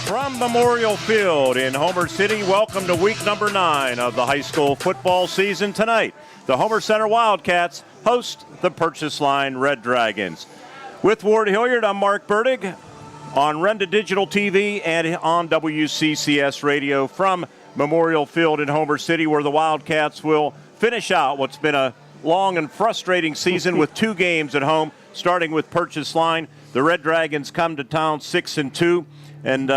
From Memorial Field in Homer City, welcome to week number 9 of the high school football season. Tonight, the Homer Center Wildcats host the Purchase Line Red Dragons. With Ward Hilliard, I'm Mark Burdig on Renda Digital TV and on WCCS Radio from Memorial Field in Homer City, where the Wildcats will finish out what's been a long and frustrating season with 2 games at home, starting with Purchase Line. The Red Dragons come to town 6-2, and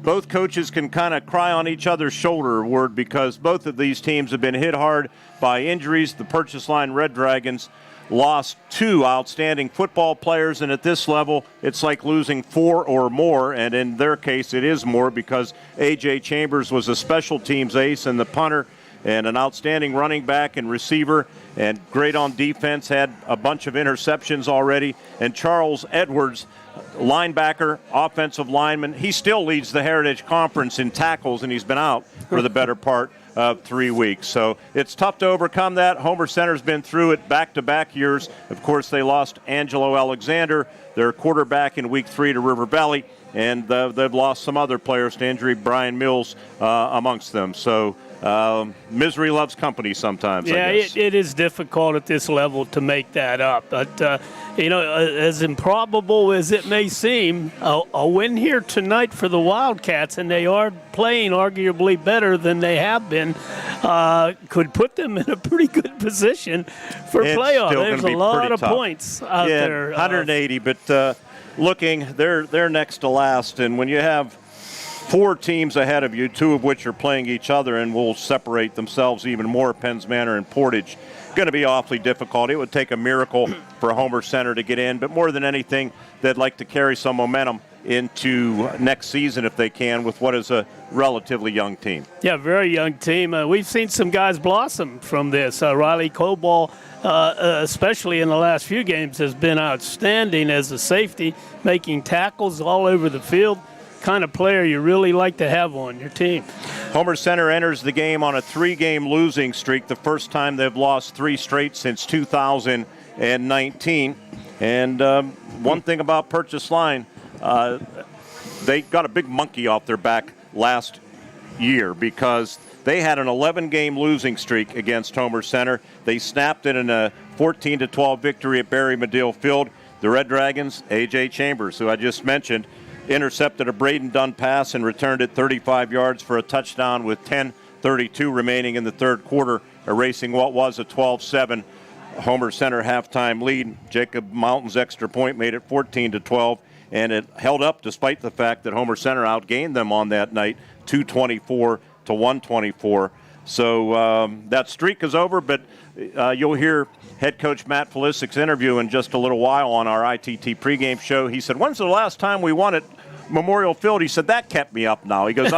both coaches can kind of cry on each other's shoulder, Ward, because both of these teams have been hit hard by injuries. The Purchase Line Red Dragons lost 2 outstanding football players, and at this level, it's like losing 4 or more, and in their case, it is more because A.J. Chambers was a special teams ace and the punter, and an outstanding running back and receiver, and great on defense, had a bunch of interceptions already. And Charles Edwards, linebacker, offensive lineman, he still leads the Heritage Conference in tackles, and he's been out for the better part of 3 weeks. So it's tough to overcome that. Homer Center's been through it back-to-back years. Of course, they lost Angelo Alexander, their quarterback, in week 3 to River Valley, and they've lost some other players to injury, Brian Mills amongst them. So misery loves company sometimes. Yeah, I guess. It is difficult at this level to make that up. But, as improbable as it may seem, a win here tonight for the Wildcats, and they are playing arguably better than they have been, could put them in a pretty good position for playoff. There's a lot of points out there. 180, but looking, they're next to last. And when you have 4 teams ahead of you, 2 of which are playing each other and will separate themselves even more, Penns Manor and Portage, going to be awfully difficult. It would take a miracle for Homer Center to get in, but more than anything, they'd like to carry some momentum into next season if they can with what is a relatively young team. Yeah, very young team. We've seen some guys blossom from this. Riley Coball, especially in the last few games, has been outstanding as a safety, making tackles all over the field. Kind of player you really like to have on your team. Homer Center enters the game on a 3-game losing streak, the first time they've lost 3 straight since 2019. And one thing about Purchase Line, they got a big monkey off their back last year because they had an 11-game losing streak against Homer Center. They snapped it in a 14-12 victory at Barry Medill Field. The Red Dragons, A.J. Chambers, who I just mentioned, intercepted a Braden Dunn pass and returned it 35 yards for a touchdown with 10:32 remaining in the third quarter, erasing what was a 12-7 Homer Center halftime lead. Jacob Mountain's extra point made it 14-12, and it held up despite the fact that Homer Center outgained them on that night, 224-124. So that streak is over, but you'll hear head coach Matt Felicic's interview in just a little while on our ITT pregame show. He said, "When's the last time we won at Memorial Field?" He said, "That kept me up now." He goes,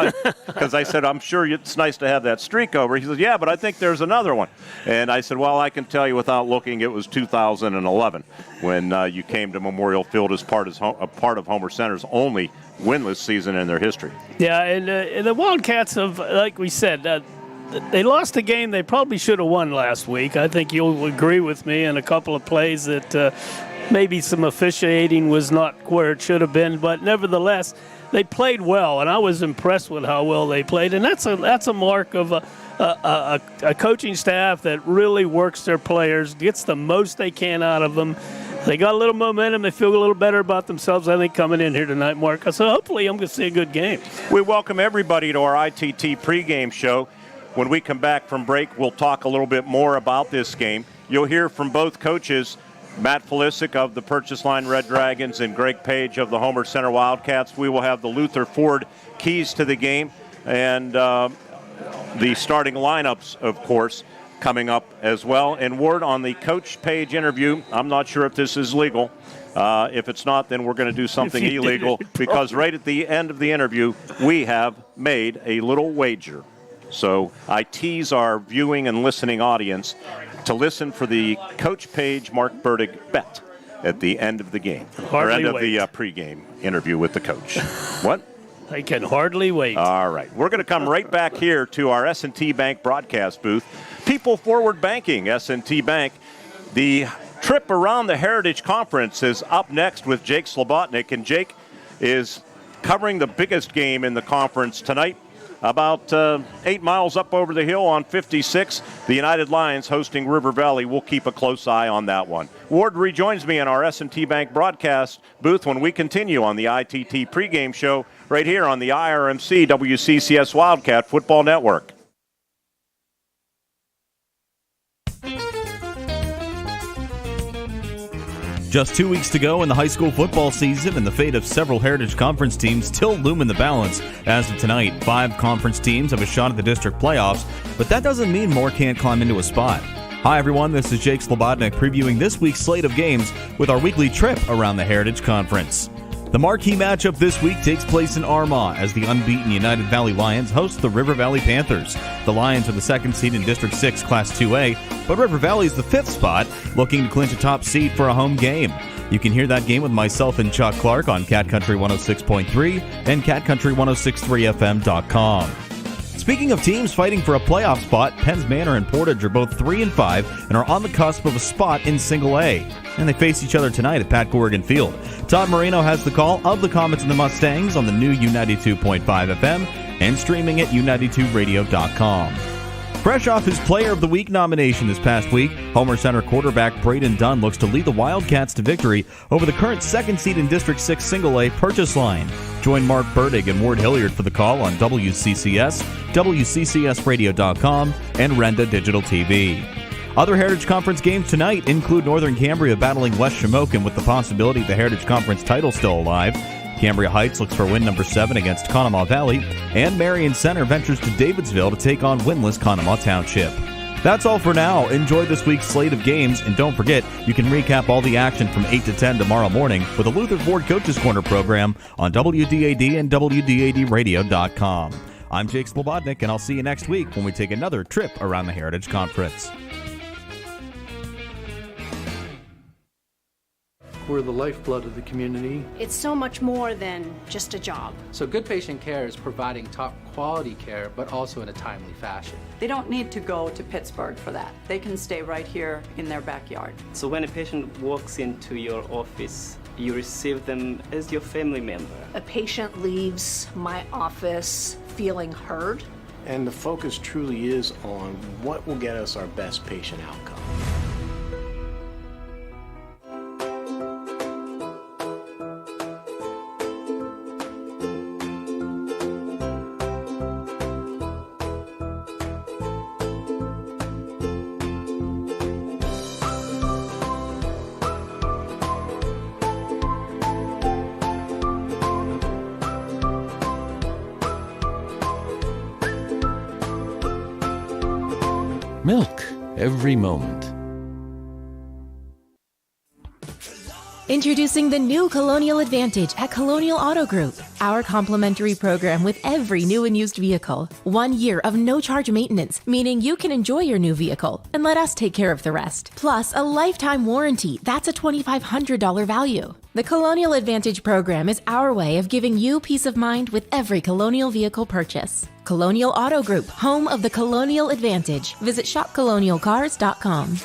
because I said, "I'm sure it's nice to have that streak over." He says, "Yeah, but I think there's another one." And I said, "Well, I can tell you without looking, it was 2011 when you came to Memorial Field as part of Homer Center's only winless season in their history." Yeah, and the Wildcats have, like we said, they lost a game they probably should have won last week. I think you'll agree with me in a couple of plays that maybe some officiating was not where it should have been, but nevertheless, they played well, and I was impressed with how well they played. And that's a mark of a coaching staff that really works their players, gets the most they can out of them. They got a little momentum. They feel a little better about themselves, I think, coming in here tonight, Mark. So hopefully I'm going to see a good game. We welcome everybody to our ITT pregame show. When we come back from break, we'll talk a little bit more about this game. You'll hear from both coaches, Matt Felicic of the Purchase Line Red Dragons and Greg Page of the Homer Center Wildcats. We will have the Luther Ford keys to the game and the starting lineups, of course, coming up as well. And word on the Coach Page interview, I'm not sure if this is legal. If it's not, then we're going to do something illegal because right at the end of the interview, we have made a little wager. So I tease our viewing and listening audience to listen for the Coach Page, Mark Burdig bet at the end of the game. Or end of the pregame interview with the coach. What? I can hardly wait. All right. We're going to come right back here to our S&T Bank broadcast booth. People Forward Banking, S&T Bank. The trip around the Heritage Conference is up next with Jake Slobotnik, and Jake is covering the biggest game in the conference tonight. About 8 miles up over the hill on 56, the United Lions hosting River Valley. We'll keep a close eye on that one. Ward rejoins me in our S&T Bank broadcast booth when we continue on the ITT pregame show right here on the IRMC WCCS Wildcat Football Network. Just 2 weeks to go in the high school football season, and the fate of several Heritage Conference teams still loom in the balance. As of tonight, 5 conference teams have a shot at the district playoffs, but that doesn't mean more can't climb into a spot. Hi everyone, this is Jake Slobodnik previewing this week's slate of games with our weekly trip around the Heritage Conference. The marquee matchup this week takes place in Armagh as the unbeaten United Valley Lions host the River Valley Panthers. The Lions are the second seed in District 6 Class 2A, but River Valley is the 5th spot, looking to clinch a top seed for a home game. You can hear that game with myself and Chuck Clark on Cat Country 106.3 and catcountry1063fm.com. Speaking of teams fighting for a playoff spot, Penns Manor and Portage are both 3-5 and are on the cusp of a spot in Single A. And they face each other tonight at Pat Corrigan Field. Todd Moreno has the call of the Comets and the Mustangs on the new U92.5 FM and streaming at u92radio.com. Fresh off his Player of the Week nomination this past week, Homer Center quarterback Braden Dunn looks to lead the Wildcats to victory over the current second seed in District 6 Single A Purchase Line. Join Mark Burdig and Ward Hilliard for the call on WCCS, WCCSradio.com, and Renda Digital TV. Other Heritage Conference games tonight include Northern Cambria battling West Shamokin with the possibility of the Heritage Conference title still alive. Cambria Heights looks for win number 7 against Conemaugh Valley, and Marion Center ventures to Davidsville to take on winless Conemaugh Township. That's all for now. Enjoy this week's slate of games, and don't forget, you can recap all the action from 8 to 10 tomorrow morning with the Luther Ford Coaches Corner program on WDAD and WDADradio.com. I'm Jake Slobodnik, and I'll see you next week when we take another trip around the Heritage Conference. We're the lifeblood of the community. It's so much more than just a job. So good patient care is providing top quality care, but also in a timely fashion. They don't need to go to Pittsburgh for that. They can stay right here in their backyard. So when a patient walks into your office, you receive them as your family member. A patient leaves my office feeling heard. And the focus truly is on what will get us our best patient outcome. Milk every moment. Introducing the new Colonial Advantage at Colonial Auto Group. Our complimentary program with every new and used vehicle. 1 year of no-charge maintenance, meaning you can enjoy your new vehicle and let us take care of the rest. Plus, a lifetime warranty. That's a $2,500 value. The Colonial Advantage program is our way of giving you peace of mind with every Colonial vehicle purchase. Colonial Auto Group, home of the Colonial Advantage. Visit shopcolonialcars.com.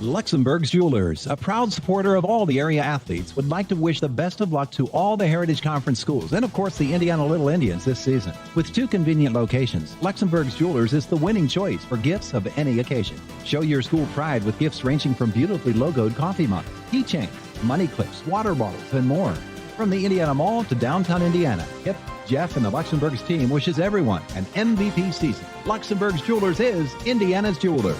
Luxembourg's Jewelers, a proud supporter of all the area athletes, would like to wish the best of luck to all the Heritage Conference schools and, of course, the Indiana Little Indians this season. With 2 convenient locations, Luxembourg's Jewelers is the winning choice for gifts of any occasion. Show your school pride with gifts ranging from beautifully logoed coffee mugs, keychains, money clips, water bottles, and more. From the Indiana Mall to downtown Indiana, Hip, Jeff, and the Luxembourg's team wishes everyone an MVP season. Luxembourg's Jewelers is Indiana's jeweler.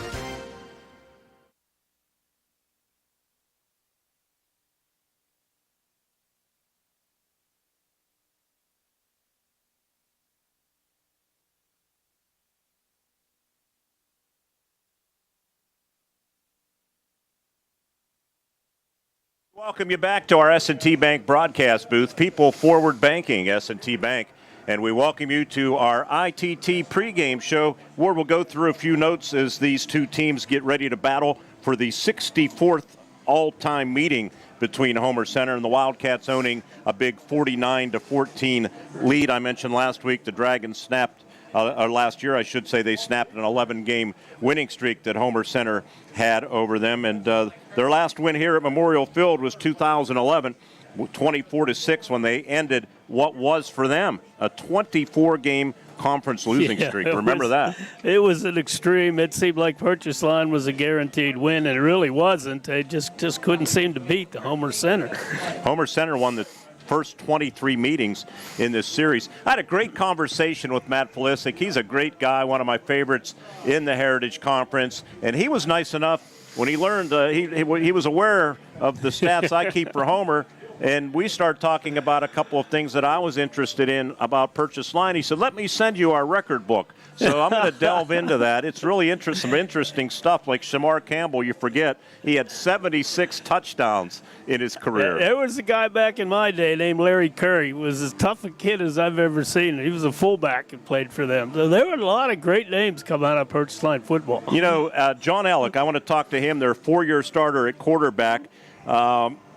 Welcome you back to our S&T Bank broadcast booth, People Forward Banking, S&T Bank. And we welcome you to our ITT pregame show, where we'll go through a few notes as these two teams get ready to battle for the 64th all-time meeting between Homer Center and the Wildcats, owning a big 49-14 lead. I mentioned last week the Dragons snapped, or last year I should say, they snapped an 11-game winning streak that Homer Center had over them. And their last win here at Memorial Field was 2011. 24-6 when they ended what was for them a 24-game conference losing streak. Remember that? It was an extreme. It seemed like Purchase Line was a guaranteed win, and it really wasn't. They just couldn't seem to beat the Homer Center. Homer Center won the first 23 meetings in this series. I had a great conversation with Matt Pulisic. He's a great guy, one of my favorites in the Heritage Conference, and he was nice enough when he learned, he was aware of the stats I keep for Homer, and we started talking about a couple of things that I was interested in about Purchase Line. He said, let me send you our record book. So I'm going to delve into that. It's really some interesting stuff. Like Shamar Campbell, you forget, he had 76 touchdowns in his career. There was a guy back in my day named Larry Curry. He was as tough a kid as I've ever seen. He was a fullback and played for them. So there were a lot of great names come out of Purchase Line football. You know, John Ellick, I want to talk to him, their 4-year starter at quarterback.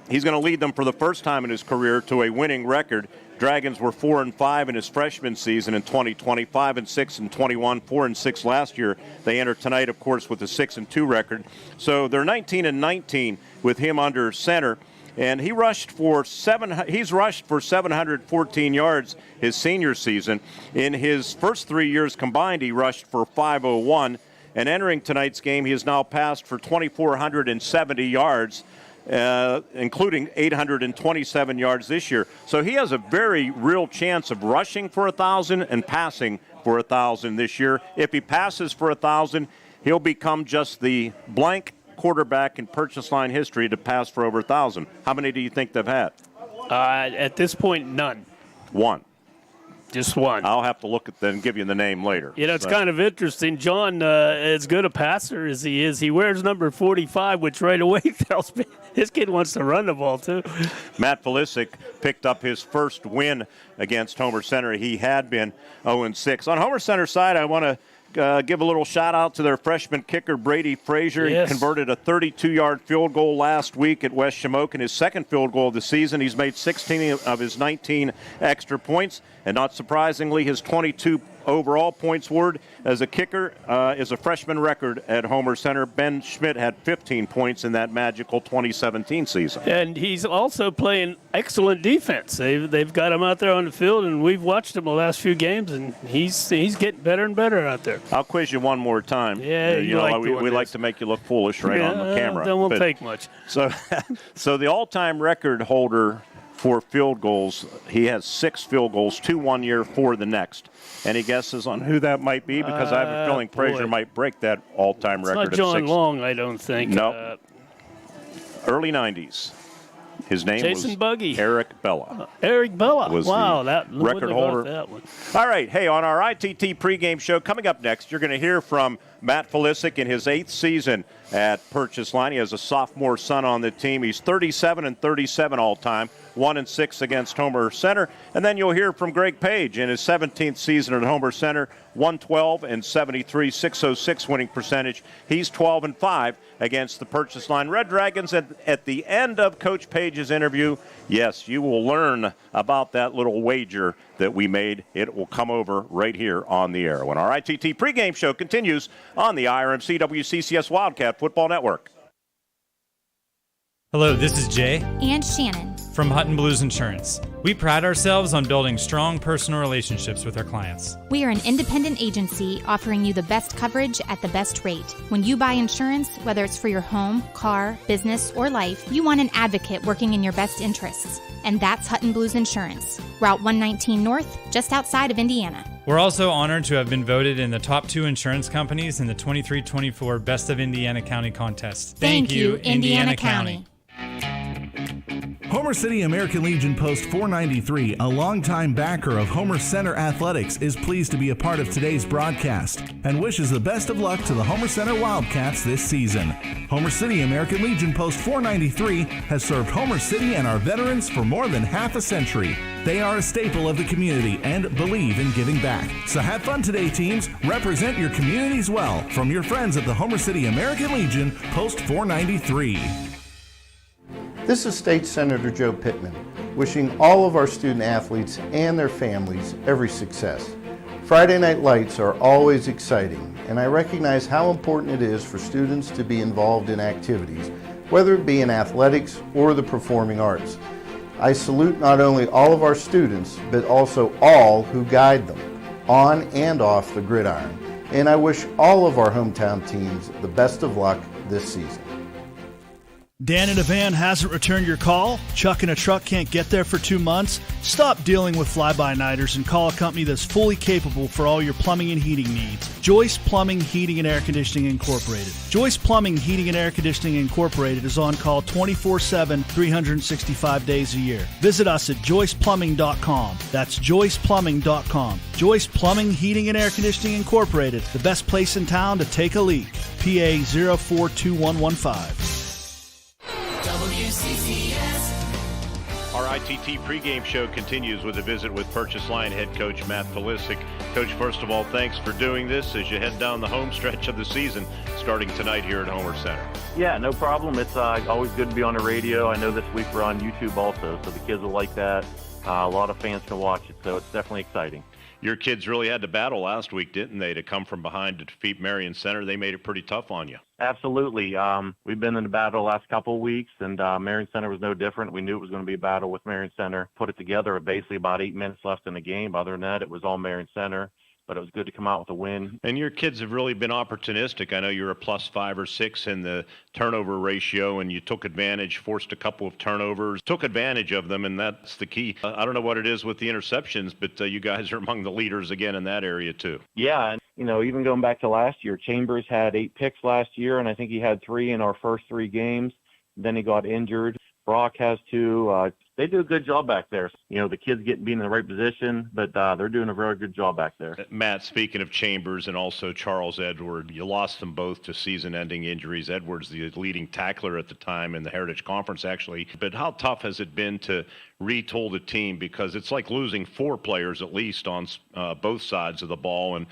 He's going to lead them for the first time in his career to a winning record. Dragons were 4-5 in his freshman season in 2020, 5-6 in 21, 4-6 last year. They enter tonight, of course, with a 6-2 record. So they're 19-19 with him under center. And he's rushed for 714 yards his senior season. In his first 3 years combined, he rushed for 501. And entering tonight's game, he has now passed for 2,470 yards. Including 827 yards this year. So he has a very real chance of rushing for 1,000 and passing for 1,000 this year. If he passes for 1,000, he'll become just the blank quarterback in Purchase Line history to pass for over 1,000. How many do you think they've had? At this point, none. One. Just one. I'll have to look at that and give you the name later. You know, it's kind of interesting. John, as good a passer as he is, he wears number 45, which right away tells me his kid wants to run the ball, too. Matt Pulisic picked up his first win against Homer Center. He had been 0-6. On Homer Center side, I want to give a little shout-out to their freshman kicker, Brady Frazier. Yes. He converted a 32-yard field goal last week at West Shamokin, his second field goal of the season. He's made 16 of his 19 extra points, and not surprisingly, his 22 overall points word as a kicker is a freshman record at Homer Center. Ben Schmidt had 15 points in that magical 2017 season. And he's also playing excellent defense. They've got him out there on the field, and we've watched him the last few games, and he's getting better and better out there. I'll quiz you one more time. Yeah, we like to make you look foolish on the camera. That won't take much. So the all-time record holder for field goals, he has 6 field goals, 2 1 year, 4 the next. Any guesses on who that might be? Because I have a feeling Frazier might break that all-time record. It's not John 6. Long, I don't think. No. Early 90s. His name Jason was Buggy. Eric Bella. Eric Bella. Was wow, the that record holder. That one. All right, hey, on our ITT pregame show coming up next, you're going to hear from Matt Pulisic in his 8th season at Purchase Line. He has a sophomore son on the team. He's 37-37 all time, 1-6 against Homer Center. And then you'll hear from Greg Page in his 17th season at Homer Center, 112-73, 606 winning percentage. He's 12-5 against the Purchase Line Red Dragons. At the end of Coach Page's interview, yes, you will learn about that little wager that we made. It will come over right here on the air when our ITT pregame show continues on the IRMC WCCS Wildcat Football Network. Hello, this is Jay and Shannon from Hutton Blues Insurance. We pride ourselves on building strong personal relationships with our clients. We are an independent agency offering you the best coverage at the best rate. When you buy insurance, whether it's for your home, car, business, or life, you want an advocate working in your best interests. And that's Hutton Blues Insurance, Route 119 North, just outside of Indiana. We're also honored to have been voted in the top 2 insurance companies in the 23-24 Best of Indiana County contest. Thank you, Indiana County. Homer City American Legion Post 493, a longtime backer of Homer Center Athletics, is pleased to be a part of today's broadcast and wishes the best of luck to the Homer Center Wildcats this season. Homer City American Legion Post 493 has served Homer City and our veterans for more than half a century. They are a staple of the community and believe in giving back. So have fun today, teams. Represent your communities well. From your friends at the Homer City American Legion Post 493. This is State Senator Joe Pittman, wishing all of our student athletes and their families every success. Friday Night Lights are always exciting, and I recognize how important it is for students to be involved in activities, whether it be in athletics or the performing arts. I salute not only all of our students, but also all who guide them on and off the gridiron. And I wish all of our hometown teams the best of luck this season. Dan in a van hasn't returned your call? Chuck in a truck can't get there for 2 months? Stop dealing with fly-by-nighters and call a company that's fully capable for all your plumbing and heating needs. Joyce Plumbing, Heating, and Air Conditioning Incorporated. Joyce Plumbing, Heating, and Air Conditioning Incorporated is on call 24/7, 365 days a year. Visit us at joyceplumbing.com. That's joyceplumbing.com. Joyce Plumbing, Heating, and Air Conditioning Incorporated, the best place in town to take a leak. PA 042115. WCCS. Our ITT pregame show continues with a visit with Purchase Line head coach Matt Pulisic. Coach, first of all, thanks for doing this as you head down the home stretch of the season, starting tonight here at Homer Center. Yeah, no problem. It's always good to be on the radio. I know this week we're on YouTube also, so the kids will like that. A lot of fans can watch it, so it's definitely exciting. Your kids really had to battle last week, didn't they, to come from behind to defeat Marion Center? They made it pretty tough on you. Absolutely. We've been in the battle the last couple of weeks, and Marion Center was no different. We knew it was going to be a battle with Marion Center. Put it together at basically about 8 minutes left in the game. Other than that, it was all Marion Center. But it was good to come out with a win. And your kids have really been opportunistic. I know you're a +5 or 6 in the turnover ratio, and you took advantage, forced a couple of turnovers, took advantage of them, and that's the key. I don't know what it is with the interceptions, but you guys are among the leaders again in that area too. Yeah, and even going back to last year, Chambers had 8 picks last year, and I think he had 3 in our first 3 games. Then he got injured. Brock has 2. They do a good job back there. The kids being in the right position, but they're doing a very good job back there. Matt, speaking of Chambers and also Charles Edward, you lost them both to season-ending injuries. Edwards, the leading tackler at the time in the Heritage Conference, actually. But how tough has it been to retool the team? Because it's like losing 4 players at least on both sides of the ball, and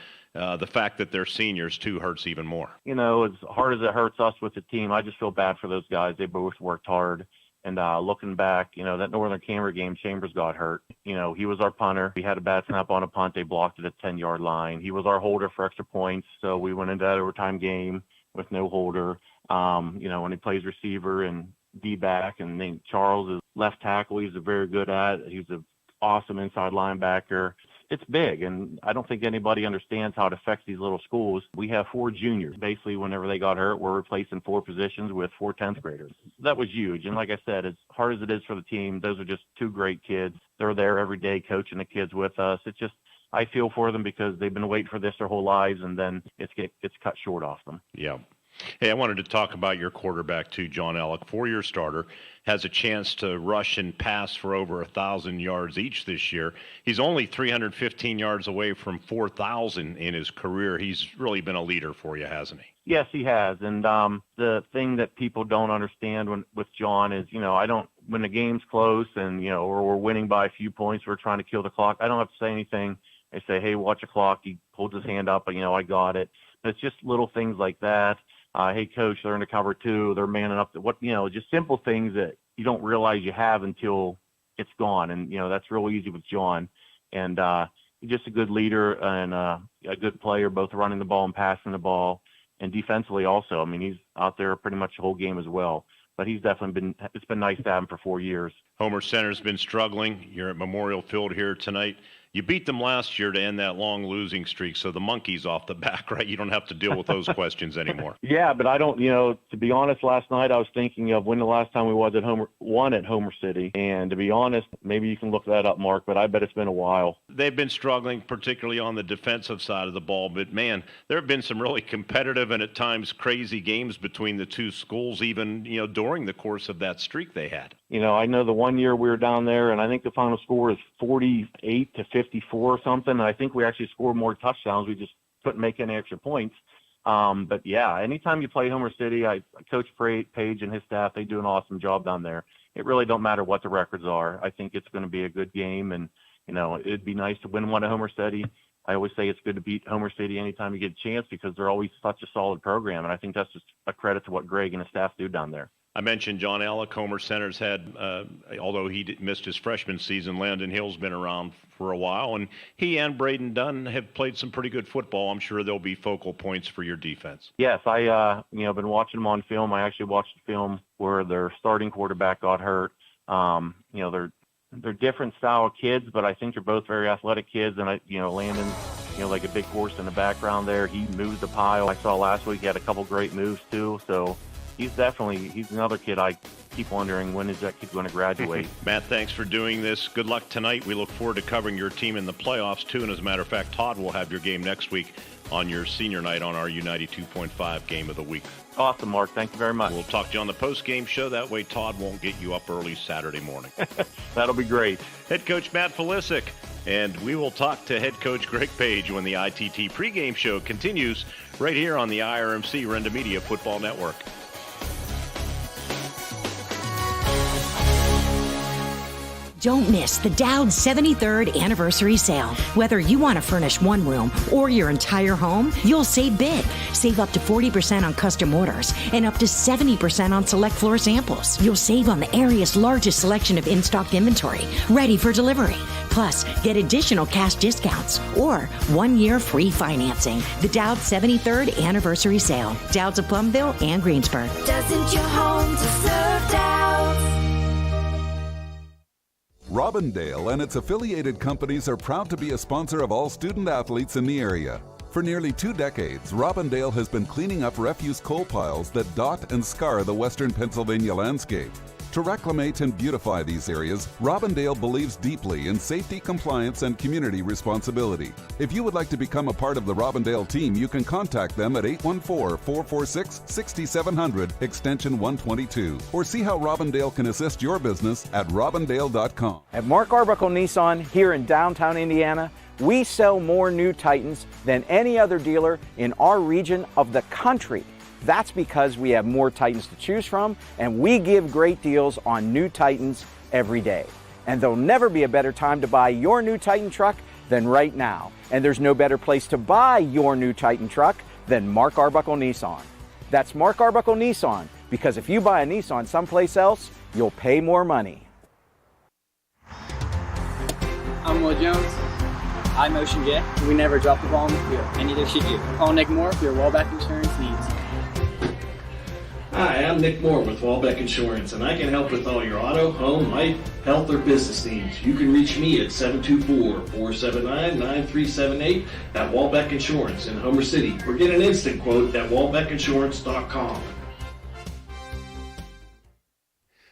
the fact that they're seniors, too, hurts even more. As hard as it hurts us with the team, I just feel bad for those guys. They both worked hard. And looking back, that Northern Cambria game, Chambers got hurt. He was our punter. We had a bad snap on a punt. They blocked it at the 10-yard line. He was our holder for extra points. So we went into that overtime game with no holder. When he plays receiver and D-back, and then Charles is left tackle. He's a very good at. He's an awesome inside linebacker. It's big, and I don't think anybody understands how it affects these little schools. We have 4 juniors. Basically, whenever they got hurt, we're replacing 4 positions with 4 10th graders. That was huge, and like I said, as hard as it is for the team, those are just 2 great kids. They're there every day coaching the kids with us. It's just, I feel for them because they've been waiting for this their whole lives, and then it's cut short off them. Yeah. Hey, I wanted to talk about your quarterback, too, John Ellick, 4-year starter, has a chance to rush and pass for over 1,000 yards each this year. He's only 315 yards away from 4,000 in his career. He's really been a leader for you, hasn't he? Yes, he has. And the thing that people don't understand with John is, when the game's close and, or we're winning by a few points, we're trying to kill the clock, I don't have to say anything. I say, hey, watch the clock. He holds his hand up, I got it. It's just little things like that. Hey, coach, they're in the cover 2. They're manning up. Just simple things that you don't realize you have until it's gone. And, that's real easy with John. And he's just a good leader and a good player, both running the ball and passing the ball. And defensively also. I mean, he's out there pretty much the whole game as well. But he's definitely it's been nice to have him for 4 years. Homer Center's been struggling. You're at Memorial Field here tonight. You beat them last year to end that long losing streak, so the monkey's off the back, right? You don't have to deal with those questions anymore. Yeah, but I don't, to be honest, last night I was thinking of when the last time we won at Homer City. And to be honest, maybe you can look that up, Mark, but I bet it's been a while. They've been struggling, particularly on the defensive side of the ball. But, man, there have been some really competitive and at times crazy games between the two schools, even, during the course of that streak they had. I know the one year we were down there, and I think the final score is 48-54 or something. And I think we actually scored more touchdowns. We just couldn't make any extra points. But, yeah, anytime you play Homer City, Coach Page and his staff, they do an awesome job down there. It really don't matter what the records are. I think it's going to be a good game, and, it'd be nice to win one at Homer City. I always say it's good to beat Homer City anytime you get a chance because they're always such a solid program, and I think that's just a credit to what Greg and his staff do down there. I mentioned John Ellick. Homer Center's had, although he missed his freshman season, Landon Hill's been around for a while, and he and Braden Dunn have played some pretty good football. I'm sure they'll be focal points for your defense. Yes, I been watching them on film. I actually watched the film where their starting quarterback got hurt. They're different style of kids, but I think they're both very athletic kids. And Landon, like a big horse in the background there. He moves the pile. I saw last week he had a couple great moves too. So he's another kid I keep wondering, when is that kid going to graduate? Matt, thanks for doing this. Good luck tonight. We look forward to covering your team in the playoffs too. And as a matter of fact, Todd will have your game next week on your senior night on our U92.5 Game of the Week. Awesome, Mark. Thank you very much. We'll talk to you on the post-game show. That way Todd won't get you up early Saturday morning. That'll be great. Head coach Matt Felisic. And we will talk to head coach Greg Page when the ITT pregame show continues right here on the IRMC Renda Media Football Network. Don't miss the Dowd's 73rd anniversary sale. Whether you want to furnish one room or your entire home, you'll save big. Save up to 40% on custom orders and up to 70% on select floor samples. You'll save on the area's largest selection of in-stock inventory, ready for delivery. Plus, get additional cash discounts or 1 year free financing. The Dowd's 73rd anniversary sale. Dowd's of Plumville and Greensburg. Doesn't your home deserve Dowd's? Robindale and its affiliated companies are proud to be a sponsor of all student athletes in the area. For nearly 2 decades, Robindale has been cleaning up refuse coal piles that dot and scar the western Pennsylvania landscape. To reclimate and beautify these areas, Robindale believes deeply in safety, compliance, and community responsibility. If you would like to become a part of the Robindale team, you can contact them at 814-446-6700, extension 122, or see how Robindale can assist your business at robindale.com. At Mark Arbuckle Nissan here in downtown Indiana, we sell more new Titans than any other dealer in our region of the country. That's because we have more Titans to choose from, and we give great deals on new Titans every day. And there'll never be a better time to buy your new Titan truck than right now. And there's no better place to buy your new Titan truck than Mark Arbuckle Nissan. That's Mark Arbuckle Nissan, because if you buy a Nissan someplace else, you'll pay more money. I'm Will Jones. I motion Jet. We never drop the ball on the field, and neither should you. Call Nick Moore for your Wallback Insurance needs. Hi, I'm Nick Moore with Wallback Insurance, and I can help with all your auto, home, life, health, or business needs. You can reach me at 724-479-9378 at Wallback Insurance in Homer City, or get an instant quote at wallbackinsurance.com.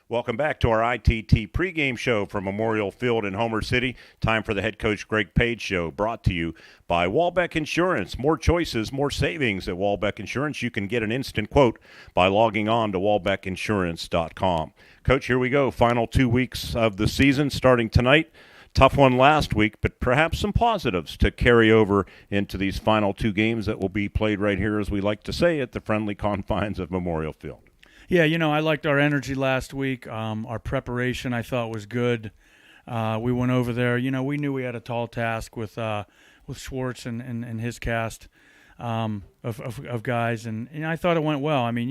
Welcome back to our ITT pregame show from Memorial Field in Homer City. Time for the head coach Greg Page show, brought to you by Wallback Insurance. More choices, more savings at Wallback Insurance. You can get an instant quote by logging on to wallbackinsurance.com. Coach, here we go. Final 2 weeks of the season starting tonight. Tough one last week, but perhaps some positives to carry over into these final 2 games that will be played right here, as we like to say, at the friendly confines of Memorial Field. Yeah, I liked our energy last week. Our preparation, I thought, was good. We went over there. We knew we had a tall task with Schwartz and his cast of guys, and I thought it went well. I mean,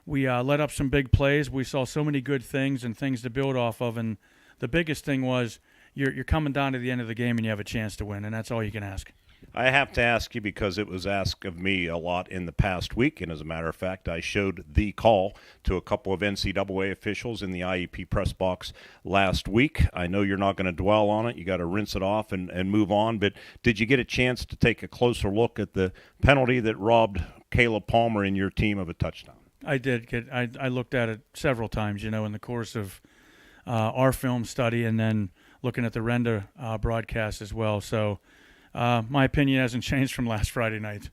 we let up some big plays. We saw so many good things and things to build off of, and the biggest thing was you're coming down to the end of the game and you have a chance to win, and that's all you can ask. I have to ask you because it was asked of me a lot in the past week, and as a matter of fact, I showed the call to a couple of NCAA officials in the IEP press box last week. I know you're not going to dwell on it. You got to rinse it off and move on, but did you get a chance to take a closer look at the penalty that robbed Caleb Palmer and your team of a touchdown? I did. I looked at it several times, in the course of our film study and then looking at the Renda broadcast as well, so my opinion hasn't changed from last Friday night.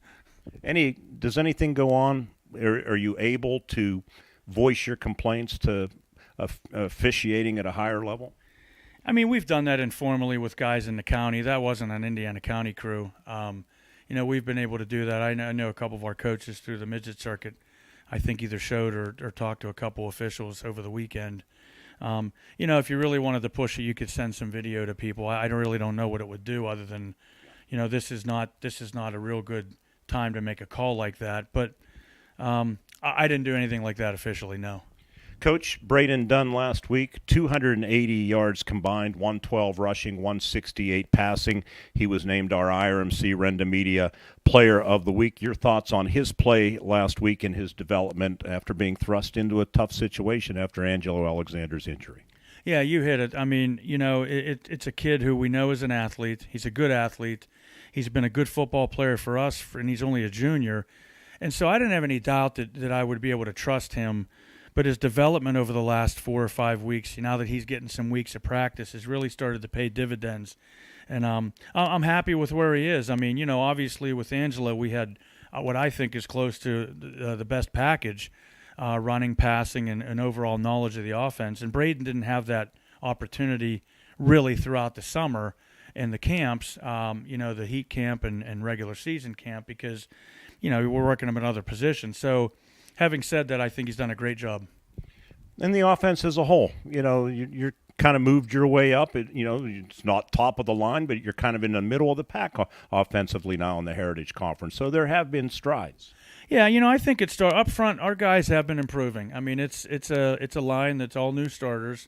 Does anything go on? Are you able to voice your complaints to officiating at a higher level? I mean, we've done that informally with guys in the county. That wasn't an Indiana County crew. We've been able to do that. I know a couple of our coaches through the midget circuit, I think either showed or talked to a couple officials over the weekend. If you really wanted to push it, you could send some video to people. I really don't know what it would do other than – this is not a real good time to make a call like that. But I didn't do anything like that officially, no. Coach, Braden Dunn last week, 280 yards combined, 112 rushing, 168 passing. He was named our IRMC Renda Media Player of the Week. Your thoughts on his play last week and his development after being thrust into a tough situation after Angelo Alexander's injury? Yeah, you hit it. I mean, it's a kid who we know is an athlete. He's a good athlete. He's been a good football player for us, and he's only a junior. And so I didn't have any doubt that I would be able to trust him. But his development over the last 4 or 5 weeks, now that he's getting some weeks of practice, has really started to pay dividends. And I'm happy with where he is. I mean, obviously with Angelo, we had what I think is close to the best package, running, passing, and overall knowledge of the offense. And Braden didn't have that opportunity really throughout the summer and the camps, the heat camp and regular season camp because, we're working him in other positions. So having said that, I think he's done a great job. And the offense as a whole, you're kind of moved your way up. It's not top of the line, but you're kind of in the middle of the pack offensively now in the Heritage Conference. So there have been strides. Yeah, I think it's up front. Our guys have been improving. I mean, it's a line that's all new starters.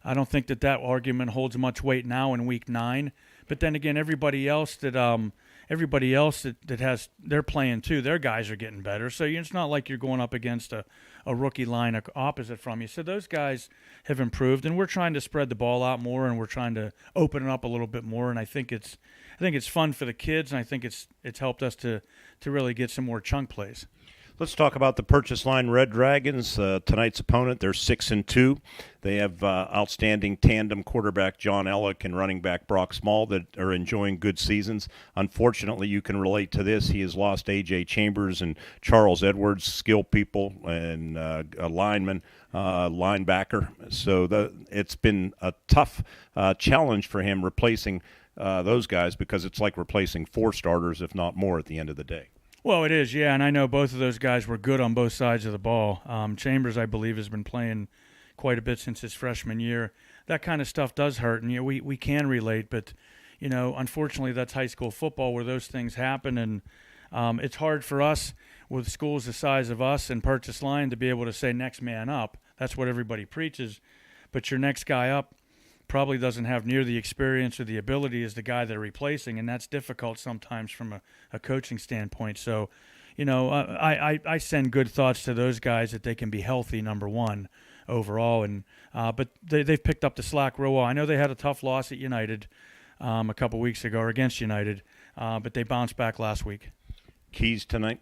I don't think that argument holds much weight now in Week 9. But then again, everybody else that has they're playing too. Their guys are getting better. So it's not like you're going up against a rookie line opposite from you. So those guys have improved, and we're trying to spread the ball out more, and we're trying to open it up a little bit more. And I think it's fun for the kids, and I think it's helped us to really get some more chunk plays. Let's talk about the Purchase Line Red Dragons. Tonight's opponent, they're 6-2. They have outstanding tandem quarterback John Ellick and running back Brock Small that are enjoying good seasons. Unfortunately, you can relate to this. He has lost A.J. Chambers and Charles Edwards, skill people, and a lineman, linebacker. So it's been a tough challenge for him replacing those guys because it's like replacing 4 starters, if not more, at the end of the day. Well, it is, yeah, and I know both of those guys were good on both sides of the ball. Chambers, I believe, has been playing quite a bit since his freshman year. That kind of stuff does hurt, and we can relate, but unfortunately, that's high school football where those things happen, and it's hard for us with schools the size of us and Purchase Line to be able to say next man up. That's what everybody preaches, but your next guy up probably doesn't have near the experience or the ability as the guy they're replacing, and that's difficult sometimes from a coaching standpoint. So, I send good thoughts to those guys that they can be healthy, number one, overall. And but they've picked up the slack real well. I know they had a tough loss at United a couple weeks ago, or against United, but they bounced back last week. Keys tonight?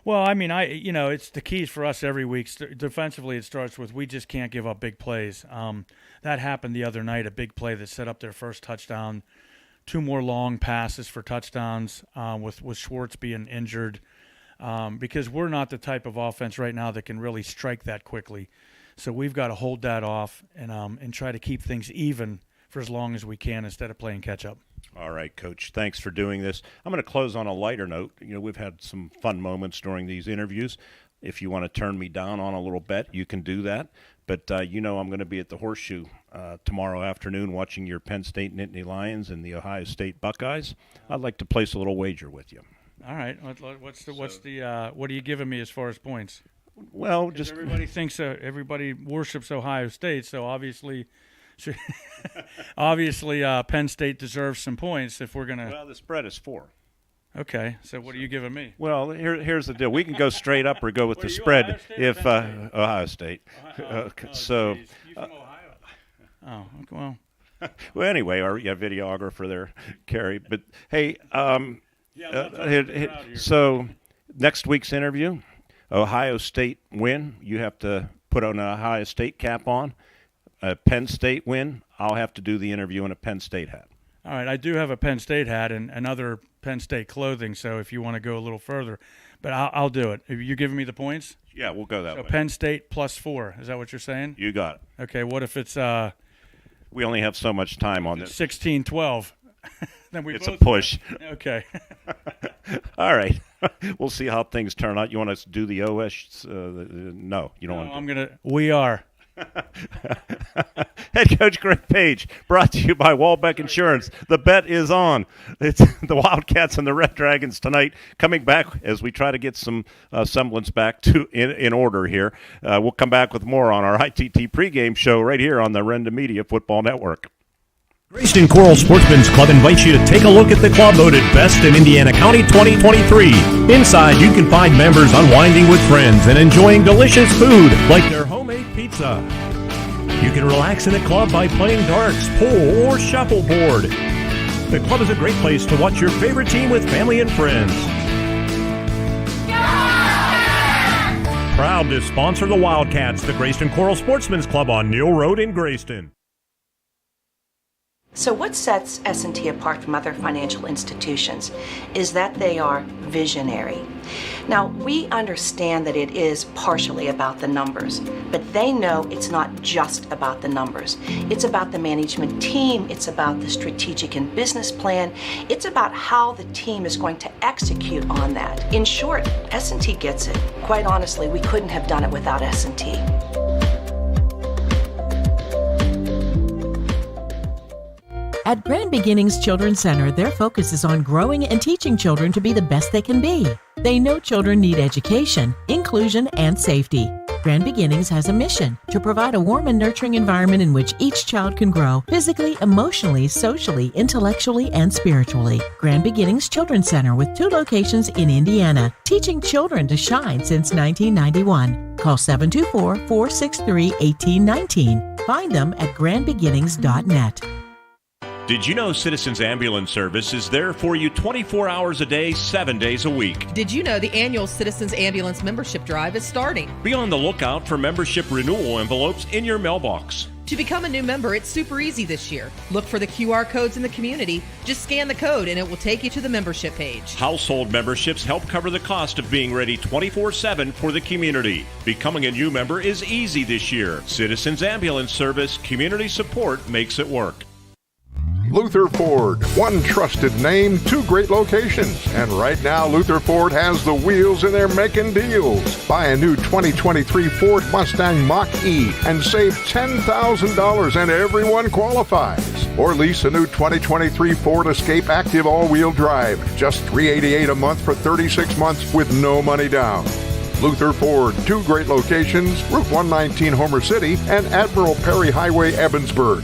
Well, I mean, it's the keys for us every week. Defensively, it starts with we just can't give up big plays. That happened the other night, a big play that set up their first touchdown, 2 more long passes for touchdowns with Schwartz being injured because we're not the type of offense right now that can really strike that quickly. So we've got to hold that off and try to keep things even for as long as we can instead of playing catch-up. All right, Coach. Thanks for doing this. I'm going to close on a lighter note. We've had some fun moments during these interviews. If you want to turn me down on a little bet, you can do that. But I'm going to be at the Horseshoe tomorrow afternoon watching your Penn State Nittany Lions and the Ohio State Buckeyes. I'd like to place a little wager with you. All right. What are you giving me as far as points? Well, just everybody worships Ohio State, so obviously Penn State deserves some points if we're going to. Well, the spread is 4. Okay, so what are you giving me? Well, here's the deal. We can go straight up or go with the spread if Ohio State. So. Geez. You from Ohio? Oh, well. Well, anyway, our videographer there, Carrie. But hey, so next week's interview, Ohio State win. You have to put an Ohio State cap on. A Penn State win. I'll have to do the interview in a Penn State hat. All right, I do have a Penn State hat and other Penn State clothing, so if you want to go a little further. But I'll do it. Are you giving me the points? Yeah, we'll go that way. So Penn State +4. Is that what you're saying? You got it. Okay, what if it's we only have so much time on this. 16-12. Then it's a push. Okay. All right. We'll see how things turn out. You want us to do the OS? No, you don't want to. We are. Head coach Greg Page, brought to you by Walbeck Insurance. The bet is on. It's the Wildcats and the Red Dragons tonight, coming back as we try to get some semblance back to in order here. We'll come back with more on our ITT pregame show right here on the Renda Media Football Network. Grayston Coral Sportsman's Club invites you to take a look at the club voted Best in Indiana County 2023. Inside, you can find members unwinding with friends and enjoying delicious food like their homemade pizza. You can relax in the club by playing darts, pool, or shuffleboard. The club is a great place to watch your favorite team with family and friends. Proud to sponsor the Wildcats, the Grayston Coral Sportsman's Club on Neal Road in Grayston. So what sets S&T apart from other financial institutions is that they are visionary. Now, we understand that it is partially about the numbers, but they know it's not just about the numbers. It's about the management team, it's about the strategic and business plan, it's about how the team is going to execute on that. In short, S&T gets it. Quite honestly, we couldn't have done it without S&T. At Grand Beginnings Children's Center, their focus is on growing and teaching children to be the best they can be. They know children need education, inclusion, and safety. Grand Beginnings has a mission to provide a warm and nurturing environment in which each child can grow physically, emotionally, socially, intellectually, and spiritually. Grand Beginnings Children's Center with 2 locations in Indiana, teaching children to shine since 1991. Call 724-463-1819. Find them at grandbeginnings.net. Did you know Citizens Ambulance Service is there for you 24 hours a day, 7 days a week? Did you know the annual Citizens Ambulance membership drive is starting? Be on the lookout for membership renewal envelopes in your mailbox. To become a new member, it's super easy this year. Look for the QR codes in the community. Just scan the code and it will take you to the membership page. Household memberships help cover the cost of being ready 24/7 for the community. Becoming a new member is easy this year. Citizens Ambulance Service, community support makes it work. Luther Ford, one trusted name, 2 great locations. And right now, Luther Ford has the wheels and they're making deals. Buy a new 2023 Ford Mustang Mach-E and save $10,000 and everyone qualifies. Or lease a new 2023 Ford Escape Active all-wheel drive. Just $388 a month for 36 months with no money down. Luther Ford, 2 great locations, Route 119 Homer City and Admiral Perry Highway, Evansburg.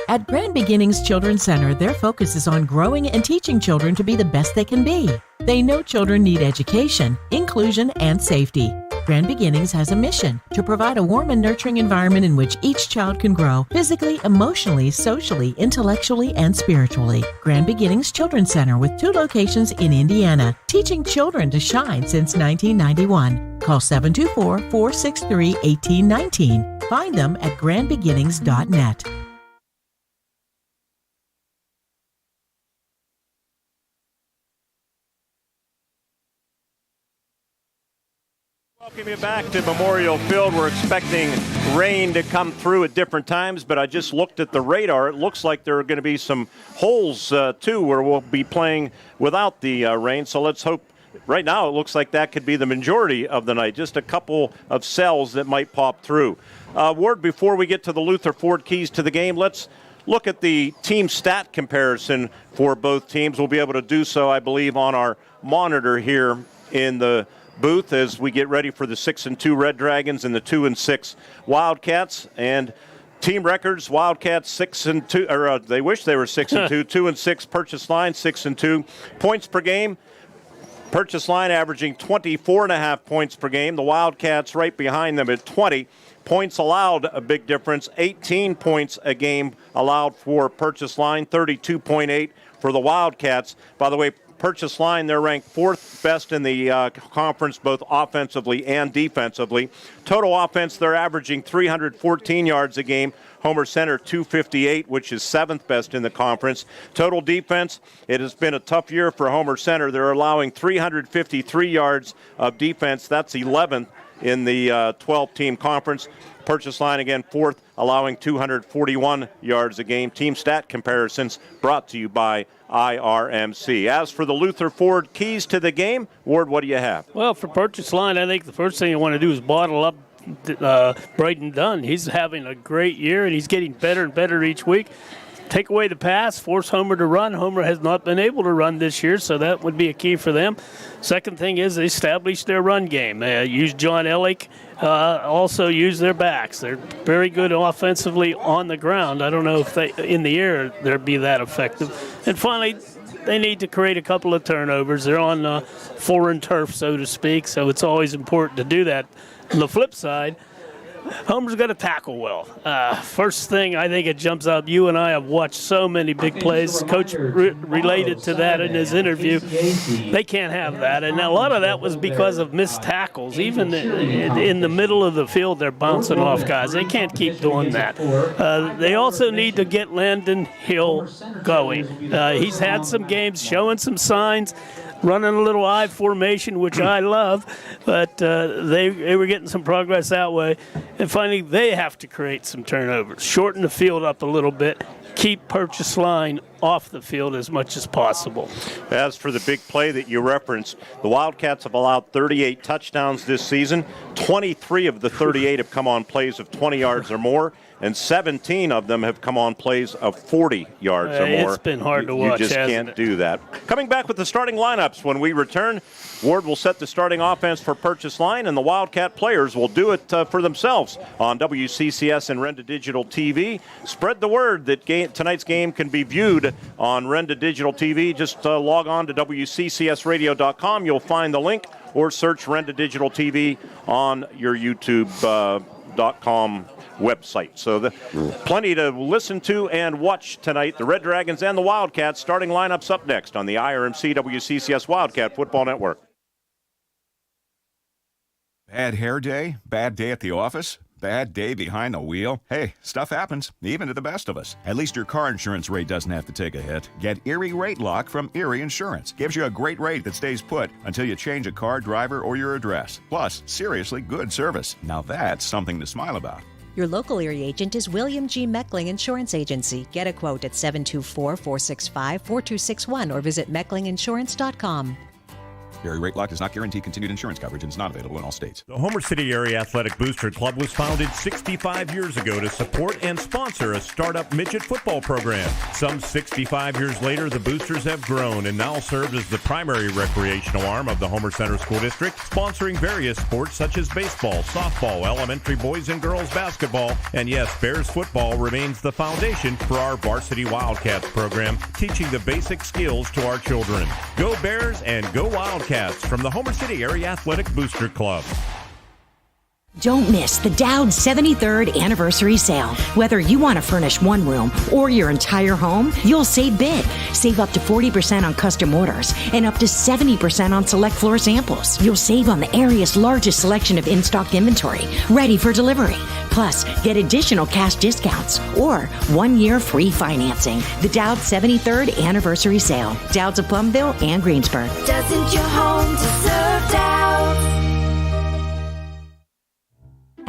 At Grand Beginnings Children's Center, their focus is on growing and teaching children to be the best they can be. They know children need education, inclusion, and safety. Grand Beginnings has a mission to provide a warm and nurturing environment in which each child can grow physically, emotionally, socially, intellectually, and spiritually. Grand Beginnings Children's Center with 2 locations in Indiana, teaching children to shine since 1991. Call 724-463-1819. Find them at grandbeginnings.net. Welcome you back to Memorial Field. We're expecting rain to come through at different times, but I just looked at the radar. It looks like there are going to be some holes, too, where we'll be playing without the rain. So let's hope. Right now, it looks like that could be the majority of the night. Just a couple of cells that might pop through. Ward, before we get to the Luther Ford keys to the game, let's look at the team stat comparison for both teams. We'll be able to do so, I believe, on our monitor here in the booth as we get ready for the 6-2 Red Dragons and the 2-6 Wildcats. And team records: Wildcats 6-2, or they wish they were 6-2. 2-6 purchase line, 6-2 points per game. Purchase line averaging 24.5 points per game. The Wildcats right behind them at 20. Points allowed, a big difference. 18 points a game allowed for purchase line, 32.8 for the Wildcats. By the way, purchase line, they're ranked 4th best in the conference, both offensively and defensively. Total offense, they're averaging 314 yards a game. Homer Center 258, which is 7th best in the conference. Total defense, it has been a tough year for Homer Center. They're allowing 353 yards of defense. That's 11th in the 12-team conference. Purchase line, again, 4th, allowing 241 yards a game. Team stat comparisons brought to you by IRMC. As for the Luther Ford keys to the game, Ward, what do you have? Well, for purchase line, I think the first thing you want to do is bottle up Braden Dunn. He's having a great year, and he's getting better and better each week. Take away the pass, force Homer to run. Homer has not been able to run this year, so that would be a key for them. Second thing is they establish their run game. Use John Ellick, also use their backs. They're very good offensively on the ground. I don't know if in the air they'd be that effective. And finally, they need to create a couple of turnovers. They're on foreign turf, so to speak, so it's always important to do that. On the flip side, Homer's got to tackle well. First thing, I think it jumps out. You and I have watched so many big plays. Coach related to that in his interview. They can't have that. And a lot of that was because of missed tackles. Even in the middle of the field, they're bouncing off guys. They can't keep doing that. They also need to get Landon Hill going. He's had some games showing some signs, running a little I formation, which I love, but they were getting some progress that way. And finally, they have to create some turnovers, shorten the field up a little bit, keep Purchase Line off the field as much as possible. As for the big play that you referenced, the Wildcats have allowed 38 touchdowns this season. 23 of the 38 have come on plays of 20 yards or more, and 17 of them have come on plays of 40 yards or more. It's been hard to watch, You just can't do that. Coming back with the starting lineups when we return, Ward will set the starting offense for Purchase Line, and the Wildcat players will do it for themselves on WCCS and Renda Digital TV. Spread the word that tonight's game can be viewed on Renda Digital TV. Just log on to WCCSradio.com. You'll find the link, or search Renda Digital TV on your YouTube.com website. So plenty to listen to and watch tonight. The Red Dragons and the Wildcats starting lineups up next on the IRMC WCCS Wildcat Football Network. Bad hair day? Bad day at the office? Bad day behind the wheel? Hey, stuff happens, even to the best of us. At least your car insurance rate doesn't have to take a hit. Get Erie Rate Lock from Erie Insurance. Gives you a great rate that stays put until you change a car, driver, or your address. Plus, seriously good service. Now that's something to smile about. Your local Erie agent is William G. Meckling Insurance Agency. Get a quote at 724-465-4261 or visit mecklinginsurance.com. Erie Rate Lock does not guarantee continued insurance coverage and is not available in all states. The Homer City Area Athletic Booster Club was founded 65 years ago to support and sponsor a startup midget football program. Some 65 years later, the Boosters have grown and now serve as the primary recreational arm of the Homer Center School District, sponsoring various sports such as baseball, softball, elementary boys and girls basketball, and yes, Bears football remains the foundation for our Varsity Wildcats program, teaching the basic skills to our children. Go Bears and go Wildcats from the Homer City Area Athletic Booster Club. Don't miss the Dowd 73rd Anniversary Sale. Whether you want to furnish one room or your entire home, you'll save big. Save up to 40% on custom orders and up to 70% on select floor samples. You'll save on the area's largest selection of in-stock inventory, ready for delivery. Plus, get additional cash discounts or 1 year free financing. The Dowd 73rd Anniversary Sale. Dowd's of Plumville and Greensburg. Doesn't your home deserve Dowd?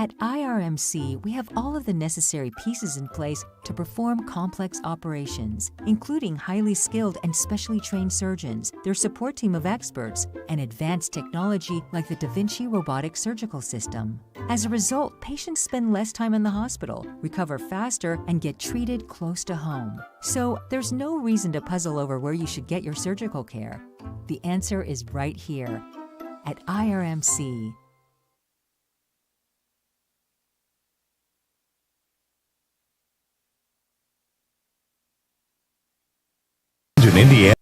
At IRMC, we have all of the necessary pieces in place to perform complex operations, including highly skilled and specially trained surgeons, their support team of experts, and advanced technology like the Da Vinci robotic surgical system. As a result, patients spend less time in the hospital, recover faster, and get treated close to home. So there's no reason to puzzle over where you should get your surgical care. The answer is right here at IRMC. In Indiana.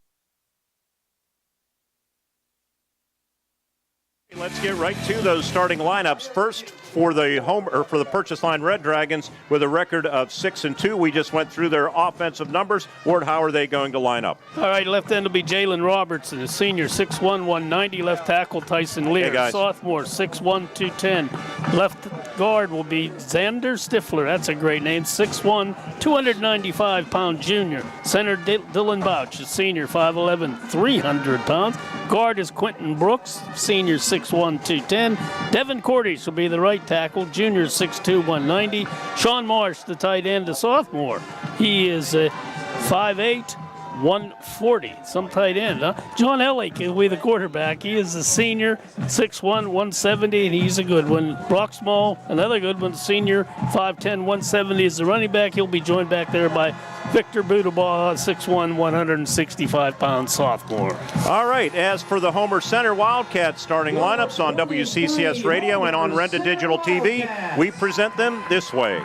Let's get right to those starting lineups. First, for the Purchase Line Red Dragons, with a record of 6-2. We just went through their offensive numbers. Ward, how are they going to line up? All right, left end will be Jalen Robertson, a senior, 6'1", 190. Left tackle, Tyson Lear, sophomore, 6'1", 210. Left guard will be Xander Stifler. That's a great name, 6'1", 295-pound junior. Center, Dylan Bouch, a senior, 5'11", 300 pounds. Guard is Quentin Brooks, senior, 6'1", 210. Devin Cordish will be the right tackle, junior, 6'2", 190. Sean Marsh, the tight end, the sophomore. He is 5'8", 140. Some tight end, huh? John Ellick will be the quarterback. He is a senior, 6'1", 170, and he's a good one. Brock Small, another good one, senior, 5'10", 170 is the running back. He'll be joined back there by Victor Budabaugh, 6'1", 165-pound sophomore. All right, as for the Homer Center Wildcat starting lineups on WCCS Radio and on Renda Digital TV, we present them this way.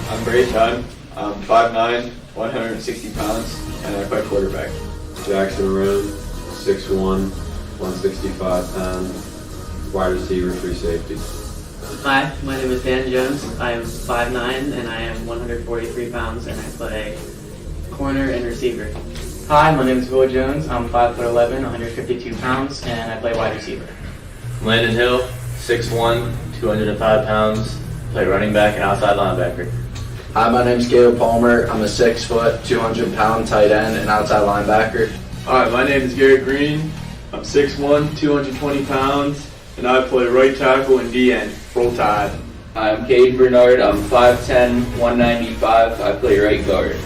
I'm Bray Todd. I'm 5'9", 160 pounds, and I play quarterback. Jackson Roan, 6'1", 165 pounds, wide receiver, free safety. Hi, my name is Dan Jones. I am 5'9", and I am 143 pounds, and I play corner and receiver. Hi, my name is Will Jones. I'm 5'11", 152 pounds, and I play wide receiver. Landon Hill, 6'1", 205 pounds, play running back and outside linebacker. Hi, my name's Caleb Palmer. I'm a 6 foot, 200-pound tight end and outside linebacker. Hi, my name is Garrett Green. I'm 6'1", 220 pounds, and I play right tackle and D-end. Roll Tide. I'm Cade Bernard. I'm 5'10", 195. I play right guard.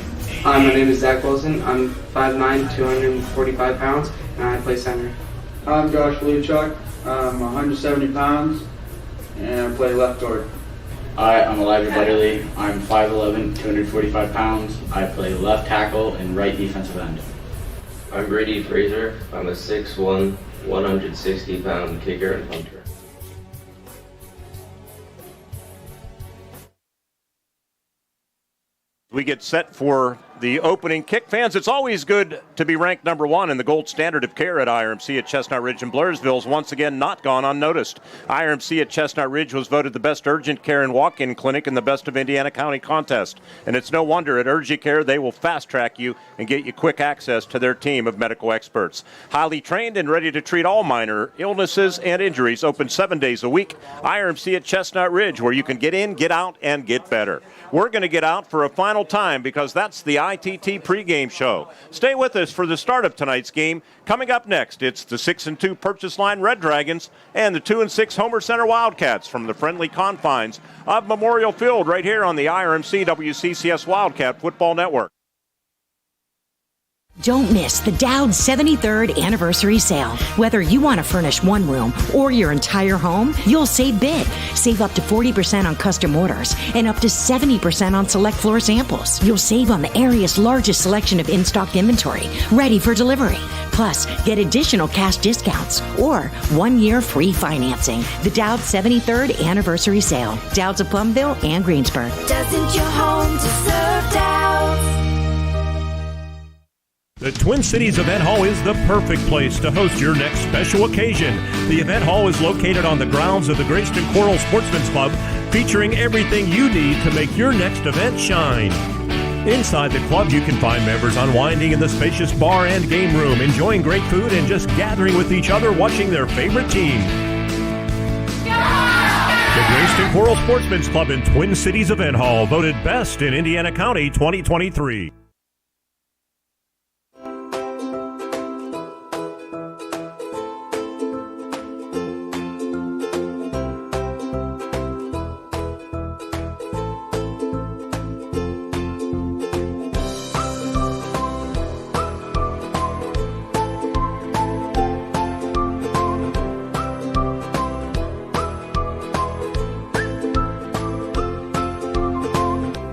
Hi, my name is Zach Wilson. I'm 5'9", 245 pounds, and I play center. I'm Josh Luchuk. I'm 170 pounds, and I play left guard. Hi, I'm Elijah Butterly. I'm 5'11", 245 pounds. I play left tackle and right defensive end. I'm Brady Fraser. I'm a 6'1", 160-pound kicker and punter. We get set for the opening kick. Fans, it's always good to be ranked number one in the gold standard of care at IRMC at Chestnut Ridge and Blairsville is once again not gone unnoticed. IRMC at Chestnut Ridge was voted the best urgent care and walk-in clinic in the Best of Indiana County contest. And it's no wonder at Urgent Care they will fast-track you and get you quick access to their team of medical experts. Highly trained and ready to treat all minor illnesses and injuries. Open 7 days a week. IRMC at Chestnut Ridge, where you can get in, get out, and get better. We're going to get out for a final time because that's the ITT pregame show. Stay with us for the start of tonight's game. Coming up next, it's the 6-2 Purchase Line Red Dragons and the 2-6 Homer Center Wildcats from the friendly confines of Memorial Field right here on the IRMC WCCS Wildcat Football Network. Don't miss the Dowd 73rd anniversary sale. Whether you want to furnish one room or your entire home, you'll save big. Save up to 40% on custom orders and up to 70% on select floor samples. You'll save on the area's largest selection of in-stock inventory, ready for delivery. Plus, get additional cash discounts or 1 year free financing. The Dowd 73rd anniversary sale. Dowd's of Plumville and Greensburg. Doesn't your home deserve Dowd's? The Twin Cities Event Hall is the perfect place to host your next special occasion. The event hall is located on the grounds of the Grayston Coral Sportsman's Club, featuring everything you need to make your next event shine. Inside the club, you can find members unwinding in the spacious bar and game room, enjoying great food and just gathering with each other watching their favorite team. The Grayston Coral Sportsman's Club in Twin Cities Event Hall, voted best in Indiana County 2023.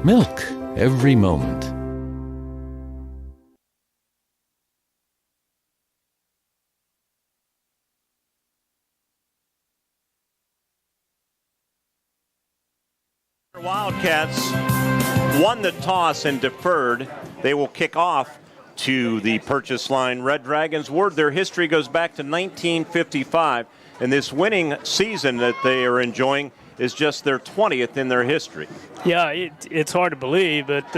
Milk every moment. Wildcats won the toss and deferred. They will kick off to the Purchase Line Red Dragons. Word, their history goes back to 1955, and this winning season that they are enjoying is just their 20th in their history. Yeah, it's hard to believe, but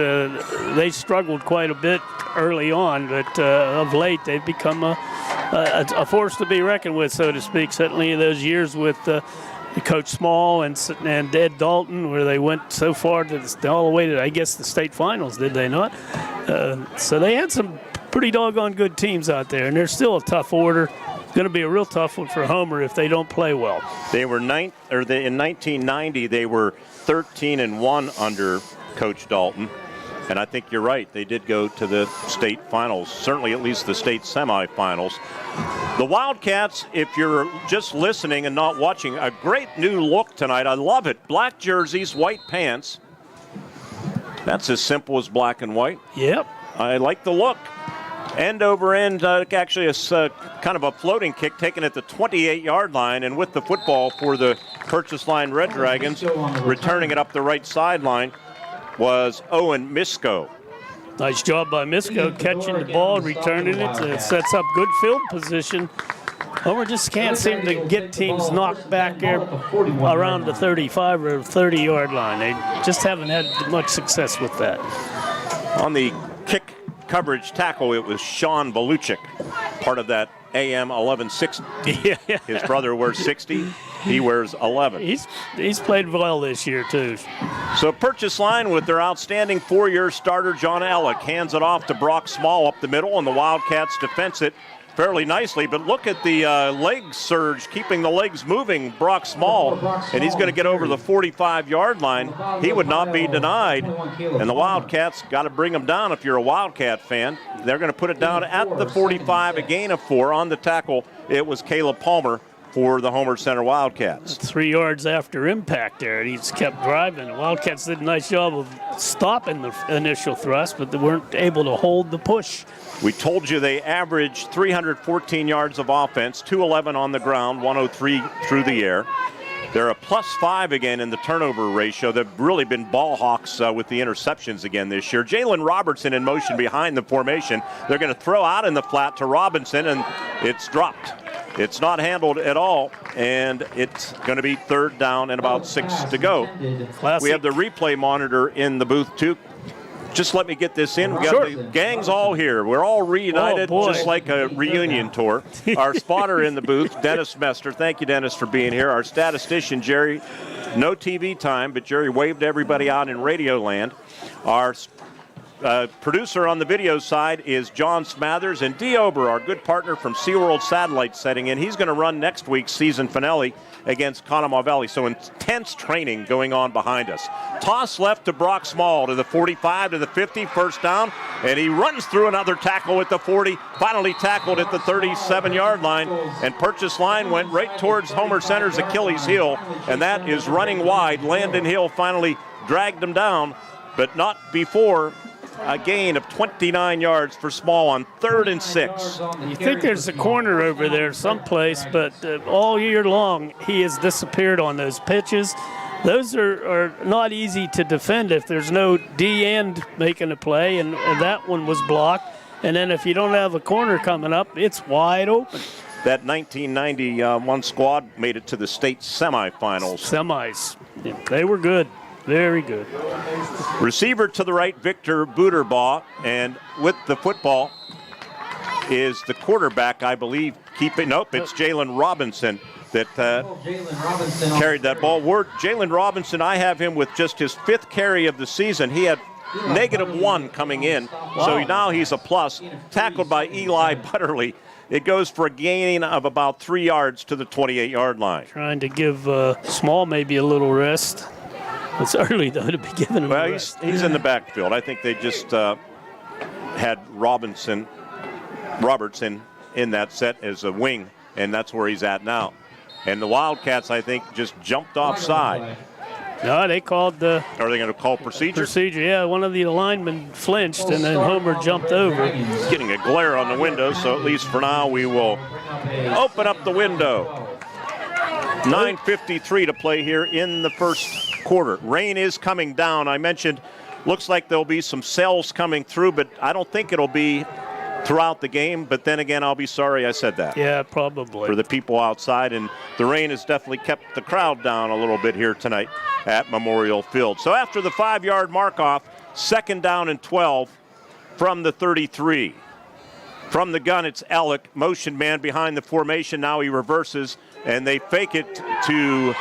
they struggled quite a bit early on, but of late they've become a force to be reckoned with, so to speak. Certainly those years with Coach Small and Ed Dalton, where they went so far to all the way to, I guess, the state finals, did they not? So they had some pretty doggone good teams out there, and they're still a tough order. going to be a real tough one for Homer if they don't play well. They were in 1990, they were 13-1 under Coach Dalton. And I think you're right. They did go to the state finals, certainly at least the state semifinals. The Wildcats, if you're just listening and not watching, a great new look tonight. I love it. Black jerseys, white pants. That's as simple as black and white. Yep. I like the look. End over end, actually a kind of a floating kick taken at the 28-yard line, and with the football for the Purchase Line Red Dragons, returning it up the right sideline was Owen Misko. Nice job by Misko catching the ball, returning it. It sets up good field position. Homer just can't seem to get teams knocked back there around the 35 or 30-yard line. They just haven't had much success with that. On the kick coverage tackle, it was Sean Beluchik, part of that AM 1160. Yeah. His brother wears 60. He wears 11. He's played well this year, too. So Purchase Line with their outstanding 4-year starter, John Ellick, hands it off to Brock Small up the middle, and the Wildcats defense it fairly nicely. But look at the leg surge, keeping the legs moving, Brock Small, and he's going to get over the 45-yard line. He would not be denied, and the Wildcats got to bring him down if you're a Wildcat fan. They're going to put it down at the 45, a gain of 4 on the tackle. It was Caleb Palmer for the Homer Center Wildcats. 3 yards after impact there, and he's kept driving. The Wildcats did a nice job of stopping the initial thrust, but they weren't able to hold the push. We told you they averaged 314 yards of offense, 211 on the ground, 103 through the air. They're a +5 again in the turnover ratio. They've really been ball hawks with the interceptions again this year. Jalen Robertson in motion behind the formation. They're going to throw out in the flat to Robinson, and it's dropped. It's not handled at all, and it's going to be 3rd down and about 6 to go. Classic. We have the replay monitor in the booth, too. Just let me get this in. We got Sure. the gang's all here. We're all reunited, just like a reunion tour. Our spotter in the booth, Dennis Mester. Thank you, Dennis, for being here. Our statistician, Jerry. No TV time, but Jerry waved everybody out in Radio Land. Our producer on the video side is John Smathers, and Dee Ober, our good partner from SeaWorld Satellite, setting in. He's going to run next week's season finale against Conemaugh Valley. So intense training going on behind us. Toss left to Brock Small to the 45 to the 50, 1st down, and he runs through another tackle at the 40, finally tackled at the 37-yard line, and Purchase Line went right towards Homer Center's Achilles heel, and that is running wide. Landon Hill finally dragged him down, but not before a gain of 29 yards for Small on 3rd and 6. You think there's a corner over there someplace, but all year long he has disappeared on those pitches. Those are not easy to defend if there's no D end making a play, and that one was blocked. And then if you don't have a corner coming up, it's wide open. That 1991 squad made it to the state semifinals. Semis. Yeah, they were good. Very good. Receiver to the right, Victor Buderbaugh, and with the football is the quarterback, I believe, nope, it's Jalen Robinson that carried that ball. Jalen Robinson, I have him with just his 5th carry of the season. He had -1 coming in, so now he's a plus. Tackled by Eli Butterly. It goes for a gain of about 3 yards to the 28-yard line. Trying to give Small maybe a little rest. It's early, though, to be giving him a rest. He's in the backfield. I think they just had Robertson in that set as a wing, and that's where he's at now. And the Wildcats, I think, just jumped offside. No, they called the... Are they going to call procedure? Procedure, yeah. One of the linemen flinched, and then Homer jumped over. He's getting a glare on the window, so at least for now we will open up the window. 9:53 to play here in the 1st quarter. Rain is coming down. I mentioned, looks like there'll be some cells coming through, but I don't think it'll be throughout the game. But then again, I'll be sorry I said that. Yeah, probably. For the people outside, and the rain has definitely kept the crowd down a little bit here tonight at Memorial Field. So after the 5-yard mark off, 2nd down and 12 from the 33. From the gun, it's Ellick, motion man behind the formation. Now he reverses, and they fake it to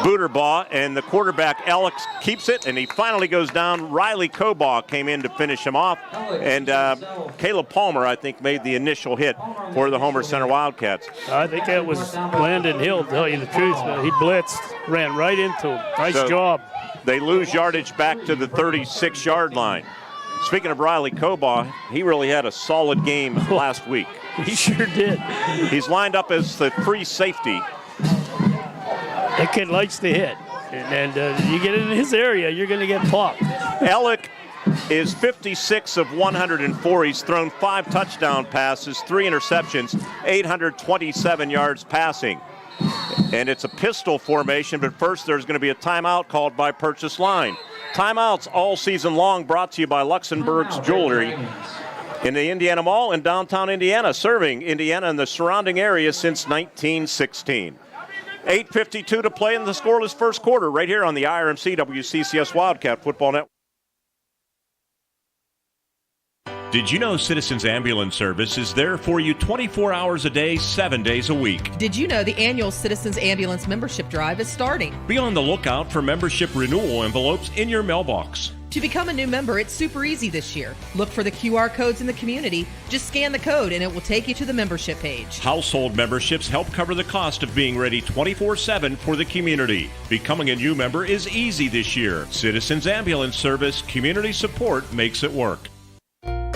Booterbaugh, and the quarterback Alex keeps it, and he finally goes down. Riley Cobaugh came in to finish him off, and Caleb Palmer, I think, made the initial hit for the Homer Center Wildcats. I think that was Landon Hill, to tell you the truth. He blitzed, ran right into him. Nice job. They lose yardage back to the 36-yard line. Speaking of Riley Cobaugh, he really had a solid game last week. He sure did. He's lined up as the free safety. That kid likes to hit. And you get in his area, you're going to get popped. Alec is 56 of 104. He's thrown 5 touchdown passes, 3 interceptions, 827 yards passing. And it's a pistol formation, but first there's going to be a timeout called by Purchase Line. Timeouts all season long brought to you by Luxembourg's Jewelry in the Indiana Mall in downtown Indiana, serving Indiana and the surrounding area since 1916. 8:52 to play in the scoreless first quarter right here on the IRMC WCCS Wildcat Football Network. Did you know Citizens Ambulance Service is there for you 24 hours a day, 7 days a week? Did you know the annual Citizens Ambulance Membership Drive is starting? Be on the lookout for membership renewal envelopes in your mailbox. To become a new member, it's super easy this year. Look for the QR codes in the community. Just scan the code and it will take you to the membership page. Household memberships help cover the cost of being ready 24/7 for the community. Becoming a new member is easy this year. Citizens Ambulance Service, community support makes it work.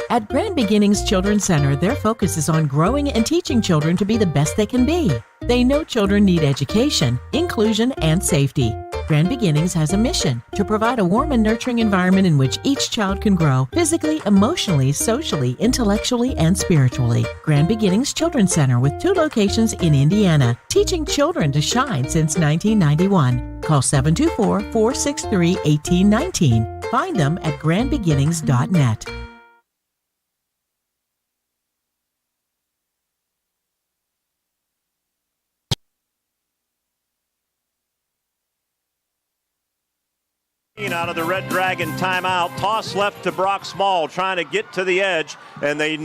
At Grand Beginnings Children's Center, their focus is on growing and teaching children to be the best they can be. They know children need education, inclusion, and safety. Grand Beginnings has a mission to provide a warm and nurturing environment in which each child can grow physically, emotionally, socially, intellectually, and spiritually. Grand Beginnings Children's Center with 2 locations in Indiana, teaching children to shine since 1991. Call 724-463-1819. Find them at grandbeginnings.net. Out of the Red Dragon timeout. Toss left to Brock Small, trying to get to the edge, and they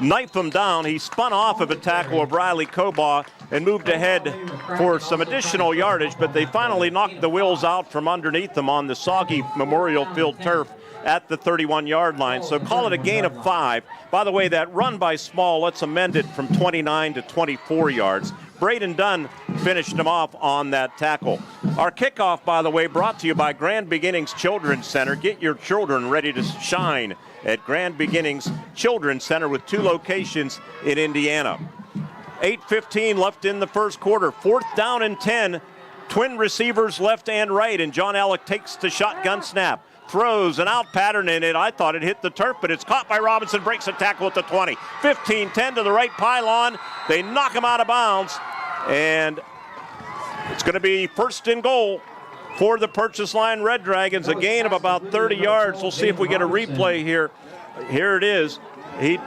knife him down. He spun off of a tackle of Riley Cobaugh and moved ahead for some additional yardage, but they finally knocked the wheels out from underneath them on the soggy Memorial Field turf at the 31-yard line. So call it a gain of 5. By the way, that run by Small, let's amend it from 29 to 24 yards. Braden Dunn finished him off on that tackle. Our kickoff, by the way, brought to you by Grand Beginnings Children's Center. Get your children ready to shine at Grand Beginnings Children's Center with 2 locations in Indiana. 8:15 left in the first quarter. 4th down and 10. Twin receivers left and right, and John Alec takes the shotgun snap. Throws an out pattern in it. I thought it hit the turf, but it's caught by Robinson. Breaks a tackle at the 20. 15-10 to the right pylon. They knock him out of bounds, and it's going to be 1st and goal for the Purchase Line Red Dragons. A gain of about 30 yards. We'll see if we get a replay here. Here it is. It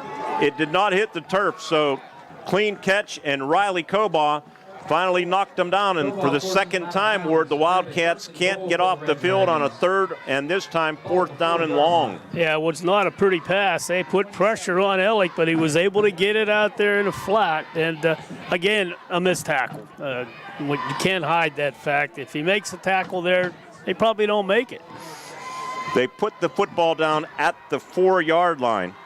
did not hit the turf, so clean catch, and Riley Cobaugh finally knocked them down, and for the second time, Ward, the Wildcats can't get off the field on a 3rd and this time 4th down and long. Yeah, it was not a pretty pass. They put pressure on Ellick, but he was able to get it out there in the flat, and again, a missed tackle. You can't hide that fact. If he makes a tackle there, they probably don't make it. They put the football down at the 4-yard line.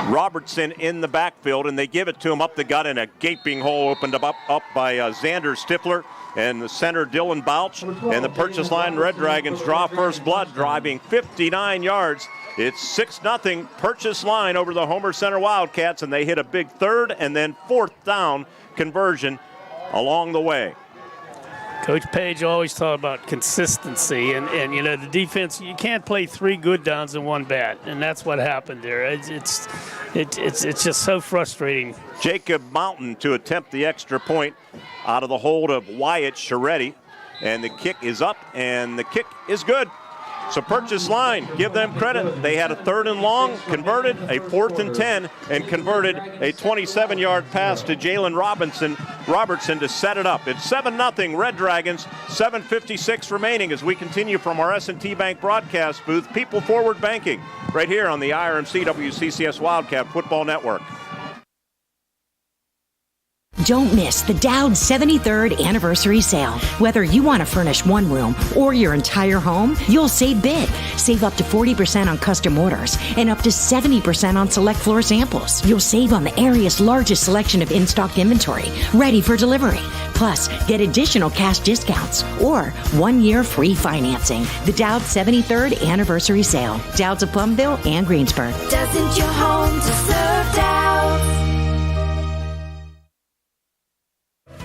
Robertson in the backfield, and they give it to him up the gut, and a gaping hole opened up by Xander Stifler and the center Dylan Bouch, and the Purchase Line Red Dragons draw first blood, driving 59 yards. It's 6-0 Purchase Line over the Homer Center Wildcats, and they hit a big 3rd and then 4th down conversion along the way. Coach Page always talked about consistency, and you know, the defense, you can't play 3 good downs and 1 bad, and that's what happened there. It's just so frustrating. Jacob Mountain to attempt the extra point out of the hold of Wyatt Sharetti, and the kick is up, and the kick is good. So Purchase Line, give them credit. They had a 3rd and long, converted a 4th and 10, and converted a 27-yard pass to Jalen Robertson to set it up. It's 7-0 Red Dragons, 7:56 remaining as we continue from our S&T Bank broadcast booth. People Forward Banking, right here on the IRMC WCCS Wildcat Football Network. Don't miss the Dowd 73rd anniversary sale. Whether you want to furnish one room or your entire home, you'll save big. Save up to 40% on custom orders and up to 70% on select floor samples. You'll save on the area's largest selection of in-stock inventory, ready for delivery. Plus, get additional cash discounts or 1 year free financing. The Dowd 73rd anniversary sale. Dowd's of Plumville and Greensburg. Doesn't your home deserve Dowd?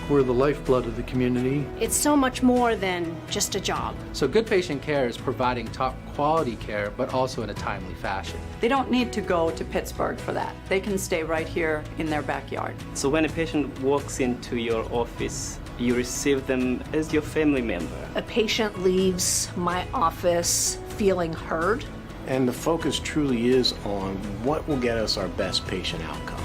We're the lifeblood of the community. It's so much more than just a job. So good patient care is providing top quality care, but also in a timely fashion. They don't need to go to Pittsburgh for that. They can stay right here in their backyard. So when a patient walks into your office, you receive them as your family member. A patient leaves my office feeling heard. And the focus truly is on what will get us our best patient outcome.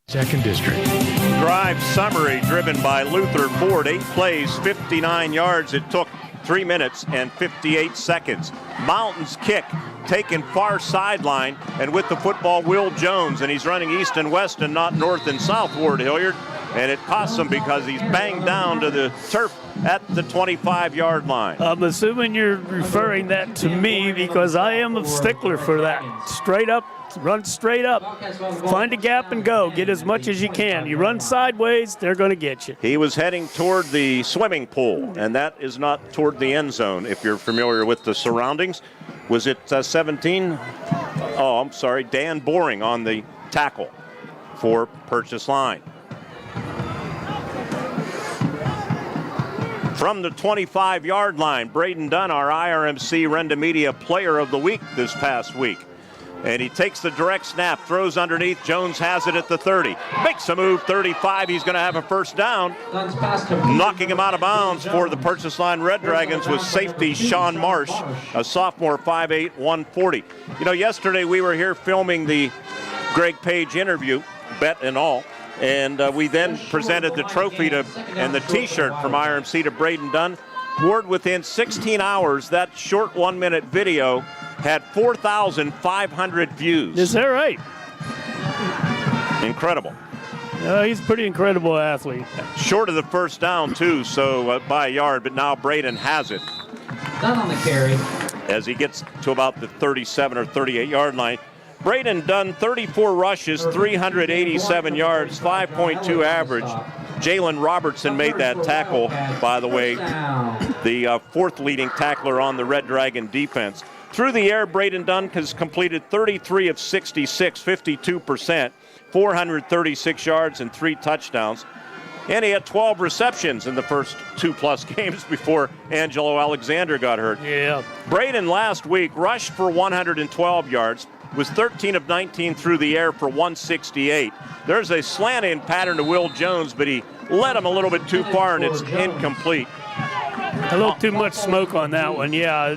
Second District. Drive summary driven by Luther Ford. 8 plays, 59 yards. It took 3 minutes and 58 seconds. Mountains kick taken far sideline, and with the football, Will Jones, and he's running east and west and not north and south, Ward Hilliard, and it costs him because he's banged down to the turf at the 25-yard line. I'm assuming you're referring that to me because I am a stickler for that. Straight up, run straight up. Find a gap and go. Get as much as you can. You run sideways, they're going to get you. He was heading toward the swimming pool, and that is not toward the end zone, if you're familiar with the surroundings. Was it 17? Oh, I'm sorry. Dan Boring on the tackle for Purchase Line. From the 25-yard line, Braden Dunn, our IRMC Renda Media Player of the Week this past week. And he takes the direct snap, throws underneath. Jones has it at the 30. Makes a move, 35. He's going to have a first down. Knocking him out of bounds for the Purchase Line Red Dragons was safety Sean Marsh, a sophomore, 5'8", 140. You know, yesterday we were here filming the Greg Page interview, bet and all. And we then presented the trophy and the T-shirt from IRMC to Braden Dunn. Ward, within 16 hours, that short 1-minute video had 4,500 views. Is that right? Incredible. He's a pretty incredible athlete. Short of the first down, too, so by a yard, but now Braden has it. Dunn on the carry. As he gets to about the 37 or 38-yard line. Braden Dunn, 34 rushes, 387 yards, 5.2 average. Jalen Robertson made that tackle, by the way, the fourth leading tackler on the Red Dragon defense. Through the air, Braden Dunn has completed 33 of 66, 52%, 436 yards and 3 touchdowns. And he had 12 receptions in the first 2+ games before Angelo Alexander got hurt. Yeah. Braden last week rushed for 112 yards, was 13 of 19 through the air for 168. There's a slant-in pattern to Will Jones, but he led him a little bit too far, and it's incomplete. A little too much smoke on that one, yeah.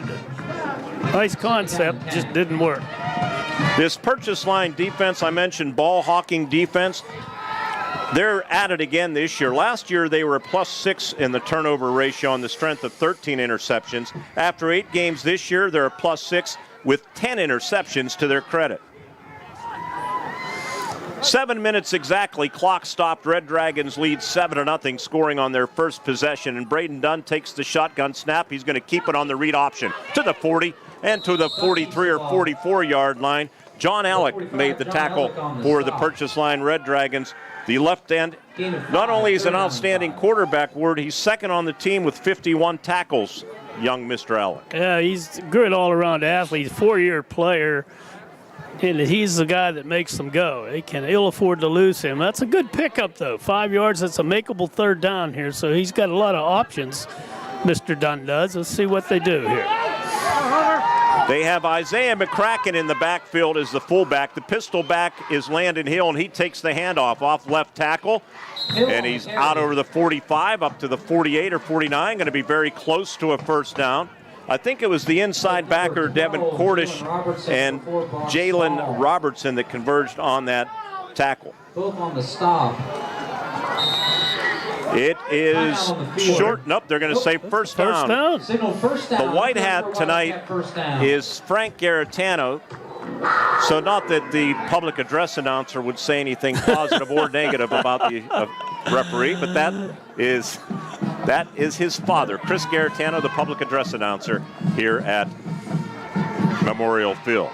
Nice concept, just didn't work. This Purchase Line defense, I mentioned ball hawking defense. They're at it again this year. Last year, they were a +6 in the turnover ratio on the strength of 13 interceptions. After 8 games this year, they're a +6 with 10 interceptions to their credit. 7 minutes exactly, clock stopped. Red Dragons lead 7-0, scoring on their first possession. And Braden Dunn takes the shotgun snap. He's going to keep it on the read option to the 40 and to the 43 or 44-yard line. John Alec made the tackle for the Purchase Line Red Dragons. The left end, not only is an outstanding quarterback, Ward, he's second on the team with 51 tackles, young Mr. Alec. Yeah, he's a good all-around athlete, 4-year player, and he's the guy that makes them go. They can ill afford to lose him. That's a good pickup, though. 5 yards, that's a makeable third down here, so he's got a lot of options, Mr. Dunn does. Let's see what they do here. They have Isaiah McCracken in the backfield as the fullback. The pistol back is Landon Hill, and he takes the handoff off left tackle. And he's out over the 45, up to the 48 or 49, going to be very close to a first down. I think it was the inside backer, Devin Cordish, and Jalen Robertson that converged on that tackle. Both on the stop. It is short. Nope, they're going to say first down. Signal first down. The white hat tonight is Frank Garetano. So not that the public address announcer would say anything positive or negative about the referee, but that is his father, Chris Garetano, the public address announcer here at Memorial Field.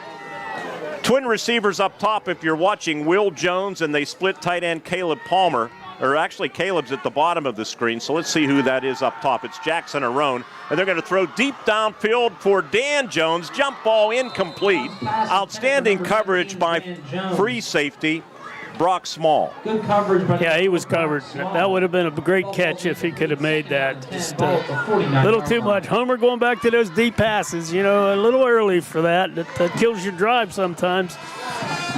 Twin receivers up top if you're watching, Will Jones, and they split tight end Caleb Palmer. Or actually, Caleb's at the bottom of the screen, so let's see who that is up top. It's Jackson Arone, and they're going to throw deep downfield for Dan Jones. Jump ball incomplete. Outstanding coverage by free safety Brock Small. Good coverage. Yeah, he was covered. That would have been a great catch if he could have made that. Just a little too much. Homer going back to those deep passes, a little early for that. That kills your drive sometimes.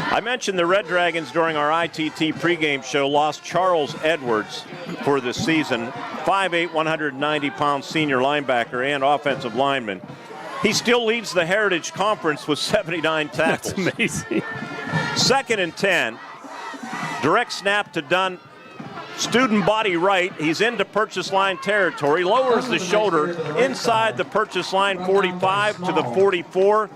I mentioned the Red Dragons during our ITT pregame show lost Charles Edwards for the season, 5'8", 190-pound senior linebacker and offensive lineman. He still leads the Heritage Conference with 79 tackles. That's amazing. 2nd and 10. Direct snap to Dunn. Student body right. He's into purchase line territory. Lowers the shoulder inside the purchase line 45 to the 44,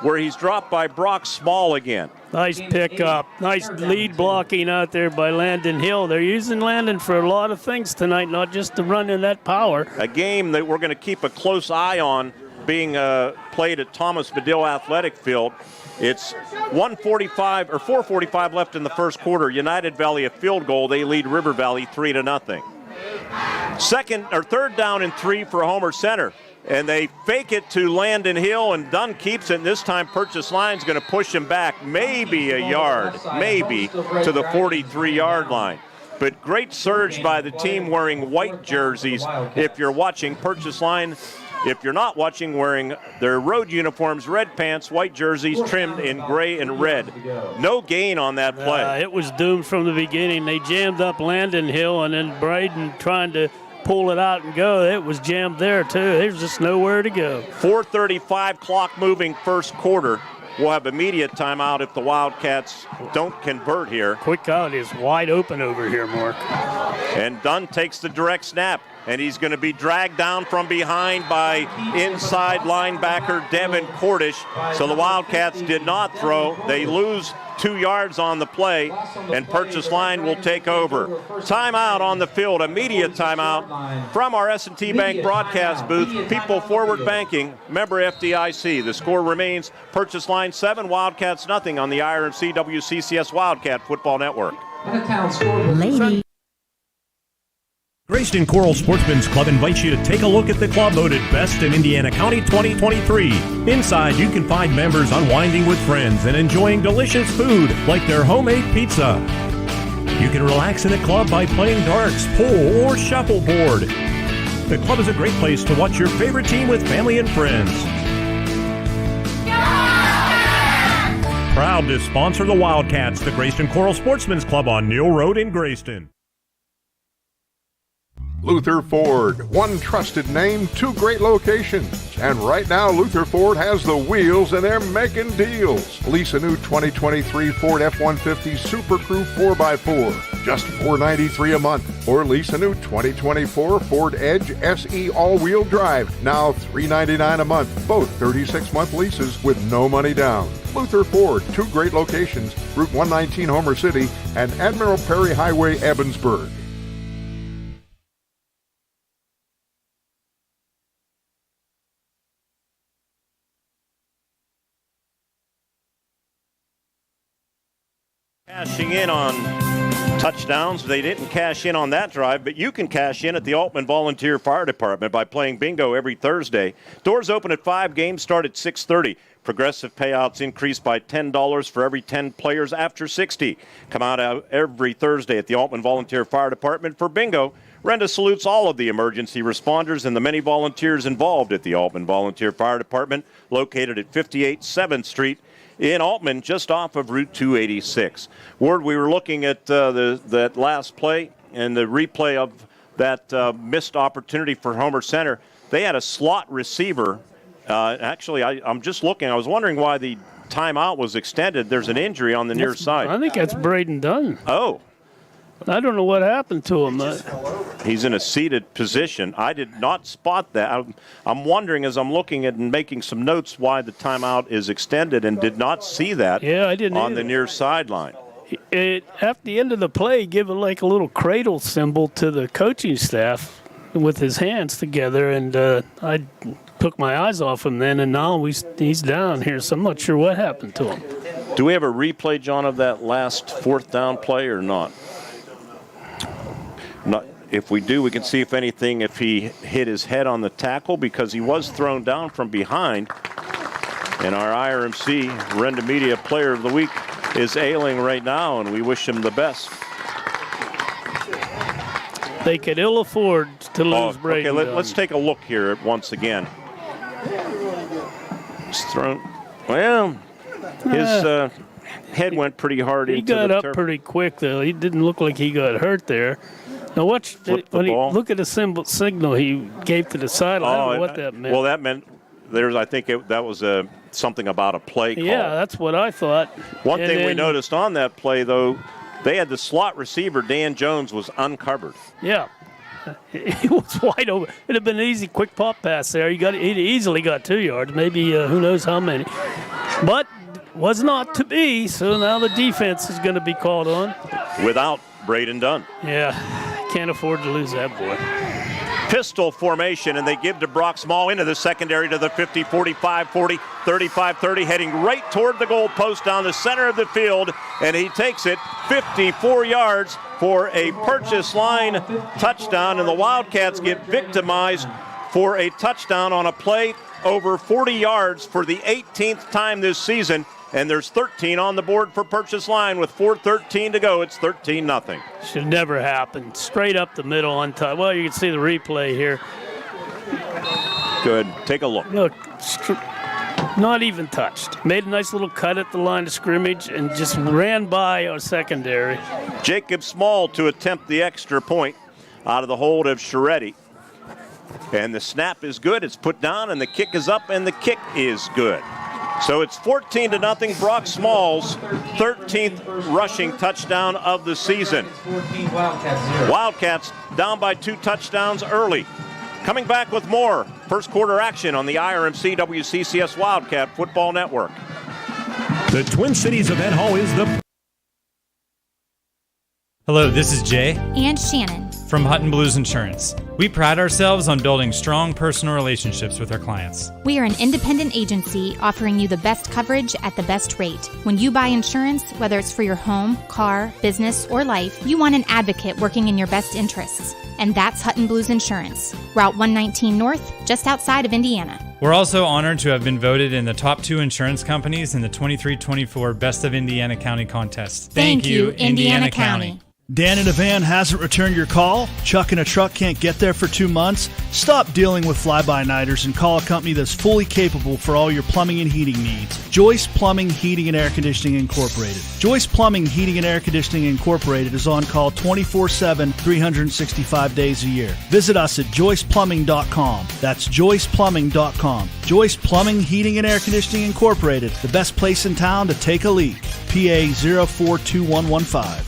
where he's dropped by Brock Small again. Nice pickup. Nice lead blocking out there by Landon Hill. They're using Landon for a lot of things tonight, not just to run in that power. A game that we're going to keep a close eye on being played at Thomas Medill Athletic Field. It's 4:45 left in the first quarter. United Valley a field goal. They lead River Valley 3-0. 3rd down and 3 for Homer Center. And they fake it to Landon Hill, and Dunn keeps it. And this time, Purchase Line's going to push him back maybe a yard, maybe to the 43-yard line. But great surge by the team wearing white jerseys. If you're watching, Purchase Line, if you're not watching, wearing their road uniforms, red pants, white jerseys trimmed in gray and red. No gain on that play. It was doomed from the beginning. They jammed up Landon Hill, and then Braden trying to pull it out and go. It was jammed there, too. There's just nowhere to go. 4:35 clock moving first quarter. We'll have immediate timeout if the Wildcats don't convert here. Quick out is wide open over here, Mark. And Dunn takes the direct snap, and he's going to be dragged down from behind by inside linebacker Devin Cordish. So the Wildcats did not throw. They lose 2 yards on the play, and Purchase Line will take over. Timeout on the field, immediate timeout from our S&T Bank broadcast booth. People Forward Banking, member FDIC. The score remains Purchase Line 7, Wildcats nothing on the IRMC WCCS Wildcat Football Network. Lady. Grayston Coral Sportsman's Club invites you to take a look at the club voted Best in Indiana County 2023. Inside, you can find members unwinding with friends and enjoying delicious food like their homemade pizza. You can relax in the club by playing darts, pool, or shuffleboard. The club is a great place to watch your favorite team with family and friends. Proud to sponsor the Wildcats, the Grayston Coral Sportsman's Club on Neal Road in Grayston. Luther Ford, one trusted name, 2 great locations. And right now, Luther Ford has the wheels and they're making deals. Lease a new 2023 Ford F-150 Super Crew 4x4, just $493 a month. Or lease a new 2024 Ford Edge SE all-wheel drive, now $399 a month. Both 36-month leases with no money down. Luther Ford, 2 great locations, Route 119 Homer City and Admiral Perry Highway, Evansburg. Cashing in on touchdowns. They didn't cash in on that drive, but you can cash in at the Altman Volunteer Fire Department by playing bingo every Thursday. Doors open at 5, games start at 6:30. Progressive payouts increase by $10 for every 10 players after 60. Come out every Thursday at the Altman Volunteer Fire Department for bingo. Renda salutes all of the emergency responders and the many volunteers involved at the Altman Volunteer Fire Department, located at 58 7th Street in Altman, just off of Route 286. Ward, we were looking at that last play and the replay of that missed opportunity for Homer Center. They had a slot receiver. Actually, I'm just looking. I was wondering why the timeout was extended. There's an injury on the near side. I think that's Braden Dunn. Oh. I don't know what happened to him. He's in a seated position. I did not spot that. I'm wondering as I'm looking at and making some notes why the timeout is extended and did not see that I didn't on either. the near sideline. After the end of the play, give it like a little cradle symbol to the coaching staff with his hands together, and I took my eyes off him then, and now he's down here, so I'm not sure what happened to him. Do we have a replay, John, of that last fourth down play or not? If we do, we can see if he hit his head on the tackle because he was thrown down from behind. And our IRMC Renda Media Player of the Week is ailing right now, and we wish him the best. They could ill afford to lose Brady. Okay, let's take a look here once again. He's thrown. Well, his head went pretty hard into the turf. He got up pretty quick, though. He didn't look like he got hurt there. Now watch look at the signal he gave to the sideline. I don't know what that meant. Well, that meant that was something about a play call. Yeah, that's what I thought. One thing we noticed on that play, though, they had the slot receiver, Dan Jones, was uncovered. Yeah. He was wide open. It'd have been an easy, quick pop pass there. He easily got 2 yards, maybe who knows how many. But was not to be, so now the defense is going to be called on. Without Braden Dunn. Yeah, can't afford to lose that boy. Pistol formation, and they give to Brock Small into the secondary to the 50, 45, 40, 35, 30, heading right toward the goal post down the center of the field, and he takes it 54 yards for a purchase line touchdown, and the Wildcats get victimized for a touchdown on a play over 40 yards for the 18th time this season, and there's 13 on the board for purchase line with 4:13 to go. It's 13-0. Should never happen. Straight up the middle untouched. Well, you can see the replay here. Good. Take a look. Look, not even touched. Made a nice little cut at the line of scrimmage and just ran by our secondary. Jacob Small to attempt the extra point out of the hold of Scheretti. And the snap is good. It's put down, and the kick is up, and the kick is good. So it's 14-0, Brock Small's 13th rushing touchdown of the season. Wildcats down by 2 touchdowns early. Coming back with more first quarter action on the IRMC WCCS Wildcat Football Network. The Twin Cities Event Hall is the... Hello, this is Jay and Shannon from Hutton Blues Insurance. We pride ourselves on building strong personal relationships with our clients. We are an independent agency offering you the best coverage at the best rate. When you buy insurance, whether it's for your home, car, business, or life, you want an advocate working in your best interests. And that's Hutton Blues Insurance, Route 119 North, just outside of Indiana. We're also honored to have been voted in the top 2 insurance companies in the 23-24 Best of Indiana County contest. Thank you, Indiana County. Dan in a van hasn't returned your call? Chuck in a truck can't get there for 2 months? Stop dealing with fly-by-nighters and call a company that's fully capable for all your plumbing and heating needs. Joyce Plumbing, Heating, and Air Conditioning Incorporated. Joyce Plumbing, Heating, and Air Conditioning Incorporated is on call 24/7, 365 days a year. Visit us at joyceplumbing.com. That's joyceplumbing.com. Joyce Plumbing, Heating, and Air Conditioning Incorporated, the best place in town to take a leak. PA 042115.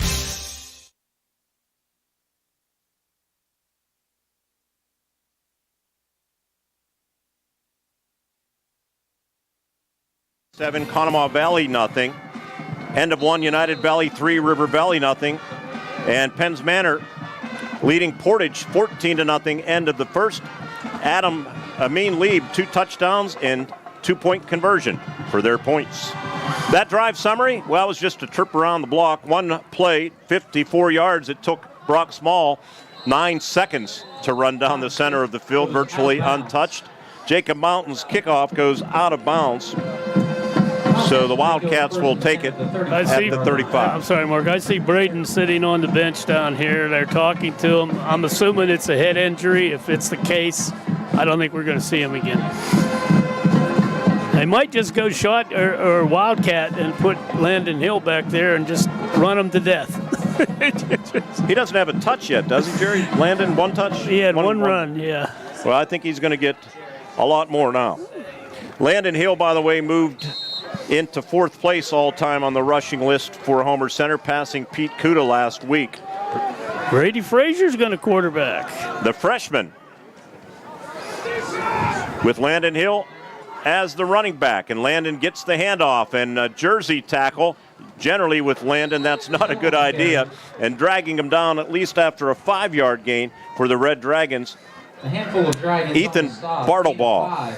Seven, Conemaugh Valley, nothing. End of 1, United Valley 3, River Valley, nothing. And Penns Manor leading Portage 14-0. End of the first. Adam Amin Lieb, 2 touchdowns and 2-point conversion for their points. That drive summary, well, it was just a trip around the block. 1 play, 54 yards. It took Brock Small 9 seconds to run down the center of the field, virtually untouched. Jacob Mountain's kickoff goes out of bounds. So the Wildcats will take it at the 35. I'm sorry, Mark. I see Braden sitting on the bench down here. They're talking to him. I'm assuming it's a head injury. If it's the case, I don't think we're going to see him again. They might just go shot or Wildcat and put Landon Hill back there and just run him to death. He doesn't have a touch yet, does he, Jerry? Landon, 1 touch? He had one run, yeah. Well, I think he's going to get a lot more now. Landon Hill, by the way, moved into 4th place all-time on the rushing list for Homer Center, passing Pete Kuda last week. Grady Frazier's going to quarterback. The freshman, with Landon Hill as the running back. And Landon gets the handoff, and a jersey tackle. Generally with Landon, that's not a good idea. And dragging him down at least after a 5-yard gain for the Red Dragons. A handful of Dragons Ethan Bartlebaugh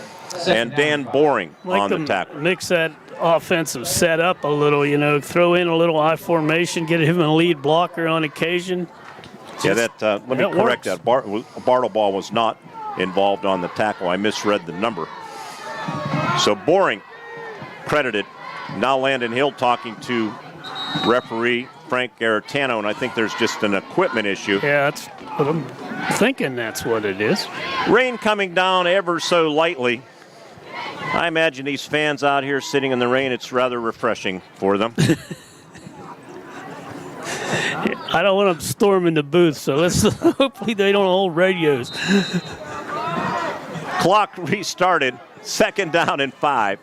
and Dan Boring on the tackle. Mix that offensive setup a little, throw in a little I formation, get him a lead blocker on occasion. Yeah, let me correct that. Bartlebaugh was not involved on the tackle. I misread the number. So Boring credited. Now Landon Hill talking to referee Frank Garetano, and I think there's just an equipment issue. Yeah, that's what I'm thinking. That's what it is. Rain coming down ever so lightly. I imagine these fans out here sitting in the rain, it's rather refreshing for them. I don't want them storming the booth, so let's hopefully they don't hold radios. Clock restarted. 2nd down and 5.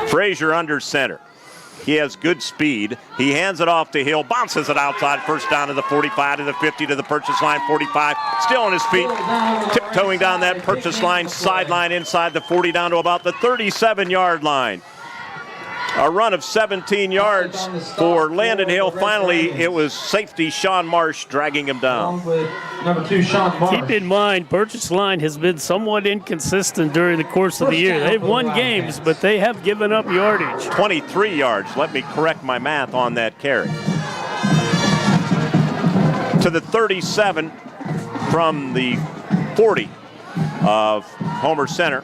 Frazier under center. He has good speed. He hands it off to Hill, bounces it outside. First down to the 45, to the 50, to the purchase line, 45. Still on his feet, tiptoeing down that purchase line, sideline inside the 40, down to about the 37-yard line. A run of 17 yards for Landon Hill. Finally, it was safety Sean Marsh dragging him down. Number 2, Sean Marsh. Keep in mind, purchase line has been somewhat inconsistent during the course of the year. They've won games, but they have given up yardage. 23 yards. Let me correct my math on that carry. To the 37 from the 40 of Homer Center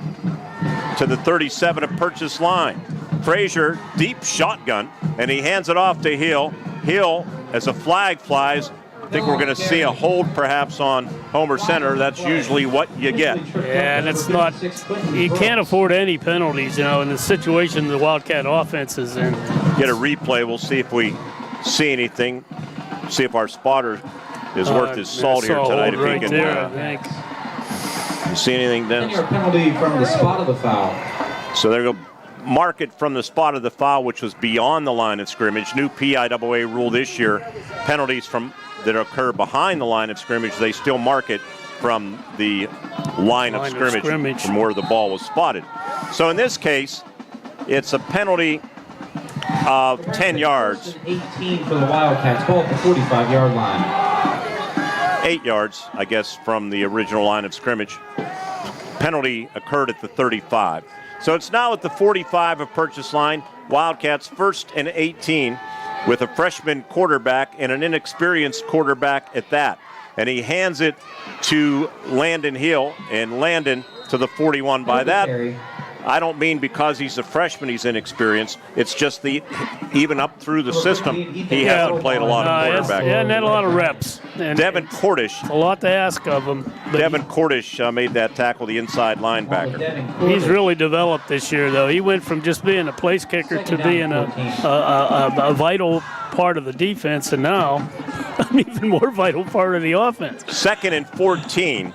to the 37 of Purchase Line. Frazier, deep shotgun, and he hands it off to Hill. Hill, as a flag flies, I think we're going to see a hold perhaps on Homer Center. That's usually what you get. Yeah, and it's not, you can't afford any penalties, in the situation the Wildcat offense is in. Get a replay. We'll see if we see anything. See if our spotter is worth his salt here tonight. If right he can. There, I think. You see anything, Dennis? Senior penalty from the spot of the foul. So there you go. Mark it from the spot of the foul, which was beyond the line of scrimmage. New PIAA rule this year, penalties that occur behind the line of scrimmage, they still mark it from the line of scrimmage from where the ball was spotted. So in this case, it's a penalty of 10 yards. 18 for the Wildcats, ball at the 45-yard line. 8 yards, I guess, from the original line of scrimmage. Penalty occurred at the 35. So it's now at the 45 of Purchase Line. Wildcats 1st and 18 with a freshman quarterback and an inexperienced quarterback at that. And he hands it to Landon Hill, and Landon to the 41. By that, I don't mean because he's a freshman he's inexperienced. It's just even up through the system, he hasn't played a lot of quarterback. He hasn't had a lot of reps. And Devin Cordish. A lot to ask of him. Devin Cordish made that tackle, the inside linebacker. He's really developed this year, though. He went from just being a place kicker to being a vital part of the defense, and now an even more vital part of the offense. 2nd and 14.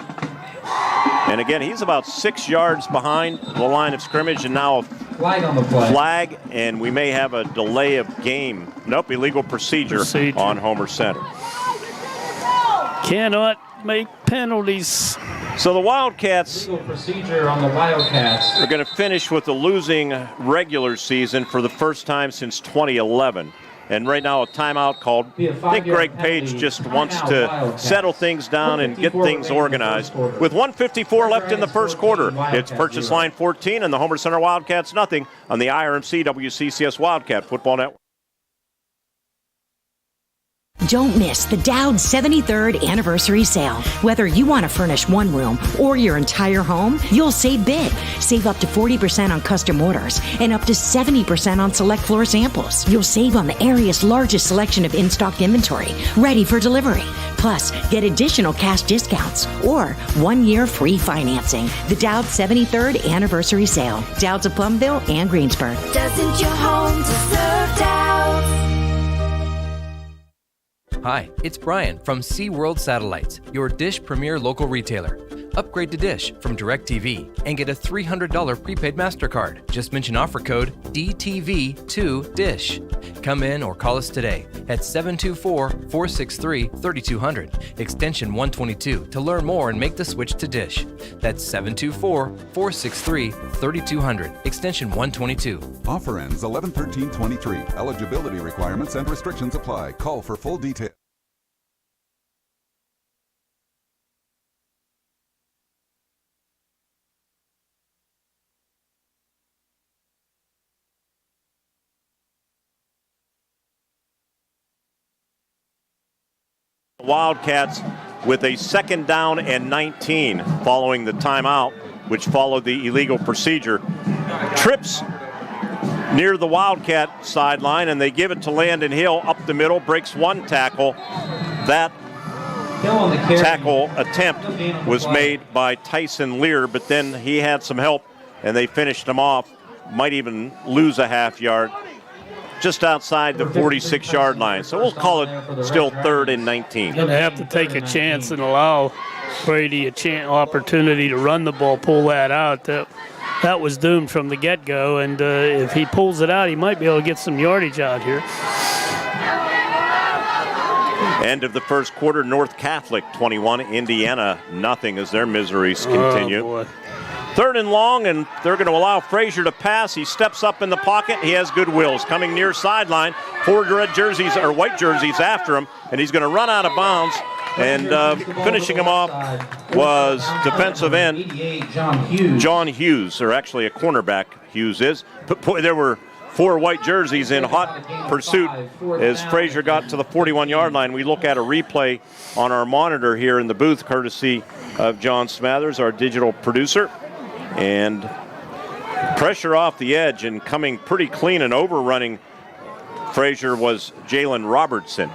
And again, he's about 6 yards behind the line of scrimmage, and now a flag on the play. Flag, and we may have a delay of game. Nope, illegal procedure. On Homer Center. Cannot make penalties. So the Wildcats legal procedure on the Wildcats are going to finish with a losing regular season for the first time since 2011. And right now a timeout called. I think Greg Page just wants to settle things down and get things organized. With 1:54 left in the first quarter, it's Purchase Line 14 and the Homer Center Wildcats nothing on the IRMC WCCS Wildcat Football Network. Don't miss the Dowd 73rd anniversary sale. Whether you want to furnish one room or your entire home, you'll save big. Save up to 40% on custom orders and up to 70% on select floor samples. You'll save on the area's largest selection of in-stock inventory, ready for delivery. Plus, get additional cash discounts or 1 year free financing. The Dowd 73rd anniversary sale. Dowd's of Plumville and Greensburg. Doesn't your home deserve Dowd? Hi, it's Brian from SeaWorld Satellites, your Dish Premier local retailer. Upgrade to Dish from DirecTV and get a $300 prepaid MasterCard. Just mention offer code DTV2DISH. Come in or call us today at 724-463-3200, extension 122 to learn more and make the switch to Dish. That's 724-463-3200, extension 122. Offer ends 11/13/23. Eligibility requirements and restrictions apply. Call for full details. Wildcats with a 2nd down and 19 following the timeout, which followed the illegal procedure. Trips near the Wildcat sideline, and they give it to Landon Hill up the middle, breaks one tackle. That tackle attempt was made by Tyson Lear, but then he had some help, and they finished him off. Might even lose a half yard. Just outside the 46-yard line. So we'll call it still 3rd and 19. Going to have to take a chance and allow Brady a opportunity to run the ball, pull that out. That was doomed from the get-go, and if he pulls it out, he might be able to get some yardage out here. End of the first quarter, North Catholic 21, Indiana nothing as their miseries continue. Oh, boy. 3rd and long, and they're going to allow Frazier to pass. He steps up in the pocket. He has good wills. Coming near sideline, 4 red jerseys or white jerseys after him, and he's going to run out of bounds. And finishing him off was defensive end John Hughes, or actually a cornerback Hughes is. But boy, there were 4 white jerseys in hot pursuit as Frazier got to the 41-yard line. We look at a replay on our monitor here in the booth, courtesy of John Smathers, our digital producer. And pressure off the edge and coming pretty clean and overrunning Frazier was Jalen Robertson.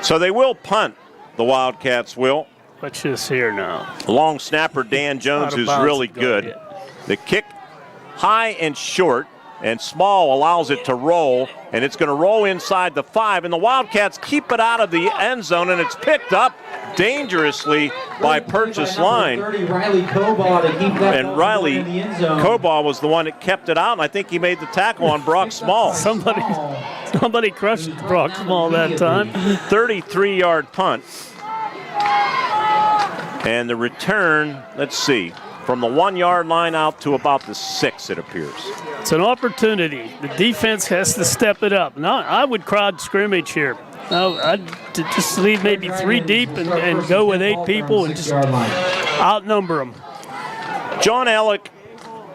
So they will punt, the Wildcats will. What's this here now? Long snapper Dan Jones, who's really good. The kick high and short, and Small allows it to roll, and it's going to roll inside the 5, and the Wildcats keep it out of the end zone, and it's picked up dangerously by Purchase Line. And Riley Cobaugh was the one that kept it out, and I think he made the tackle on Brock Small. Somebody crushed Brock Small that time. 33-yard punt. And the return, let's see, from the 1-yard line out to about the 6, it appears. It's an opportunity. The defense has to step it up. Now, I would crowd scrimmage here. I'd just leave maybe 3 deep and go with 8 people and just outnumber them. John Ellick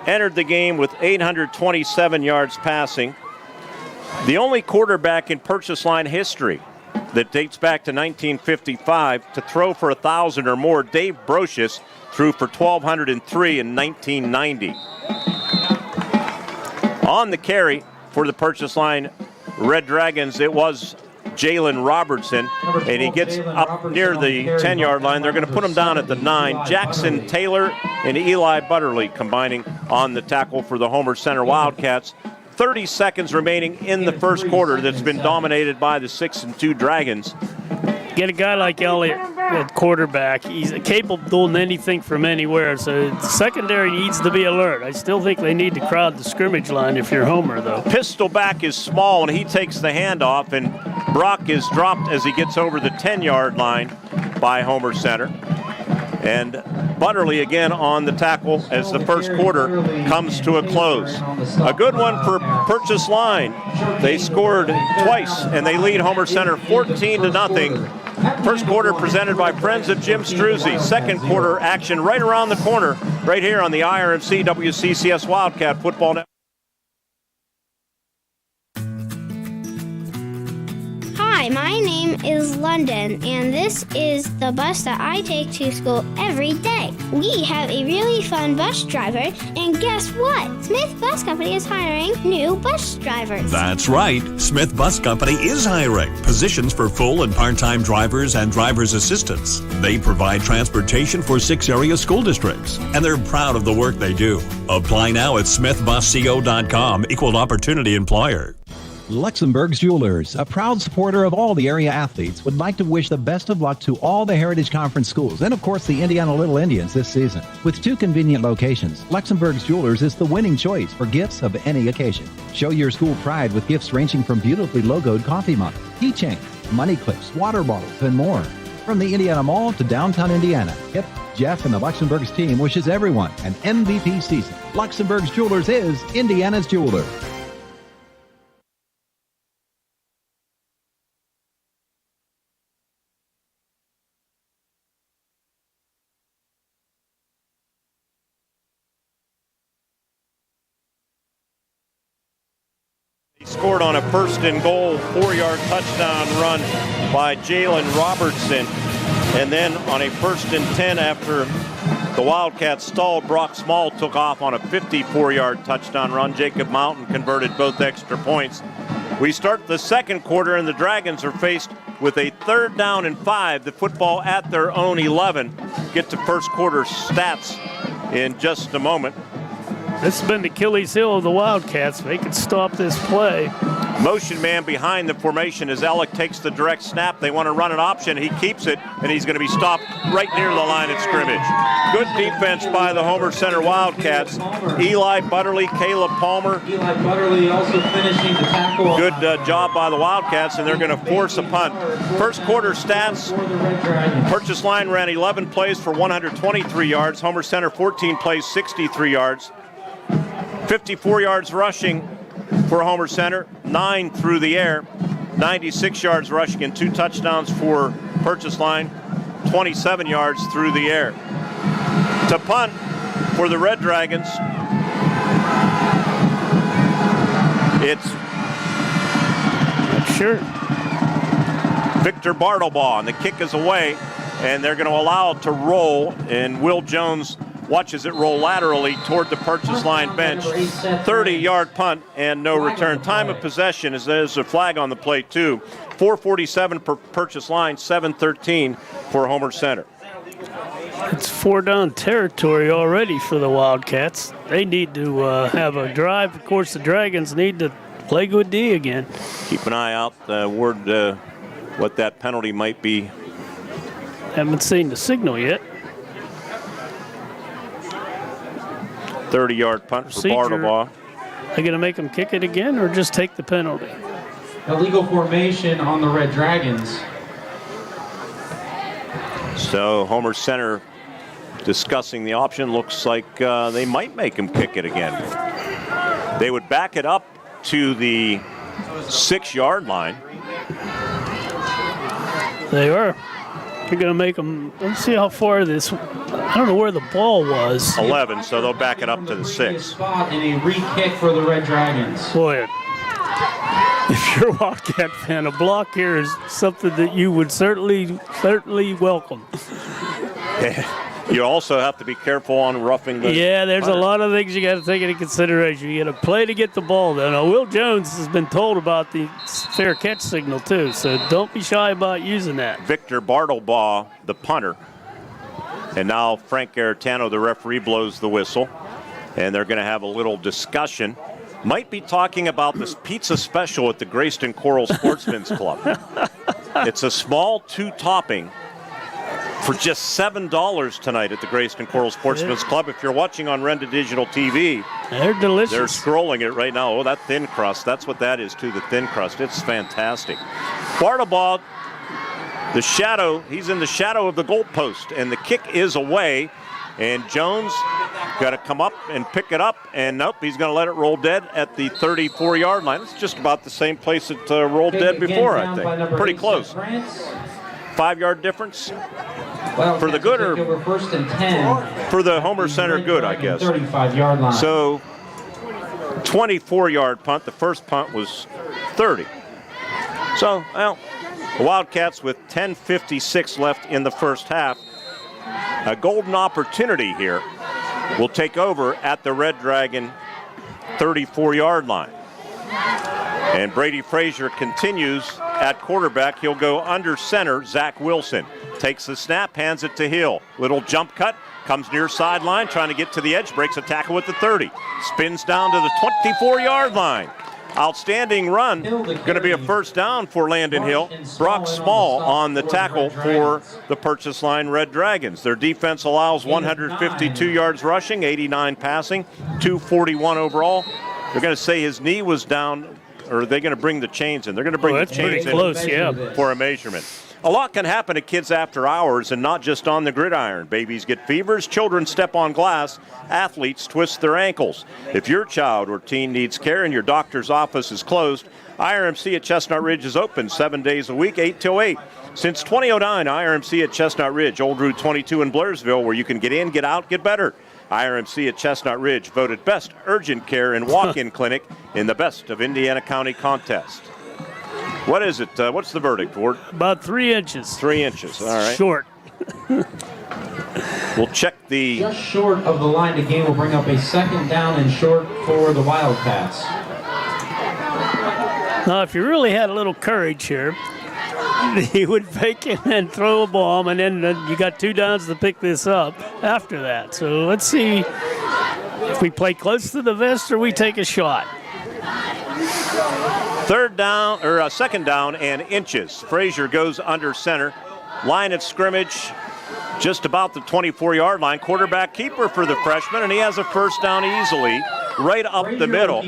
entered the game with 827 yards passing. The only quarterback in Purchase Line history that dates back to 1955 to throw for 1,000 or more. Dave Brocious threw for 1,203 in 1990. On the carry for the Purchase Line Red Dragons, it was Jalen Robertson, and he gets up near the 10-yard line. They're going to put him down at the 9. Jackson Taylor and Eli Butterly combining on the tackle for the Homer Center Wildcats. 30 seconds remaining in the first quarter that's been dominated by the 6-2 Dragons. Get a guy like Elliott at quarterback. He's capable of doing anything from anywhere, so the secondary needs to be alert. I still think they need to crowd the scrimmage line if you're Homer, though. Pistol back is Small, and he takes the handoff, and Brock is dropped as he gets over the 10-yard line by Homer Center. And Butterly again on the tackle as the first quarter comes to a close. A good one for Purchase Line. They scored twice, and they lead Homer Center 14-0. First quarter presented by Friends of Jim Struzzi. Second quarter action right around the corner, right here on the IRMC WCCS Wildcat Football Network. Hi, my name is London, and this is the bus that I take to school every day. We have a really fun bus driver, and guess what? Smith Bus Company is hiring new bus drivers. That's right. Smith Bus Company is hiring positions for full and part-time drivers and driver's assistants. They provide transportation for 6 area school districts, and they're proud of the work they do. Apply now at smithbusco.com, equal opportunity employer. Luxembourg's Jewelers, a proud supporter of all the area athletes, would like to wish the best of luck to all the Heritage Conference schools and, of course, the Indiana Little Indians this season. With 2 convenient locations, Luxembourg's Jewelers is the winning choice for gifts of any occasion. Show your school pride with gifts ranging from beautifully logoed coffee mugs, keychains, money clips, water bottles, and more. From the Indiana Mall to downtown Indiana, Kip, Jeff, and the Luxembourg's team wishes everyone an MVP season. Luxembourg's Jewelers is Indiana's jeweler. He scored on a first and goal, 4-yard touchdown run by Jalen Robertson. And then on a 1st and 10 after the Wildcats stalled, Brock Small took off on a 54-yard touchdown run. Jacob Mountain converted both extra points. We start the second quarter, and the Dragons are faced with a 3rd down and 5. The football at their own 11. Get to first quarter stats in just a moment. This has been the Achilles heel of the Wildcats. They can stop this play. Motion man behind the formation as Alec takes the direct snap. They want to run an option. He keeps it, and he's going to be stopped right near the line of scrimmage. Good defense by the Homer Center Wildcats. Eli Butterly, Caleb Palmer. Eli Butterly also finishing the tackle. Good job by the Wildcats, and they're going to force a punt. First quarter stats. Purchase Line ran 11 plays for 123 yards. Homer Center 14 plays, 63 yards. 54 yards rushing for Homer Center, 9 through the air, 96 yards rushing and 2 touchdowns for Purchase Line, 27 yards through the air. To punt for the Red Dragons, it's Victor Bartlebaugh, and the kick is away, and they're going to allow it to roll, and Will Jones watches it roll laterally toward the Purchase Line bench. 30-yard punt and no return. Time of possession, as there's a flag on the play too. 4:47 per Purchase Line, 7:13 for Homer Center. It's 4-down territory already for the Wildcats. They need to have a drive. Of course, the Dragons need to play good D again. Keep an eye out what that penalty might be. Haven't seen the signal yet. 30-yard punt for Bartlebaugh. Are they going to make them kick it again or just take the penalty? Illegal formation on the Red Dragons. So Homer Center discussing the option. Looks like they might make him kick it again. They would back it up to the 6-yard line. They are. They're going to make them. Let's see how far this. I don't know where the ball was. 11, so they'll back it up to the 6. Spot and a re-kick for the Red Dragons. Boy, if you're a Wildcat fan, a block here is something that you would certainly welcome. You also have to be careful on roughing the there's punter. a lot of things you got to take into consideration. You got to play to get the ball. Now, Will Jones has been told about the fair catch signal too, so don't be shy about using that. Victor Bartlebaugh, the punter. And now Frank Garetano, the referee, blows the whistle. And they're going to have a little discussion. Might be talking about this pizza special at the Grayston Coral Sportsman's Club. It's a small 2-topping for just $7 tonight at the Grayston Coral Sportsman's Club. If you're watching on Renda Digital TV, they're delicious. They're scrolling it right now. Oh, that thin crust. That's what that is, too, the thin crust. It's fantastic. Bartlebaugh, the shadow, he's in the shadow of the goalpost, and the kick is away. And Jones got to come up and pick it up, and nope, he's going to let it roll dead at the 34-yard line. It's just about the same place it rolled dead before, I think. Pretty close. 5-yard difference for the good, or first and 10 for the Homer Center good, I guess. 35-yard line. So 24-yard punt. The first punt was 30. So, well, the Wildcats with 10:56 left in the first half. A golden opportunity here will take over at the Red Dragon 34-yard line. And Brady Frazier continues at quarterback. He'll go under center. Zach Wilson takes the snap, hands it to Hill. Little jump cut, comes near sideline, trying to get to the edge, breaks a tackle at the 30. Spins down to the 24-yard line. Outstanding run. Going to be a first down for Landon Hill. Brock Small on the tackle for the Purchase Line Red Dragons. Their defense allows 152 yards rushing, 89 passing, 241 overall. They're going to say his knee was down, or are they going to bring the chains in? They're going to bring the chains in for a measurement. A lot can happen to kids after hours and not just on the gridiron. Babies get fevers, children step on glass, athletes twist their ankles. If your child or teen needs care and your doctor's office is closed, IRMC at Chestnut Ridge is open 7 days a week, 8 till 8. Since 2009, IRMC at Chestnut Ridge, Old Route 22 in Blairsville, where you can get in, get out, get better. IRMC at Chestnut Ridge voted best urgent care and walk-in clinic in the Best of Indiana County contest. What is it? What's the verdict, Ward? About 3 inches. 3 inches, all right. Short. We'll check the... Just short of the line to gain will bring up a second down and short for the Wildcats. Now, if you really had a little courage here, he would fake it and throw a bomb, and then you got 2 downs to pick this up after that. So let's see if we play close to the vest or we take a shot. Second down and inches. Frazier goes under center. Line of scrimmage just about the 24-yard line. Quarterback keeper for the freshman, and he has a first down easily right up the middle.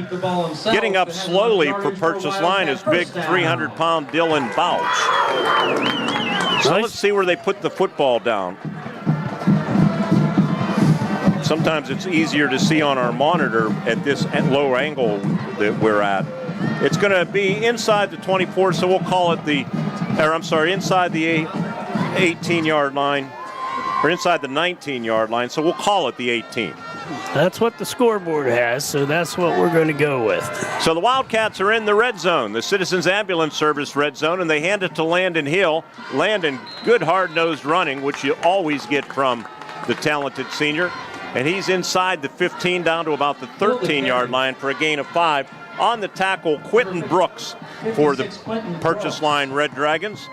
Getting up slowly for Purchase Line is big 300-pound Dylan Bouch. So let's see where they put the football down. Sometimes it's easier to see on our monitor at this low angle that we're at. It's going to be inside the 24, so we'll call it inside the 18-yard line, or inside the 19-yard line, so we'll call it the 18. That's what the scoreboard has, so that's what we're going to go with. So the Wildcats are in the red zone, the Citizens Ambulance Service red zone, and they hand it to Landon Hill. Landon, good hard-nosed running, which you always get from the talented senior, and he's inside the 15 down to about the 13-yard line for a gain of 5. On the tackle, Quentin Brooks for the Purchase Line Red Dragons.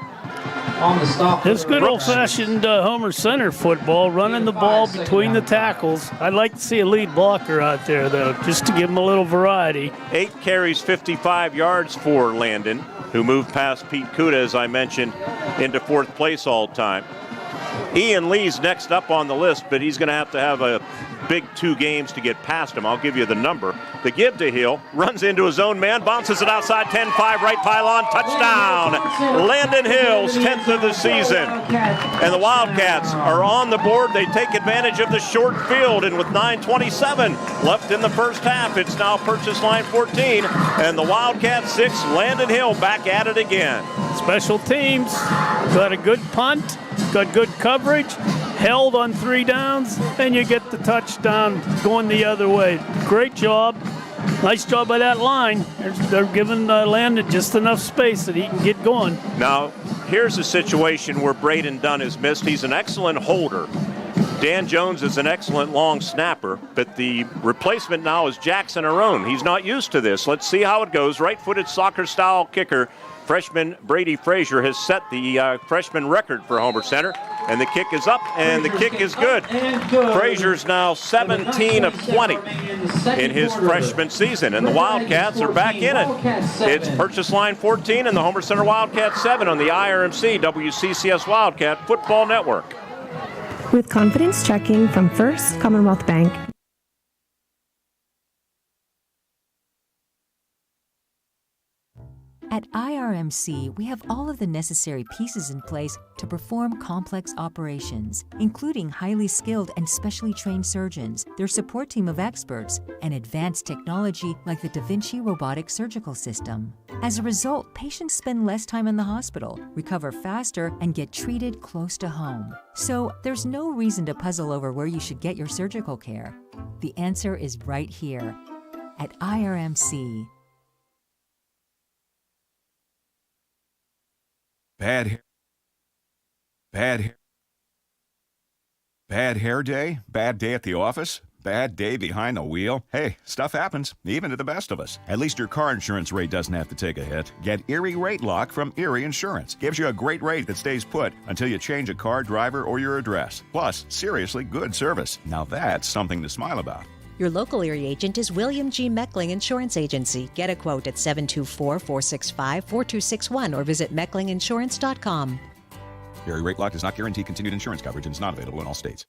It's good old-fashioned Homer Center football, running the ball between the tackles. I'd like to see a lead blocker out there, though, just to give him a little variety. 8 carries, 55 yards for Landon, who moved past Pete Kuda, as I mentioned, into 4th place all time. Ian Lee's next up on the list, but he's going to have a big 2 games to get past him. I'll give you the number. The give to Hill, runs into his own man, bounces it outside 10-5, right pylon, touchdown. Landon Hill's 10th of the season. And the Wildcats are on the board. They take advantage of the short field, and with 9:27 left in the first half, it's now Purchase Line 14, and the Wildcats 6, Landon Hill back at it again. Special teams, got a good punt, got good coverage, held on 3 downs, and you get the touchdown going the other way. Great job. Nice job by that line. They're giving Landon just enough space that he can get going. Now, here's a situation where Braden Dunn is missed. He's an excellent holder. Dan Jones is an excellent long snapper, but the replacement now is Jackson Arone. He's not used to this. Let's see how it goes. Right-footed soccer-style kicker. Freshman Brady Frazier has set the freshman record for Homer Center, and the kick is up, and the kick is good. Frazier's now 17 of 20 in his freshman season, and the Wildcats are back in it. It's Purchase Line 14 and the Homer Center Wildcats 7 on the IRMC WCCS Wildcat Football Network. With confidence checking from First Commonwealth Bank. At IRMC, we have all of the necessary pieces in place to perform complex operations, including highly skilled and specially trained surgeons, their support team of experts, and advanced technology like the Da Vinci robotic surgical system. As a result, patients spend less time in the hospital, recover faster, and get treated close to home. So there's no reason to puzzle over where you should get your surgical care. The answer is right here at IRMC. Bad hair day? Bad day at the office? Bad day behind the wheel? Hey, stuff happens, even to the best of us. At least your car insurance rate doesn't have to take a hit. Get Erie Rate Lock from Erie Insurance. Gives you a great rate that stays put until you change a car, driver, or your address. Plus, seriously good service. Now that's something to smile about. Your local Erie agent is William G. Meckling Insurance Agency. Get a quote at 724-465-4261 or visit mecklinginsurance.com. Erie Rate Lock does not guarantee continued insurance coverage and is not available in all states.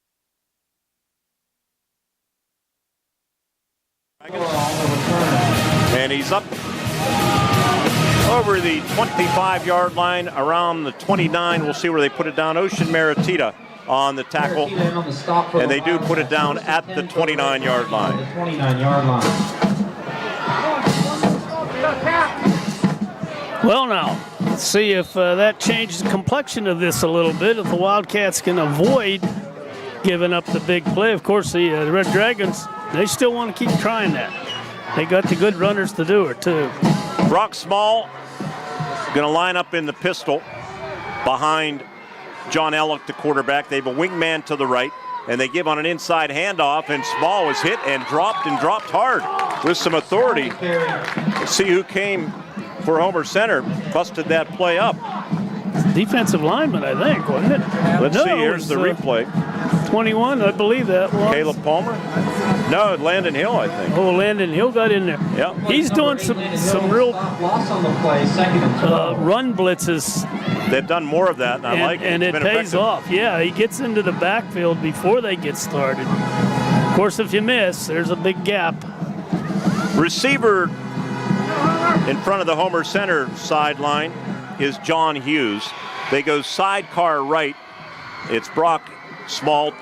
And he's up over the 25-yard line, around the 29. We'll see where they put it down. Ocean Maritita on the tackle, and they do put it down at the 29-yard line. Well, now, let's see if that changes the complexion of this a little bit, if the Wildcats can avoid giving up the big play. Of course, the Red Dragons, they still want to keep trying that. They got the good runners to do it, too. Brock Small going to line up in the pistol behind John Ellick, the quarterback. They have a wingman to the right, and they give on an inside handoff, and Small was hit and dropped hard with some authority. Let's see who came for Homer Center, busted that play up. Defensive lineman, I think, wasn't it? Let's see, here's the replay. 21, I believe that was. Caleb Palmer? No, Landon Hill, I think. Oh, Landon Hill got in there. Yep. He's doing some real run blitzes. They've done more of that, and I like it. And it pays off. Yeah, he gets into the backfield before they get started. Of course, if you miss, there's a big gap. Receiver in front of the Homer Center sideline is John Hughes. They go sidecar right. It's Brock Small,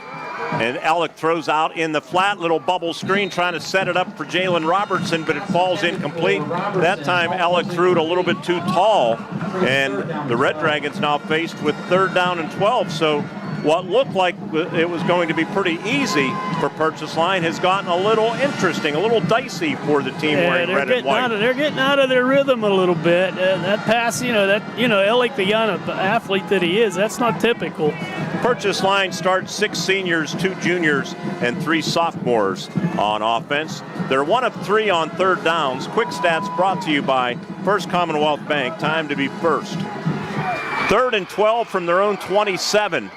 and Alec throws out in the flat, little bubble screen, trying to set it up for Jalen Robertson, but it falls incomplete. That time Alec threw it a little bit too tall, and the Red Dragons now faced with 3rd down and 12. So what looked like it was going to be pretty easy for Purchase Line has gotten a little interesting, a little dicey for the team wearing red and white. They're getting out of their rhythm a little bit. That pass, Alec, the young athlete that he is, that's not typical. Purchase Line starts 6 seniors, 2 juniors, and 3 sophomores on offense. They're 1 of 3 on 3rd downs. Quick stats brought to you by First Commonwealth Bank. Time to be first. 3rd and 12 from their own 27.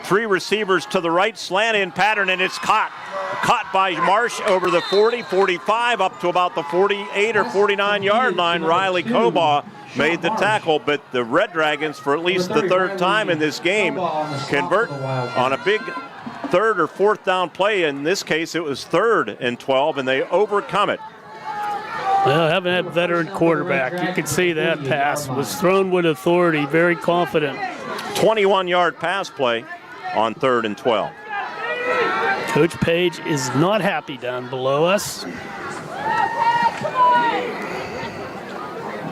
3 receivers to the right, slant in pattern, and it's caught. Caught by Marsh over the 40, 45, up to about the 48 or 49-yard line. Riley Cobaugh made the tackle, but the Red Dragons, for at least the 3rd time in this game, convert on a big 3rd or 4th down play. In this case, it was 3rd and 12, and they overcome it. Well, having that veteran quarterback, you could see that pass was thrown with authority, very confident. 21-yard pass play on 3rd and 12. Coach Page is not happy down below us.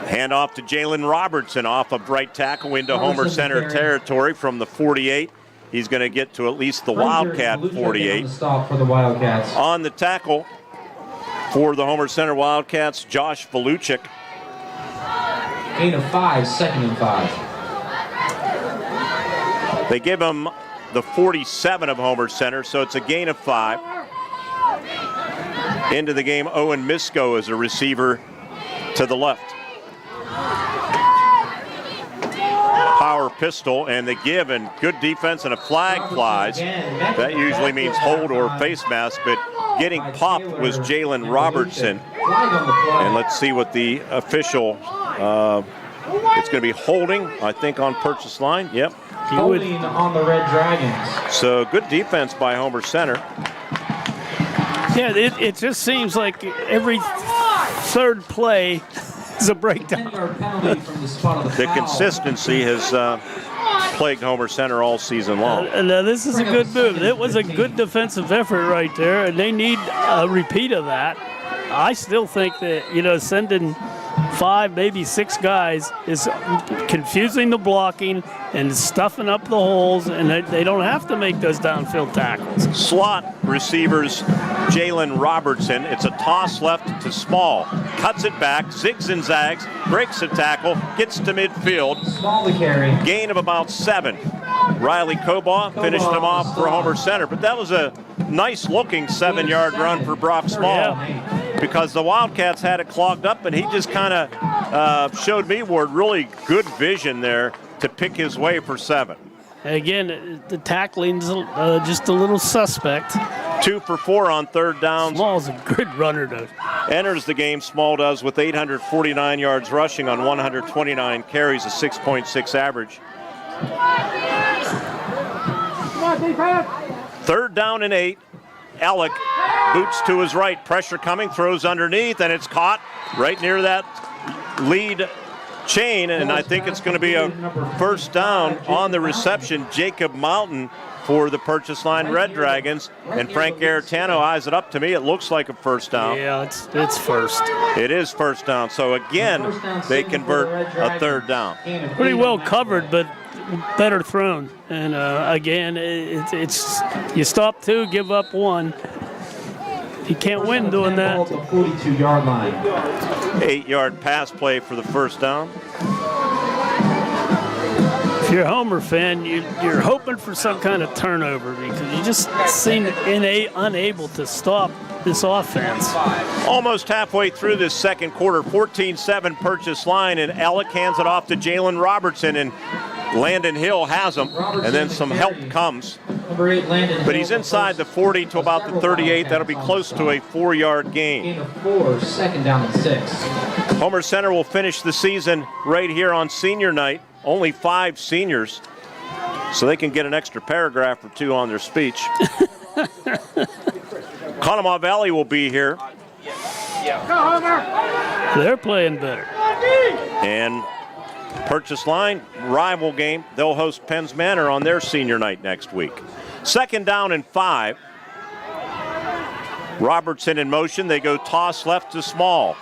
Handoff to Jalen Robertson off of right tackle into Homer Center territory from the 48. He's going to get to at least the Wildcat 48. On the tackle for the Homer Center Wildcats, Josh Voluchik. Gain of 5, 2nd and 5. They give him the 47 of Homer Center, so it's a gain of 5. Into the game, Owen Misko as a receiver to the left. Power pistol, and they give, and good defense, and a flag flies. That usually means hold or face mask, but getting popped was Jalen Robertson. And let's see what the official, it's going to be holding, I think, on Purchase Line. Yep. Holding on the Red Dragons. So good defense by Homer Center. Yeah, it just seems like every 3rd play is a breakdown. The consistency has plagued Homer Center all season long. Now this is a good move. It was a good defensive effort right there, and they need a repeat of that. I still think that, sending 5, maybe 6 guys is confusing the blocking and stuffing up the holes, and they don't have to make those downfield tackles. Slot receivers, Jalen Robertson. It's a toss left to Small. Cuts it back, zigs and zags, breaks a tackle, gets to midfield. Small to carry. Gain of about 7. Riley Cobaugh finished him off for Homer Center, but that was a nice-looking 7-yard run for Brock Small. Yeah. Because the Wildcats had it clogged up, and he just kind of showed me really good vision there to pick his way for 7. Again, the tackling's just a little suspect. 2 for 4 on third downs. Small's a good runner, though. Enters the game, Small does, with 849 yards rushing on 129 carries, a 6.6 average. Third down and 8. Alec boots to his right. Pressure coming, throws underneath, and it's caught right near that lead chain, and I think it's going to be a first down on the reception. Jacob Mountain for the Purchase Line Red Dragons, and Frank Garetano eyes it up. To me, it looks like a first down. Yeah, it's first. It is first down. So again, they convert a third down. Pretty well covered, but better thrown. And again, it's you stop 2, give up 1. You can't win doing that. 42-yard line. 8-yard pass play for the first down. If you're a Homer fan, you're hoping for some kind of turnover because you just seem unable to stop this offense. Almost halfway through this second quarter, 14-7 Purchase Line, and Alec hands it off to Jalen Robertson, and Landon Hill has him, and then some help comes. But he's inside the 40 to about the 38. That'll be close to a 4-yard gain. Gain of 4, second down and 6. Homer Center will finish the season right here on senior night. Only 5 seniors, so they can get an extra paragraph or 2 on their speech. Conemaugh Valley will be here. They're playing better. And Purchase Line, rival game. They'll host Penns Manor on their senior night next week. Second down and 5. Robertson in motion. They go toss left to Small.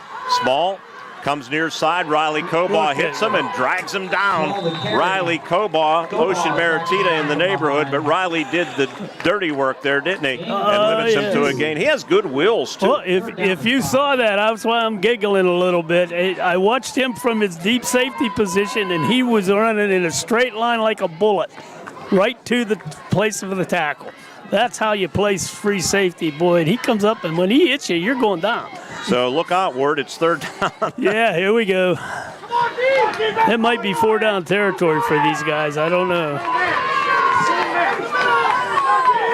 Small comes near side. Riley Cobaugh hits him and drags him down. Riley Cobaugh, Ocean Maritita in the neighborhood, but Riley did the dirty work there, didn't he? And limits him to a gain. He has good wheels, too. Well, if you saw that, that's why I'm giggling a little bit. I watched him from his deep safety position, and he was running in a straight line like a bullet, right to the place of the tackle. That's how you place free safety, boy. And he comes up, and when he hits you, you're going down. So look outward. It's third down. Yeah, here we go. It might be 4-down territory for these guys. I don't know.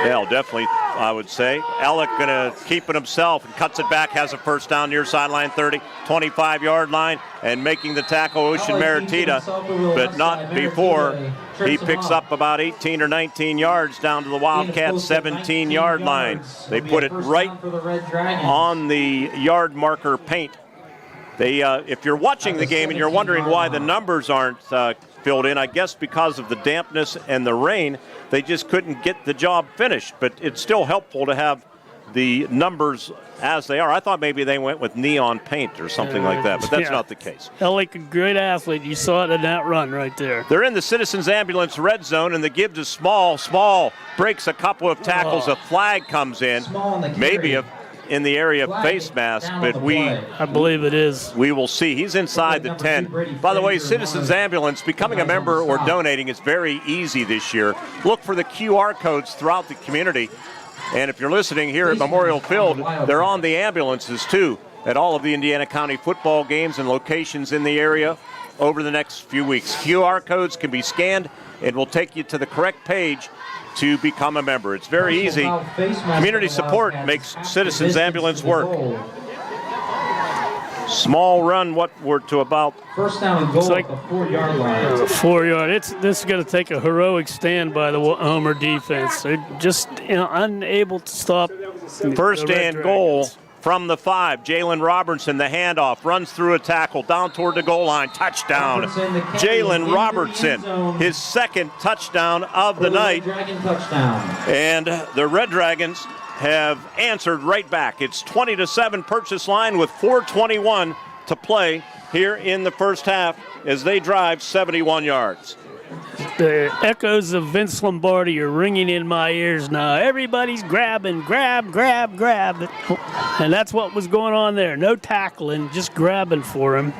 Yeah, definitely, I would say. Alec going to keep it himself and cuts it back, has a first down near sideline 30, 25-yard line, and making the tackle Ocean Maritita, but not before he picks up about 18 or 19 yards down to the Wildcat 17-yard line. They put it right on the yard marker paint. They, if you're watching the game and you're wondering why the numbers aren't filled in, I guess because of the dampness and the rain, they just couldn't get the job finished. But it's still helpful to have the numbers as they are. I thought maybe they went with neon paint or something like that, but that's not the case. Alec, a great athlete. You saw it in that run right there. They're in the Citizens Ambulance red zone, and the give to Small. Small breaks a couple of tackles. A flag comes in, maybe in the area of face mask, but I believe it is. We will see. He's inside the 10. By the way, Citizens Ambulance, becoming a member or donating is very easy this year. Look for the QR codes throughout the community. And if you're listening here at Memorial Field, they're on the ambulances too at all of the Indiana County football games and locations in the area over the next few weeks. QR codes can be scanned and will take you to the correct page to become a member. It's very easy. Community support makes Citizens Ambulance work. Small run, what we're to about first down and goal, it's like the 4-yard line. 4 yard. This is going to take a heroic stand by the Homer defense. They're just unable to stop. First and goal from the 5. Jalen Robertson, the handoff, runs through a tackle down toward the goal line. Touchdown. Jalen Robertson, his second touchdown of the night. And the Red Dragons have answered right back. It's 20-7 Purchase Line with 4:21 to play here in the first half as they drive 71 yards. The echoes of Vince Lombardi are ringing in my ears now. Everybody's grabbing, grab. And that's what was going on there. No tackling, just grabbing for him.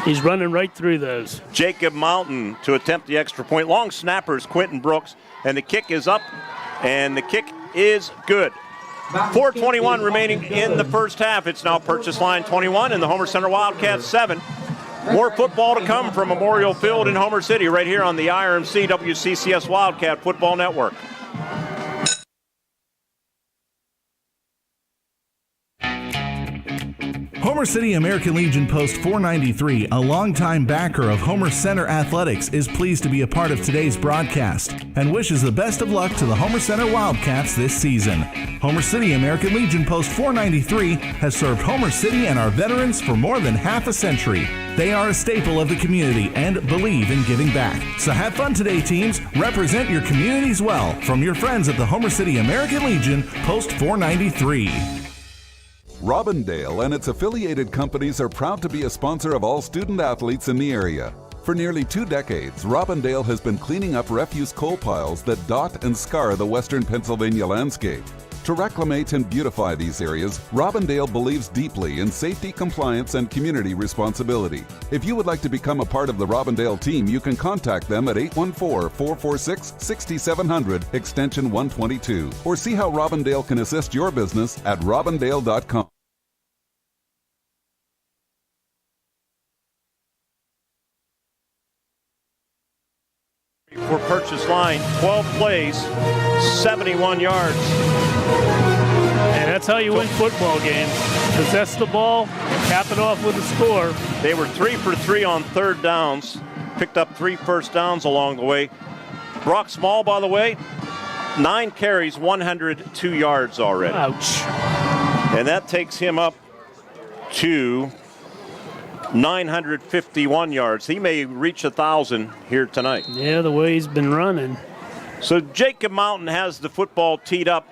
He's running right through those. Jacob Mountain to attempt the extra point. Long snappers, Quentin Brooks, and the kick is up, and the kick is good. 4:21 remaining in the first half. It's now Purchase Line 21 and the Homer Center Wildcats 7. More football to come from Memorial Field in Homer City right here on the IRMC WCCS Wildcat Football Network. Homer City American Legion Post 493, a longtime backer of Homer Center Athletics, is pleased to be a part of today's broadcast and wishes the best of luck to the Homer Center Wildcats this season. Homer City American Legion Post 493 has served Homer City and our veterans for more than half a century. They are a staple of the community and believe in giving back. So have fun today, teams. Represent your communities well. From your friends at the Homer City American Legion, Post 493. Robindale and its affiliated companies are proud to be a sponsor of all student athletes in the area. For nearly 2 decades, Robindale has been cleaning up refuse coal piles that dot and scar the western Pennsylvania landscape. To reclimate and beautify these areas, Robindale believes deeply in safety, compliance, and community responsibility. If you would like to become a part of the Robindale team, you can contact them at 814-446-6700, extension 122, or see how Robindale can assist your business at robindale.com. For purchase line, 12 plays, 71 yards. And that's how you win football games. Possess the ball, cap it off with a score. They were 3 for 3 on third downs. Picked up 3 first downs along the way. Brock Small, by the way, 9 carries, 102 yards already. Ouch. And that takes him up to 951 yards. He may reach 1,000 here tonight. Yeah, the way he's been running. So Jacob Mountain has the football teed up.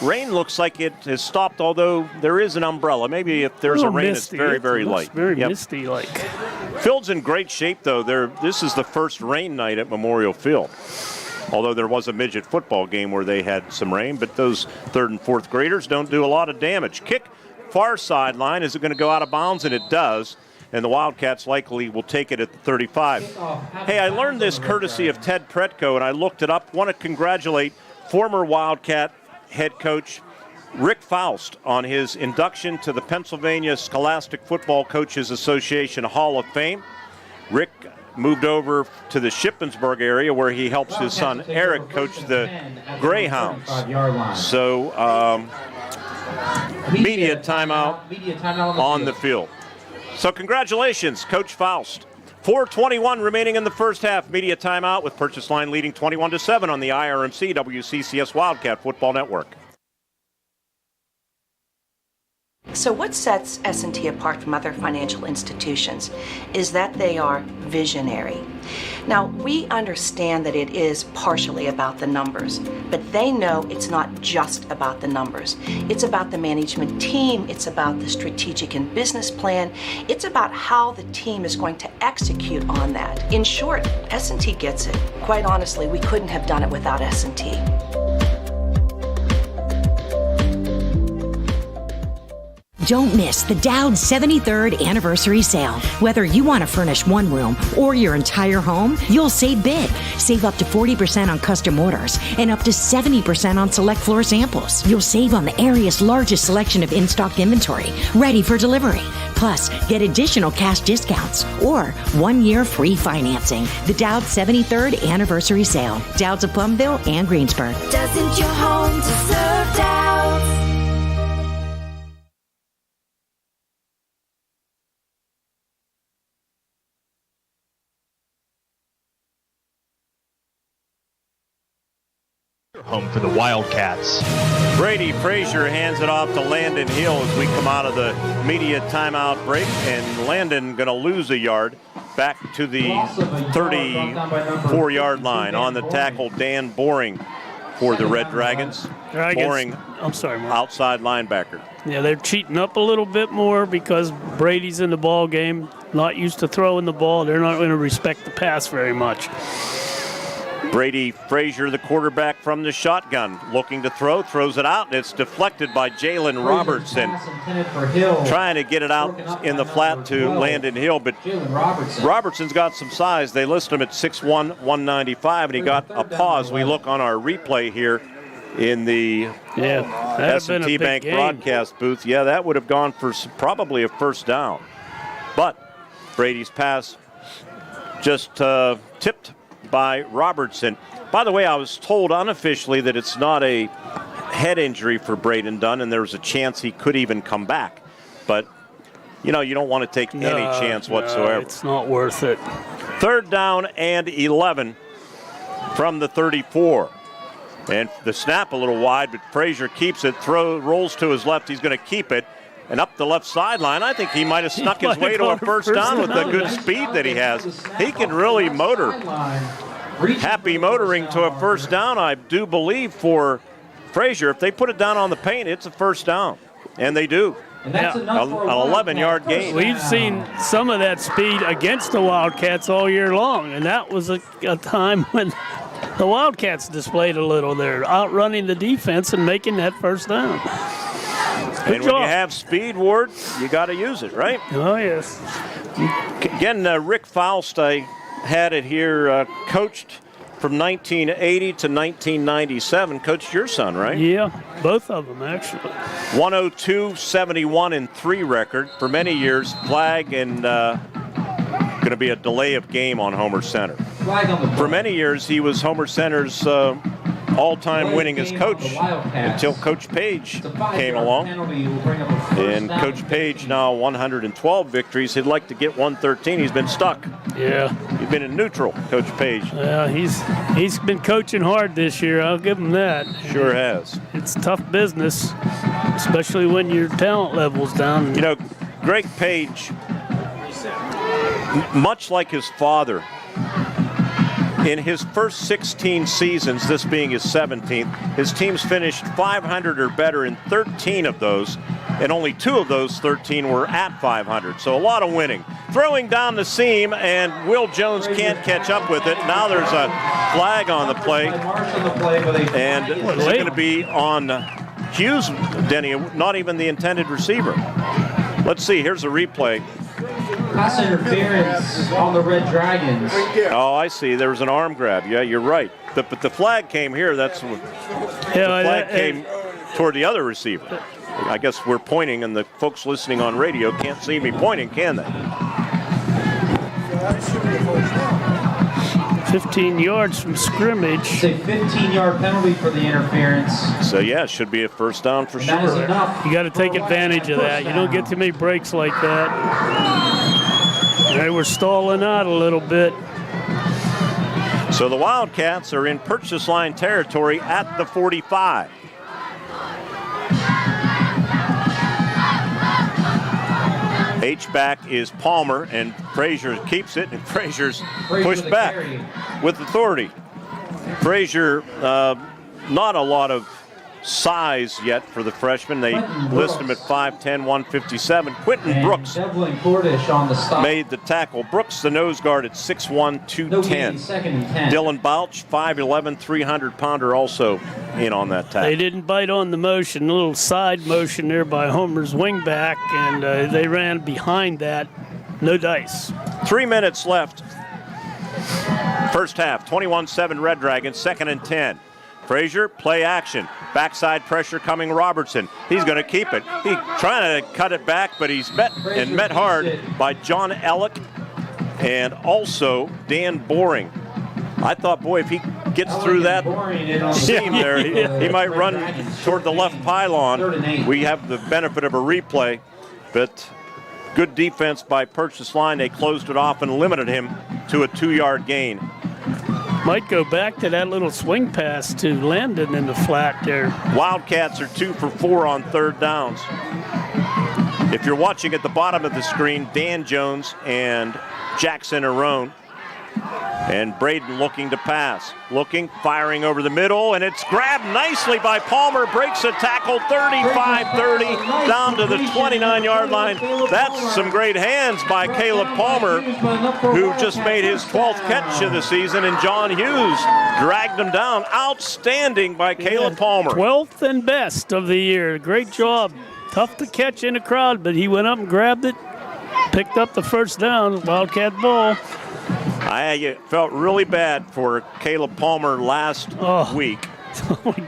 Rain looks like it has stopped, although there is an umbrella. Maybe if there's a rain, misty. it's very, very light. Very misty-like. Field's in great shape, though. This is the first rain night at Memorial Field. Although there was a midget football game where they had some rain, but those 3rd and 4th graders don't do a lot of damage. Kick, far sideline. Is it going to go out of bounds? And it does. And the Wildcats likely will take it at the 35. Hey, I learned this courtesy of Ted Pretko, and I looked it up. Want to congratulate former Wildcat head coach Rick Faust on his induction to the Pennsylvania Scholastic Football Coaches Association Hall of Fame. Rick moved over to the Shippensburg area where he helps his son Eric coach the Greyhounds. So, media timeout on the field. So congratulations, Coach Faust. 4:21 remaining in the first half. Media timeout with purchase line leading 21-7 on the IRMC WCCS Wildcat Football Network. So what sets S&T apart from other financial institutions is that they are visionary. Now, we understand that it is partially about the numbers, but they know it's not just about the numbers. It's about the management team, it's about the strategic and business plan, it's about how the team is going to execute on that. In short, S&T gets it. Quite honestly, we couldn't have done it without S&T. Don't miss the Dowd's 73rd anniversary sale. Whether you want to furnish one room or your entire home, you'll save big. Save up to 40% on custom orders and up to 70% on select floor samples. You'll save on the area's largest selection of in-stock inventory, ready for delivery. Plus, get additional cash discounts or 1-year free financing. The Dowd's 73rd anniversary sale. Dowd's of Plumville and Greensburg. Doesn't your home deserve Dowd's? Home for the Wildcats. Brady Frazier hands it off to Landon Hill as we come out of the media timeout break, and Landon going to lose a yard back to the 34-yard line. On the tackle, Dan Boring for the Red Dragons. Boring, I'm sorry, Mark. Outside linebacker. Yeah, they're cheating up a little bit more because Brady's in the ball game, not used to throwing the ball. They're not going to respect the pass very much. Brady Frazier, the quarterback from the shotgun, looking to throw, throws it out, and it's deflected by Jalen Robertson. Trying to get it out in the flat to Landon Hill, but Robertson's got some size. They list him at 6'1", 195, and he got a pause. We look on our replay here in the S&T Bank broadcast booth. Yeah, that would have gone for probably a first down. But Brady's pass just tipped by Robertson. By the way, I was told unofficially that it's not a head injury for Braden Dunn, and there's a chance he could even come back. But you don't want to take any chance whatsoever. It's not worth it. 3rd down and 11 from the 34. And the snap a little wide, but Frazier keeps it, rolls to his left. He's going to keep it. And up the left sideline, I think he might have snuck his way to a first down with the good speed that he has. He can really motor. Happy motoring to a first down, I do believe, for Frazier. If they put it down on the paint, it's a first down. And they do. An 11-yard gain. We've seen some of that speed against the Wildcats all year long, and that was a time when the Wildcats displayed a little there, outrunning the defense and making that first down. And when you have speed, Ward, you got to use it, right? Oh, yes. Again, Rick Faust, I had it here, coached from 1980 to 1997. Coached your son, right? Yeah, both of them, actually. 102-71-3 record. For many years, flag and going to be a delay of game on Homer Center. For many years, he was Homer Center's all-time winningest coach until Coach Page came along. And Coach Page now 112 victories. He'd like to get 113. He's been stuck. Yeah. He's been in neutral, Coach Page. Yeah, he's been coaching hard this year. I'll give him that. Sure has. It's tough business, especially when your talent level's down. Greg Page, much like his father, in his first 16 seasons, this being his 17th, his teams finished 500 or better in 13 of those, and only 2 of those 13 were at 500. So a lot of winning. Throwing down the seam, and Will Jones can't catch up with it. Now there's a flag on the play, and it's going to be on Hughes, Denny, not even the intended receiver. Let's see, here's a replay. Pass interference on the Red Dragons. Oh, I see. There was an arm grab. Yeah, you're right. But the flag came here. The flag came toward the other receiver. I guess we're pointing, and the folks listening on radio can't see me pointing, can they? 15 yards from scrimmage. It's a 15-yard penalty for the interference. So, yeah, it should be a first down for sure. You got to take advantage of that. You don't get too many breaks like that. They were stalling out a little bit. So the Wildcats are in purchase line territory at the 45. H-back is Palmer, and Frazier keeps it, and Frazier's pushed back with authority. Frazier, not a lot of size yet for the freshman. They list him at 5'10", 157. Quentin Brooks made the tackle. Brooks, the nose guard, at 6'1", 210. Dylan Balch, 5'11", 300-pounder, also in on that tackle. They didn't bite on the motion, a little side motion there by Homer's wingback, and they ran behind that. No dice. 3 minutes left. First half, 21-7 Red Dragons, 2nd and 10. Frazier, play action. Backside pressure coming Robertson. He's going to keep it. He's trying to cut it back, but he's met hard by John Ellick and also Dan Boring. I thought, boy, if he gets through that seam there, he might run toward the left pylon. We have the benefit of a replay, but good defense by Purchase Line. They closed it off and limited him to a 2-yard gain. Might go back to that little swing pass to Landon in the flat there. Wildcats are 2 for 4 on 3rd downs. If you're watching at the bottom of the screen, Dan Jones and Jackson Arone. And Braden looking to pass. Firing over the middle, and it's grabbed nicely by Palmer. Breaks a tackle, 35-30, down to the 29-yard line. That's some great hands by Caleb Palmer, who just made his 12th catch of the season, and John Hughes dragged him down. Outstanding by Caleb Palmer. 12th and best of the year. Great job. Tough to catch in a crowd, but he went up and grabbed it, picked up the first down. Wildcat ball. I felt really bad for Caleb Palmer last week.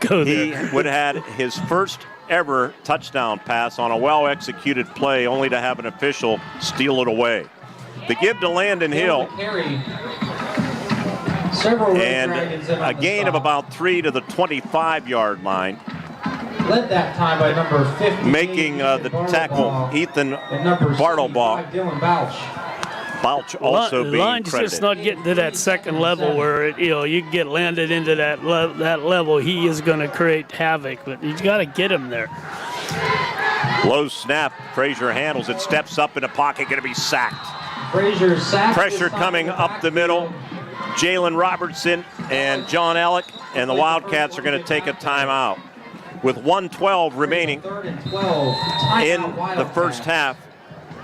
He would have had his first ever touchdown pass on a well-executed play, only to have an official steal it away. The give to Landon Hill, and a gain of about 3 to the 25-yard line. led that time by number 50. Making the tackle, Ethan Bartlebaugh. Dylan Balch. Balch also being Line's credited. just not getting to that second level where you can get landed into that level. He is going to create havoc, but he's got to get him there. Low snap. Frazier handles it, steps up in the pocket, going to be sacked. Frazier sacked. Pressure coming up the middle. Jalen Robertson and John Alec, and the Wildcats are going to take a timeout. With 1:12 remaining in the first half,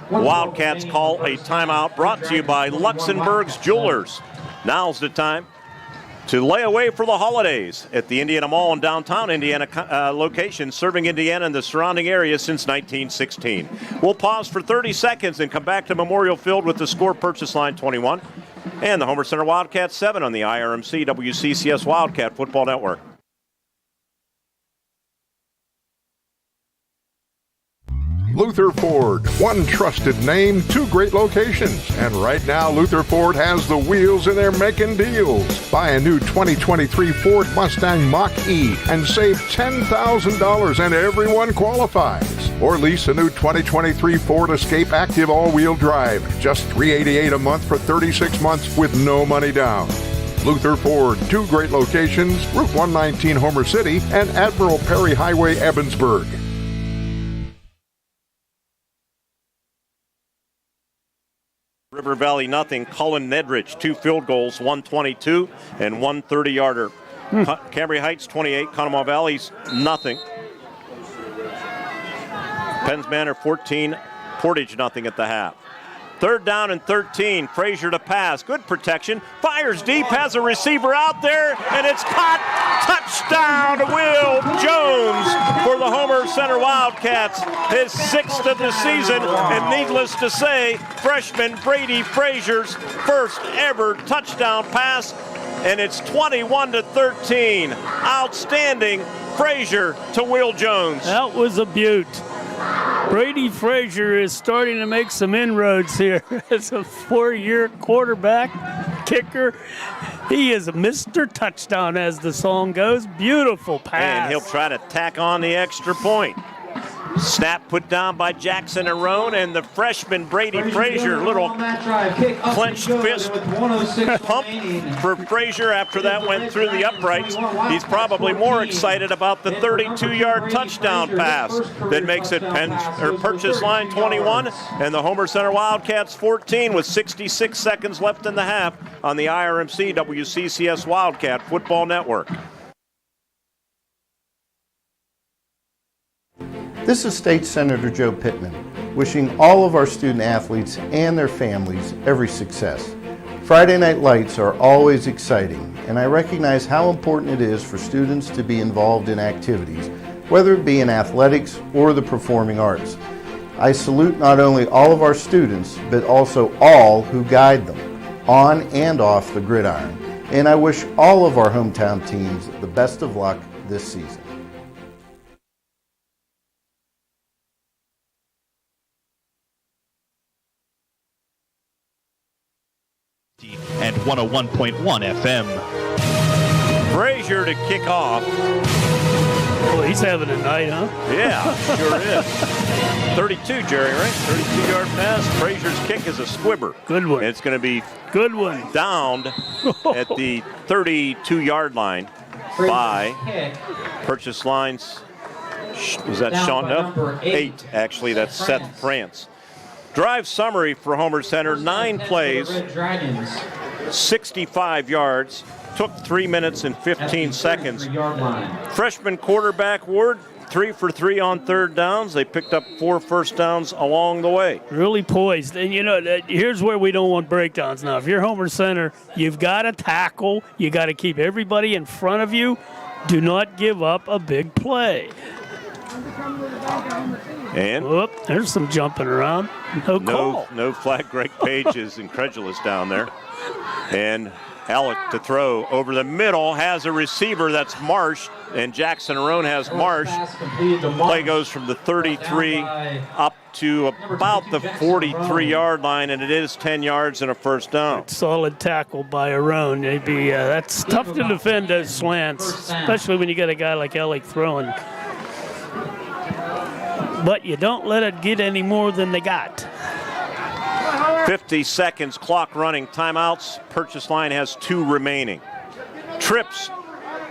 Wildcats call a timeout, brought to you by Luxembourg's Jewelers. Now's the time to lay away for the holidays at the Indiana Mall in downtown Indiana location, serving Indiana and the surrounding area since 1916. We'll pause for 30 seconds and come back to Memorial Field with the score purchase line 21 and the Homer Center Wildcats 7 on the IRMC WCCS Wildcat Football Network. Luther Ford, one trusted name, two great locations. And right now, Luther Ford has the wheels and they're making deals. Buy a new 2023 Ford Mustang Mach-E and save $10,000 and everyone qualifies. Or lease a new 2023 Ford Escape Active all-wheel drive. Just $388 a month for 36 months with no money down. Luther Ford, two great locations, Route 119 Homer City and Admiral Perry Highway Evansburg. River Valley nothing. Cullen Nedridge, 2 field goals, 122 and 130-yarder. Cambria Heights 28, Conemaugh Valley's nothing. Penns Manor 14, Portage nothing at the half. 3rd down and 13. Frazier to pass. Good protection. Fires deep. Has a receiver out there. And it's caught. Touchdown to Will Jones for the Homer Center Wildcats. His 6th of the season. And needless to say, freshman Brady Frazier's first ever touchdown pass. And it's 21-13. Outstanding. Frazier to Will Jones. That was a beaut. Brady Frazier is starting to make some inroads here as a 4-year quarterback, kicker. He is Mr. Touchdown, as the song goes. Beautiful pass. And he'll try to tack on the extra point. Snap put down by Jackson Arone, and the freshman Brady Frazier, little clenched fist pump for Frazier after that went through the uprights. He's probably more excited about the 32-yard touchdown pass that makes it purchase line 21 and the Homer Center Wildcats 14 with 66 seconds left in the half on the IRMC WCCS Wildcat Football Network. This is State Senator Joe Pittman, wishing all of our student athletes and their families every success. Friday Night Lights are always exciting, and I recognize how important it is for students to be involved in activities, whether it be in athletics or the performing arts. I salute not only all of our students, but also all who guide them, on and off the gridiron. And I wish all of our hometown teams the best of luck this season. And 101.1 FM. Frazier to kick off. Well, he's having a night, huh? Yeah, sure is. 32, Jerry, right? 32-yard pass. Frazier's kick is a squibber. Good one. It's going to be good one. Downed at the 32-yard line by purchase lines. Was that Sean? No, 8, actually. That's Seth France. Drive summary for Homer Center, 9 plays, 65 yards, took 3 minutes and 15 seconds. Freshman quarterback Ward, 3 for 3 on 3rd downs. They picked up 4 first downs along the way. Really poised. And, here's where we don't want breakdowns now. If you're Homer Center, you've got to tackle. You got to keep everybody in front of you. Do not give up a big play. And there's some jumping around. No call. No flag. Greg Page is incredulous down there. And Alec to throw over the middle, has a receiver, that's Marsh, and Jackson Arone has Marsh. Play goes from the 33 up to about the 43-yard line, and it is 10 yards and a first down. Solid tackle by Arone. That's tough to defend those slants, especially when you got a guy like Alec throwing. but you don't let it get any more than they got. 50 seconds, clock running, timeouts. Purchase Line has 2 remaining. Trips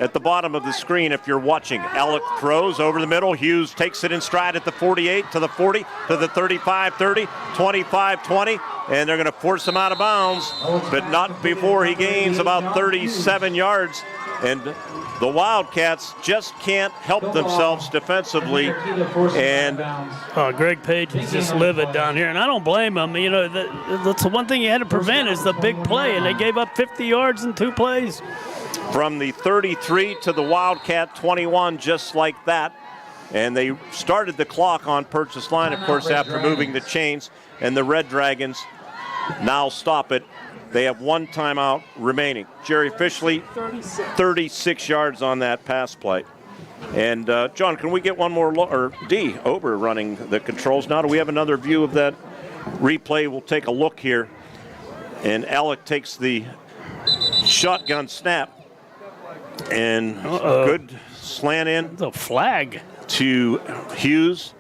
at the bottom of the screen if you're watching. Alec throws over the middle. Hughes takes it in stride at the 48, to the 40, to the 35-30, 25-20, and they're going to force him out of bounds, but not before he gains about 37 yards. And the Wildcats just can't help themselves defensively. And Greg Page is just livid down here, and I don't blame him. You know, that's the one thing you had to prevent is the big play, and they gave up 50 yards in 2 plays. From the 33 to the Wildcat 21, just like that. And they started the clock on Purchase Line, of course, after moving the chains. And the Red Dragons now stop it. They have 1 timeout remaining. Jerry Fishley, 36 yards on that pass play. And, John, can we get one more or D, Ober running the controls now? Do we have another view of that replay? We'll take a look here. And Alec takes the shotgun snap. And good slant in. The flag. To Hughes.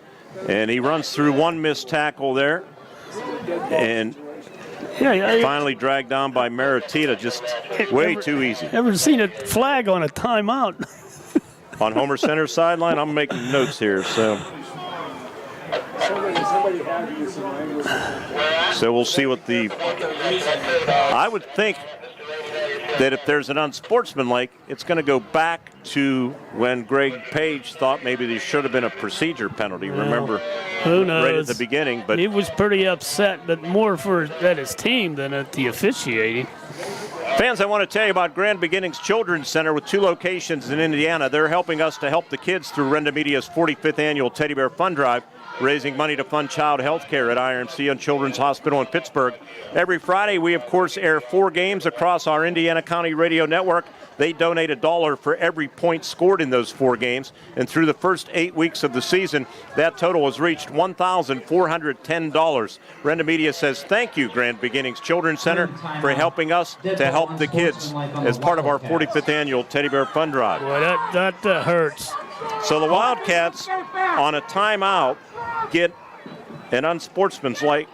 And he runs through 1 missed tackle there. And finally dragged down by Maritita, just way too easy. Ever seen a flag on a timeout? On Homer Center sideline, I'm making notes here, so we'll see what I would think that if there's an unsportsmanlike, it's going to go back to when Greg Page thought maybe there should have been a procedure penalty. Remember, who knows? Right at the beginning, but he was pretty upset, but more at his team than at the officiating. Fans, I want to tell you about Grand Beginnings Children's Center with 2 locations in Indiana. They're helping us to help the kids through Renda Media's 45th annual Teddy Bear Fund Drive, raising money to fund child health care at IRMC and Children's Hospital in Pittsburgh. Every Friday, we, of course, air 4 games across our Indiana County radio network. They donate $1 for every point scored in those 4 games. And through the first 8 weeks of the season, that total has reached $1,410. Renda Media says thank you, Grand Beginnings Children's Center, for helping us to help the kids as part of our 45th annual Teddy Bear Fund Drive. Boy, that hurts. So the Wildcats, on a timeout, get an unsportsmanlike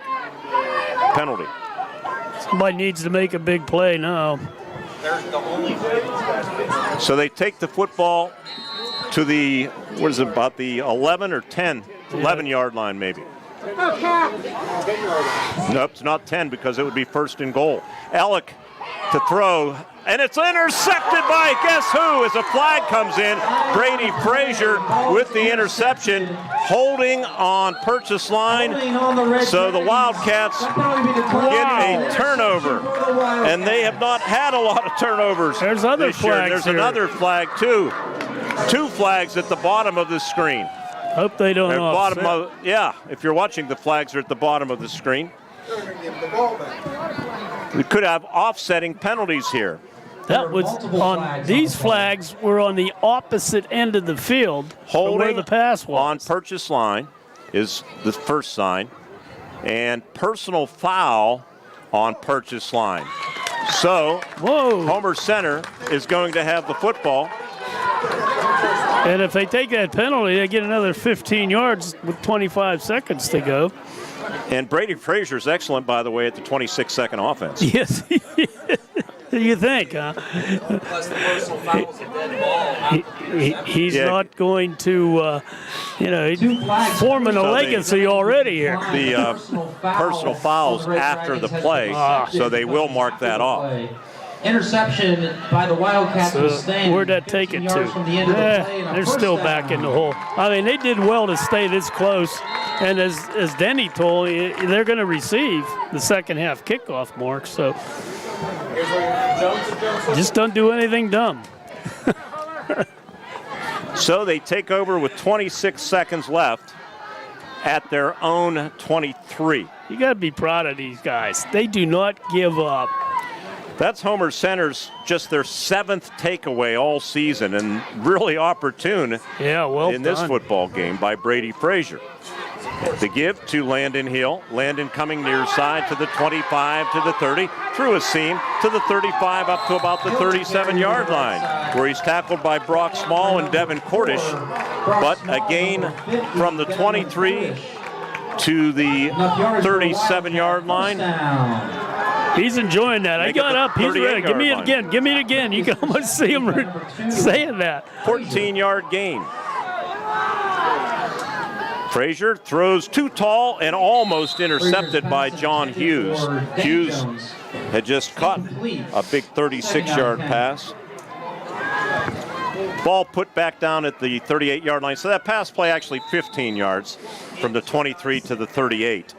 penalty. Somebody needs to make a big play now. So they take the football to the, what is it, about the 11 or 10, 11-yard line maybe. Nope, it's not 10 because it would be 1st and goal. Alec to throw, and it's intercepted by guess who as a flag comes in. Brady Frazier with the interception, holding on Purchase Line. So the Wildcats get a turnover, and they have not had a lot of turnovers. There's other this year. flags There's here. another flag too. 2 flags at the bottom of the screen. Hope they don't offset. If you're watching, the flags are at the bottom of the screen. We could have offsetting penalties here. That was on these flags were on the opposite end of the field from where the pass was. On Purchase Line is the first sign, and personal foul on Purchase Line. So Homer Center is going to have the football. And if they take that penalty, they get another 15 yards with 25 seconds to go. And Brady Frazier is excellent, by the way, at the 26-second offense. Yes. You think, huh? He's not going to, forming a legacy already here. The personal fouls after the play, so they will mark that off. Interception by the Wildcats will stand. Where'd that take it to? They're still back in the hole. I mean, they did well to stay this close. And as Denny told you, they're going to receive the second half kickoff mark. So just don't do anything dumb. So they take over with 26 seconds left at their own 23. You got to be proud of these guys. They do not give up. That's Homer Center's just their 7th takeaway all season, and really opportune in this football game by Brady Frazier. The give to Landon Hill. Landon coming near side to the 25, to the 30, through a seam to the 35, up to about the 37-yard line, where he's tackled by Brock Small and Devin Cordish. But a gain from the 23 to the 37-yard line. He's enjoying that. I got up. He's ready. Give me it again. Give me it again. You can almost see him saying that. 14-yard gain. Frazier throws too tall and almost intercepted by John Hughes. Hughes had just caught a big 36-yard pass. Ball put back down at the 38-yard line. So that pass play actually 15 yards from the 23 to the 38.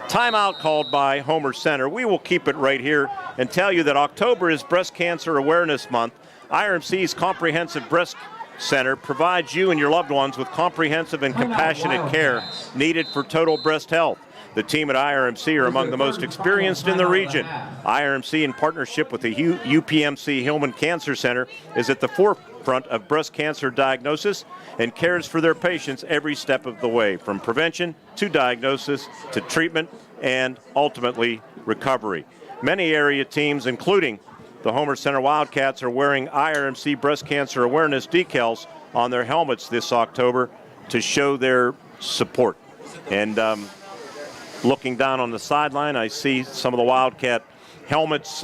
Timeout called by Homer Center. We will keep it right here and tell you that October is Breast Cancer Awareness Month. IRMC's Comprehensive Breast Center provides you and your loved ones with comprehensive and compassionate care needed for total breast health. The team at IRMC are among the most experienced in the region. IRMC, in partnership with the UPMC Hillman Cancer Center, is at the forefront of breast cancer diagnosis and cares for their patients every step of the way, from prevention to diagnosis to treatment and ultimately recovery. Many area teams, including the Homer Center Wildcats, are wearing IRMC breast cancer awareness decals on their helmets this October to show their support. And looking down on the sideline, I see some of the Wildcat helmets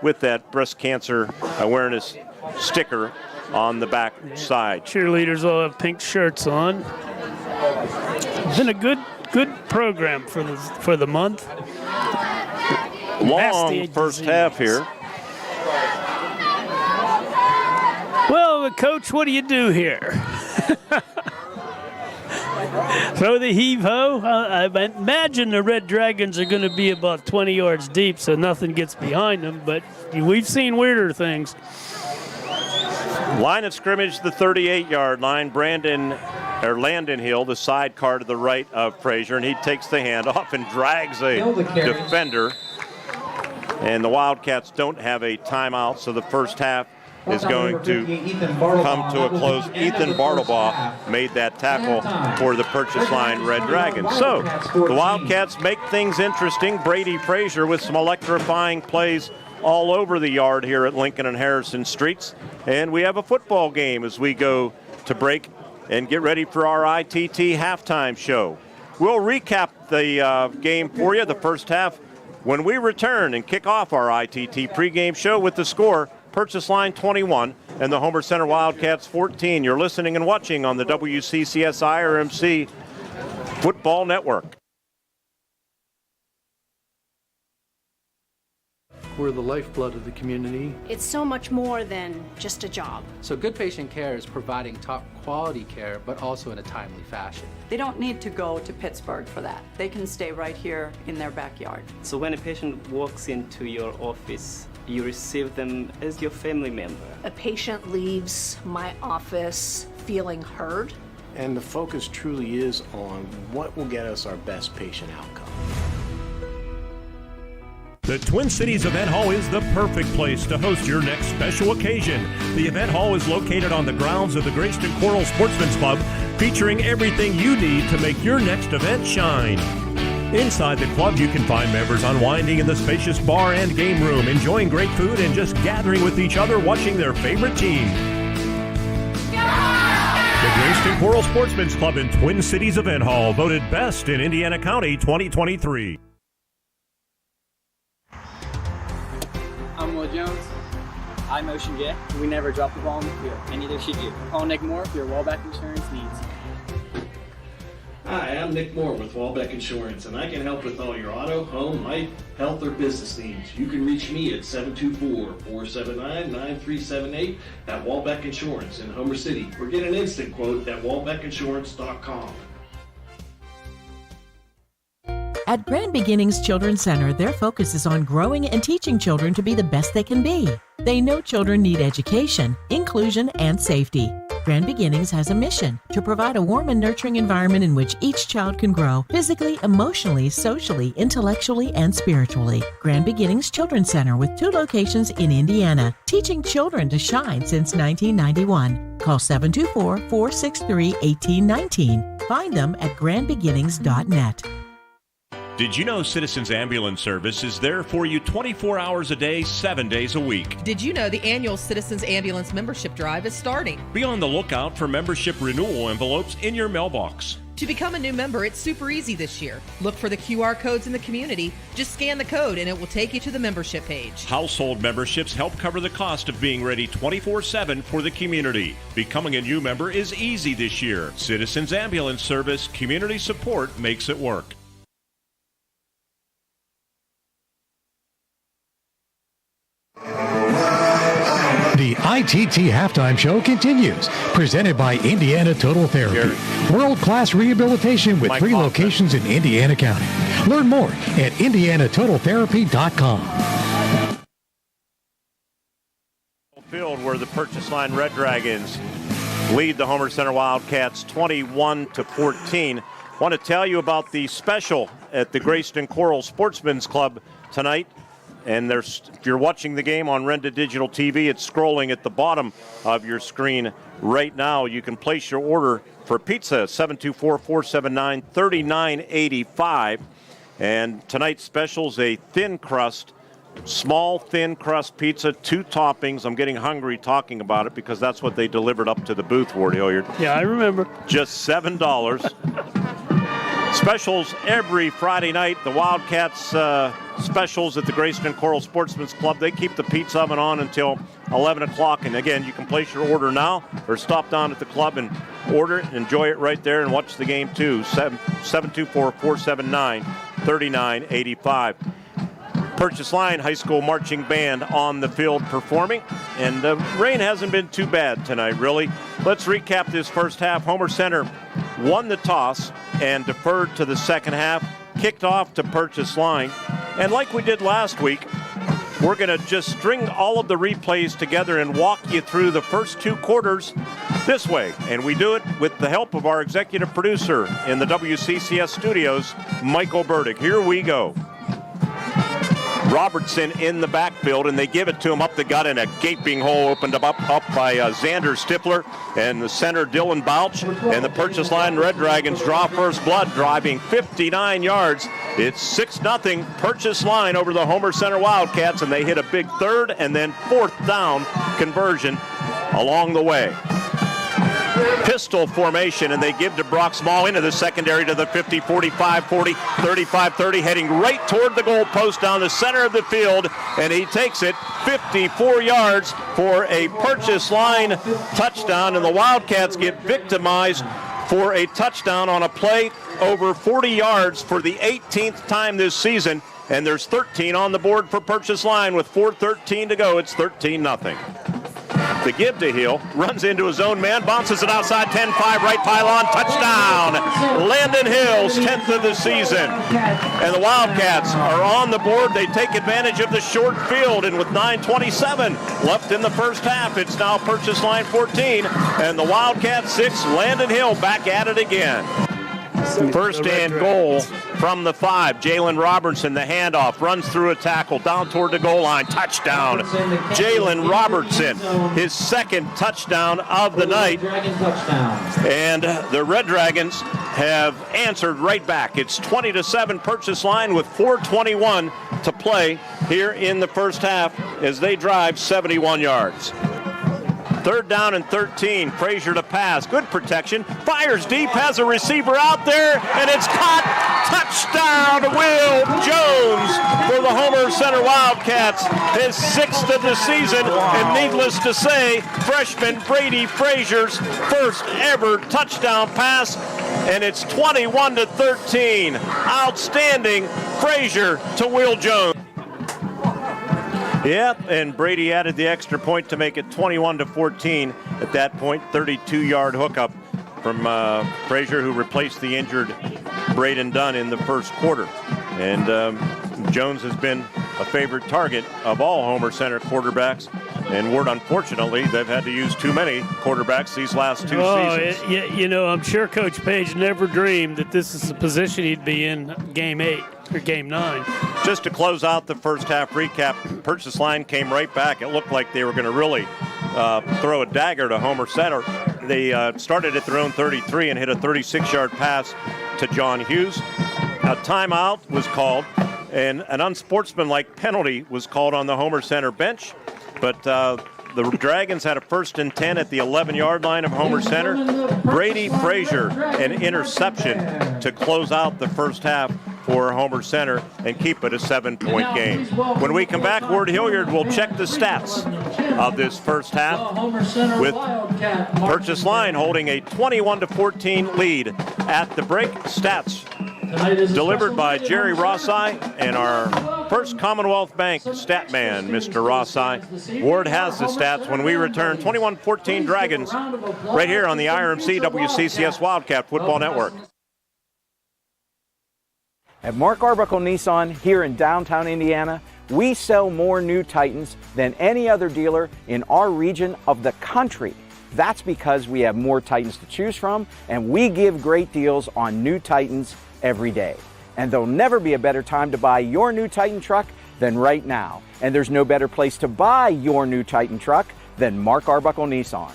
with that breast cancer awareness sticker on the back side. Cheerleaders all have pink shirts on. It's been a good program for the month. Long first half here. Well, Coach, what do you do here? Throw the heave-ho? I imagine the Red Dragons are going to be about 20 yards deep, so nothing gets behind them, but we've seen weirder things. Line of scrimmage, the 38-yard line. Landon Hill, the sidecar to the right of Frazier, and he takes the handoff and drags a defender. And the Wildcats don't have a timeout, so the first half is going to come to a close. Ethan Bartlebaugh made that tackle for the Purchase Line Red Dragons. So the Wildcats make things interesting. Brady Frazier with some electrifying plays all over the yard here at Lincoln and Harrison Streets. And we have a football game as we go to break and get ready for our ITT halftime show. We'll recap the game for you, the first half, when we return and kick off our ITT pregame show with the score: Purchase Line 21 and the Homer Center Wildcats 14. You're listening and watching on the WCCS IRMC Football Network. We're the lifeblood of the community. It's so much more than just a job. So good patient care is providing top quality care, but also in a timely fashion. They don't need to go to Pittsburgh for that. They can stay right here in their backyard. So when a patient walks into your office, you receive them as your family member. A patient leaves my office feeling heard. And the focus truly is on what will get us our best patient outcome. The Twin Cities Event Hall is the perfect place to host your next special occasion. The event hall is located on the grounds of the Greyston Coral Sportsman's Club, featuring everything you need to make your next event shine. Inside the club, you can find members unwinding in the spacious bar and game room, enjoying great food and just gathering with each other, watching their favorite team. The Greyston Coral Sportsman's Club in Twin Cities Event Hall, voted best in Indiana County 2023. I'm Will Jones. I'm Ocean J. We never drop the ball on the field, and neither should you. Call Nick Moore for your Wallback insurance needs. Hi, I'm Nick Moore with Wallback Insurance, and I can help with all your auto, home, life, health, or business needs. You can reach me at 724-479-9378 at Wallback Insurance in Homer City, or get an instant quote at wallbackinsurance.com. At Grand Beginnings Children's Center, their focus is on growing and teaching children to be the best they can be. They know children need education, inclusion, and safety. Grand Beginnings has a mission to provide a warm and nurturing environment in which each child can grow physically, emotionally, socially, intellectually, and spiritually. Grand Beginnings Children's Center with 2 locations in Indiana, teaching children to shine since 1991. Call 724-463-1819. Find them at grandbeginnings.net. Did you know Citizens Ambulance Service is there for you 24 hours a day, 7 days a week? Did you know the annual Citizens Ambulance Membership Drive is starting? Be on the lookout for membership renewal envelopes in your mailbox. To become a new member, it's super easy this year. Look for the QR codes in the community. Just scan the code and it will take you to the membership page. Household memberships help cover the cost of being ready 24/7 for the community. Becoming a new member is easy this year. Citizens Ambulance Service, community support makes it work. The ITT Halftime Show continues, presented by Indiana Total Therapy. World-class rehabilitation with 3 locations in Indiana County. Learn more at indianatotaltherapy.com. Field where the Purchase Line Red Dragons lead the Homer Center Wildcats 21-14. Want to tell you about the special at the Grayston Coral Sportsman's Club tonight. And if you're watching the game on Renda Digital TV, it's scrolling at the bottom of your screen right now. You can place your order for pizza, 724-479-3985. And tonight's special is a thin crust, small thin crust pizza, 2 toppings. I'm getting hungry talking about it because that's what they delivered up to the booth, Ward Hilliard. Yeah, I remember. Just $7. Specials every Friday night. The Wildcats specials at the Grayston Coral Sportsman's Club. They keep the pizza oven on until 11 o'clock. And again, you can place your order now or stop down at the club and order it and enjoy it right there and watch the game too. 724-479-3985. Purchase Line High School Marching Band on the field performing. And rain hasn't been too bad tonight, really. Let's recap this first half. Homer Center won the toss and deferred to the second half. Kicked off to Purchase Line. And like we did last week, we're going to just string all of the replays together and walk you through the first 2 quarters this way. And we do it with the help of our executive producer in the WCCS studios, Michael Burdick. Here we go. Robertson in the backfield, and they give it to him up the gut, and a gaping hole opened up by Xander Stifler and the center Dylan Bouch, and the Purchase Line Red Dragons draw first blood, driving 59 yards. It's 6-0 Purchase Line over the Homer Center Wildcats, and they hit a big 3rd and then 4th down conversion along the way. Pistol formation, and they give to Brock Small into the secondary to the 50, 45, 40, 35, 30, heading right toward the goal post down the center of the field, and he takes it 54 yards for a Purchase Line touchdown, and the Wildcats get victimized for a touchdown on a play over 40 yards for the 18th time this season, and there's 13 on the board for Purchase Line with 4:13 to go. It's 13-0. The give to Hill, runs into his own man, bounces it outside, 10-5, right pylon, touchdown. Landon Hill's 10th of the season. And the Wildcats are on the board. They take advantage of the short field, and with 9:27 left in the first half, it's now Purchase Line 14, and the Wildcats 6, Landon Hill back at it again. First and goal from the 5. Jalen Robertson, the handoff, runs through a tackle, down toward the goal line. Touchdown. Jalen Robertson, his 2nd touchdown of the night. And the Red Dragons have answered right back. It's 20-7 Purchase Line with 4:21 to play here in the first half as they drive 71 yards. 3rd down and 13. Frazier to pass. Good protection. Fires deep. Has a receiver out there. And it's caught. Touchdown to Will Jones for the Homer Center Wildcats. His 6th of the season. And needless to say, freshman Brady Frazier's first ever touchdown pass. And it's 21-13. Outstanding Frazier to Will Jones. Yeah, and Brady added the extra point to make it 21-14. At that point, 32-yard hookup from Frazier, who replaced the injured Braden Dunn in the first quarter. And Jones has been a favorite target of all Homer Center quarterbacks And Ward, unfortunately, they've had to use too many quarterbacks these last two seasons. You know, I'm sure Coach Page never dreamed that this is the position he'd be in Game 8 or Game 9. Just to close out the first half recap, Purchase Line came right back. It looked like they were going to really throw a dagger to Homer Center. They started at their own 33 and hit a 36-yard pass to John Hughes. A timeout was called, and an unsportsmanlike penalty was called on the Homer Center bench. But the Dragons had a 1st and 10 at the 11-yard line of Homer Center. Brady Frazier, an interception to close out the first half for Homer Center and keep it a 7-point game. When we come back, Ward Hilliard will check the stats of this first half with Purchase Line holding a 21-14 lead at the break. Stats delivered by Jerry Rossi and our First Commonwealth Bank stat man, Mr. Rossi. Ward has the stats when we return. 21-14 Dragons right here on the IRMC WCCS Wildcat Football Network. At Mark Arbuckle Nissan here in downtown Indiana, we sell more new Titans than any other dealer in our region of the country. That's because we have more Titans to choose from, and we give great deals on new Titans every day. And there'll never be a better time to buy your new Titan truck than right now. And there's no better place to buy your new Titan truck than Mark Arbuckle Nissan.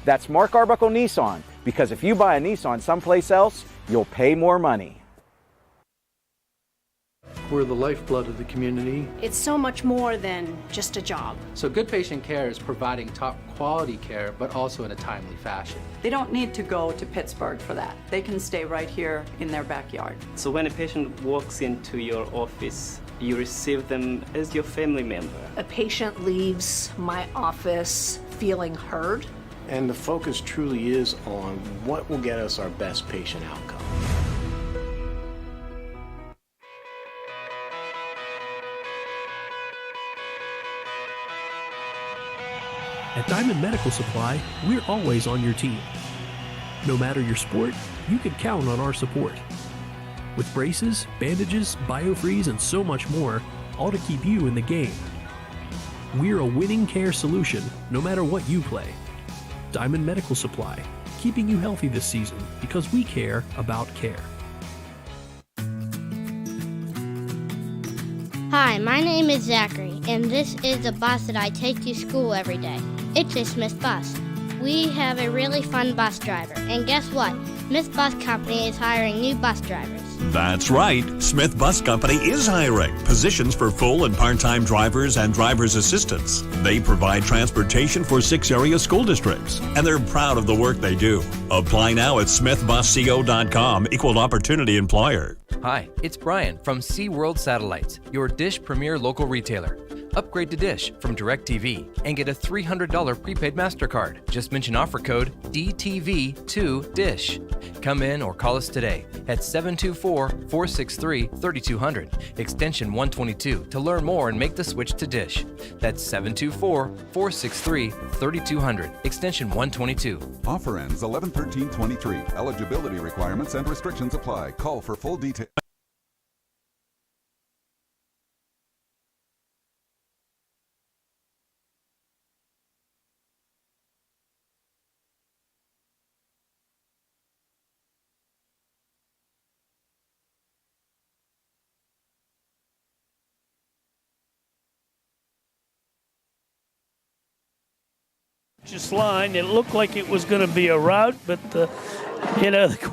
That's Mark Arbuckle Nissan, because if you buy a Nissan someplace else, you'll pay more money. We're the lifeblood of the community. It's so much more than just a job. So good patient care is providing top quality care, but also in a timely fashion. They don't need to go to Pittsburgh for that. They can stay right here in their backyard. So when a patient walks into your office, you receive them as your family member. A patient leaves my office feeling heard. And the focus truly is on what will get us our best patient outcome. At Diamond Medical Supply, we're always on your team. No matter your sport, you can count on our support. With braces, bandages, biofreeze, and so much more, all to keep you in the game. We're a winning care solution, no matter what you play. Diamond Medical Supply, keeping you healthy this season because we care about care. Hi, my name is Zachary, and this is a bus that I take to school every day. It's a Smith bus. We have a really fun bus driver, and guess what? Smith Bus Company is hiring new bus drivers. That's right. Smith Bus Company is hiring positions for full and part-time drivers and driver's assistants. They provide transportation for 6 area school districts, and they're proud of the work they do. Apply now at smithbusco.com, equal opportunity employer. Hi, it's Brian from SeaWorld Satellites, your Dish Premier local retailer. Upgrade to Dish from DirecTV and get a $300 prepaid MasterCard. Just mention offer code DTV2DISH. Come in or call us today at 724-463-3200, extension 122 to learn more and make the switch to Dish. That's 724-463-3200, extension 122. Offer ends 11/13/23. Eligibility requirements and restrictions apply. Call for full details. Just line. It looked like it was going to be a rout, but the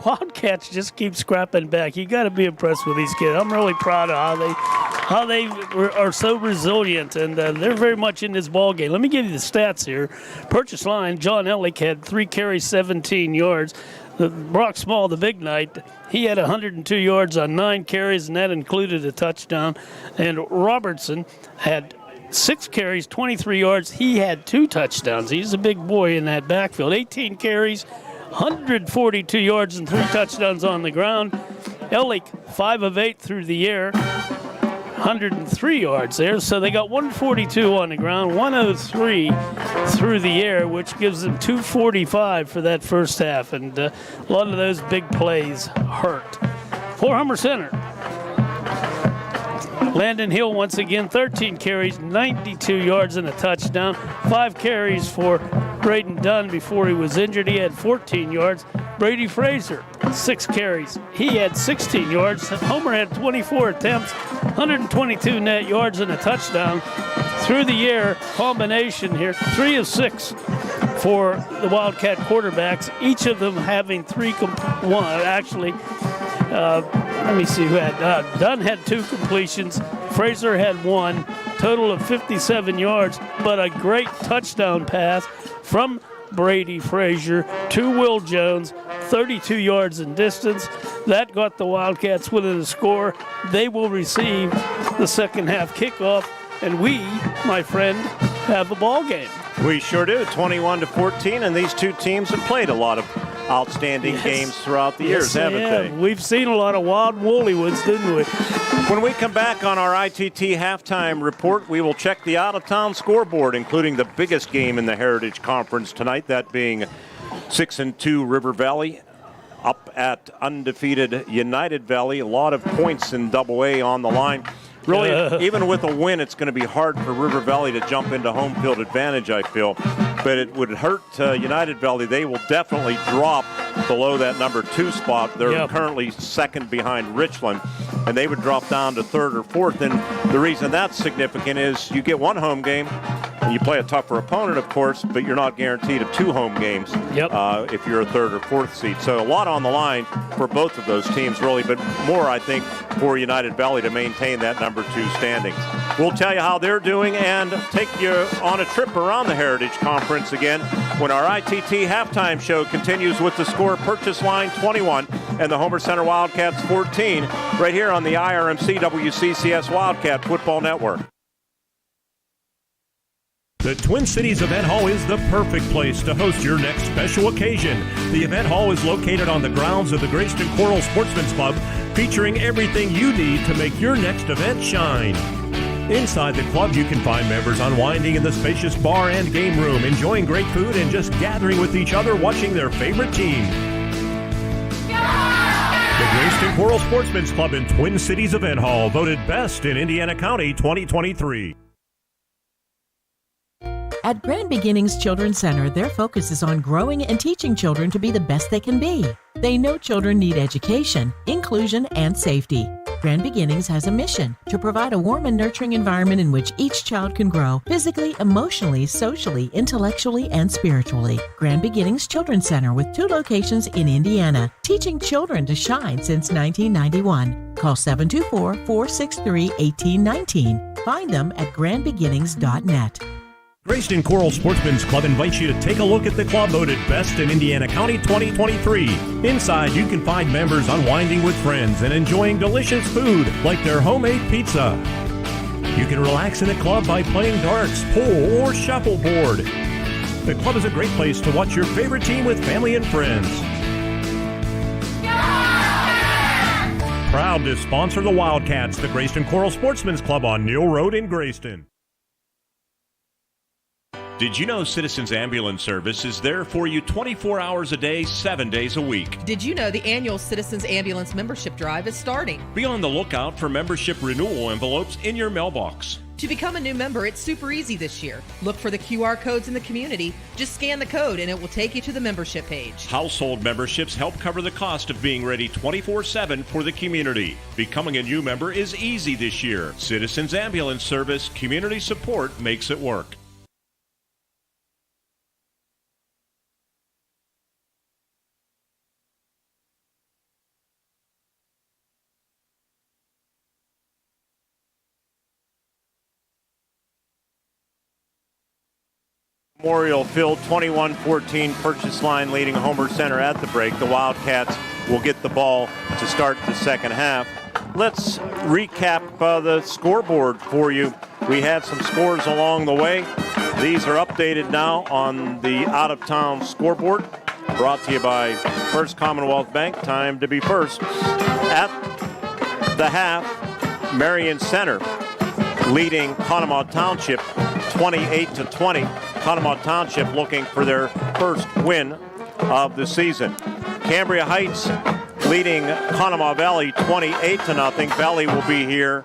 Wildcats just keep scrapping back. You got to be impressed with these kids. I'm really proud of how they are so resilient, and they're very much in this ball game. Let me give you the stats here. Purchase Line, John Ellick had 3 carries, 17 yards. Brock Small, the big night, he had 102 yards on 9 carries, and that included a touchdown. And Robertson had 6 carries, 23 yards. He had 2 touchdowns. He's a big boy in that backfield. 18 carries, 142 yards and 3 touchdowns on the ground. Ellick, 5 of 8 through the air, 103 yards there. So they got 142 on the ground, 103 through the air, which gives them 245 for that first half. And a lot of those big plays hurt. For Homer Center, Landon Hill, once again, 13 carries, 92 yards and a touchdown. 5 carries for Braden Dunn before he was injured. He had 14 yards. Brady Frazier, 6 carries. He had 16 yards. Homer had 24 attempts, 122 net yards and a touchdown. Through the year, combination here, 3 of 6 for the Wildcat quarterbacks, each of them having let me see who had. Dunn had 2 completions. Frazier had 1. Total of 57 yards, but a great touchdown pass from Brady Frazier to Will Jones, 32 yards in distance. That got the Wildcats within a score. They will receive the second half kickoff, and we, my friend, have a ball game. We sure do, 21-14, and these two teams have played a lot of outstanding games throughout the years, haven't they? We've seen a lot of wild woolly ones, didn't we? When we come back on our ITT halftime report, we will check the out-of-town scoreboard, including the biggest game in the Heritage Conference tonight, that being 6-2 River Valley up at undefeated United Valley. A lot of points in Double-A on the line. Really, even with a win, it's going to be hard for River Valley to jump into home field advantage, I feel. But it would hurt United Valley. They will definitely drop below that number 2 spot. They're currently second behind Richland, and they would drop down to 3rd or 4th. And the reason that's significant is you get 1 home game, and you play a tougher opponent, of course, but you're not guaranteed of 2 home games if you're a 3rd or 4th seed. So a lot on the line for both of those teams, really, but more, I think, for United Valley to maintain that number 2 standings. We'll tell you how they're doing and take you on a trip around the Heritage Conference again when our ITT halftime show continues with the score Purchase Line 21 and the Homer Center Wildcats 14 right here on the IRMC WCCS Wildcat Football Network. The Twin Cities Event Hall is the perfect place to host your next special occasion. The event hall is located on the grounds of the Grayston Coral Sportsman's Club, featuring everything you need to make your next event shine. Inside the club, you can find members unwinding in the spacious bar and game room, enjoying great food and just gathering with each other watching their favorite team. The Grayston Coral Sportsman's Club in Twin Cities Event Hall, voted best in Indiana County 2023. At Grand Beginnings Children's Center, their focus is on growing and teaching children to be the best they can be. They know children need education, inclusion, and safety. Grand Beginnings has a mission to provide a warm and nurturing environment in which each child can grow physically, emotionally, socially, intellectually, and spiritually. Grand Beginnings Children's Center with 2 locations in Indiana, teaching children to shine since 1991. Call 724-463-1819. Find them at grandbeginnings.net. Grayston Coral Sportsman's Club invites you to take a look at the club voted best in Indiana County 2023. Inside, you can find members unwinding with friends and enjoying delicious food like their homemade pizza. You can relax in the club by playing darts, pool, or shuffleboard. The club is a great place to watch your favorite team with family and friends. Proud to sponsor the Wildcats, the Grayston Coral Sportsman's Club on Neal Road in Grayston. Did you know Citizens Ambulance Service is there for you 24 hours a day, 7 days a week? Did you know the annual Citizens Ambulance membership drive is starting? Be on the lookout for membership renewal envelopes in your mailbox. To become a new member, it's super easy this year. Look for the QR codes in the community. Just scan the code and it will take you to the membership page. Household memberships help cover the cost of being ready 24/7 for the community. Becoming a new member is easy this year. Citizens Ambulance Service, community support makes it work. Memorial Field, 21-14 Purchase Line leading Homer Center at the break. The Wildcats will get the ball to start the second half. Let's recap the scoreboard for you. We had some scores along the way. These are updated now on the out-of-town scoreboard. Brought to you by First Commonwealth Bank. Time to be first. At the half, Marion Center leading Conemaugh Township 28-20. Conemaugh Township looking for their first win of the season. Cambria Heights leading Conemaugh Valley 28-0. Valley will be here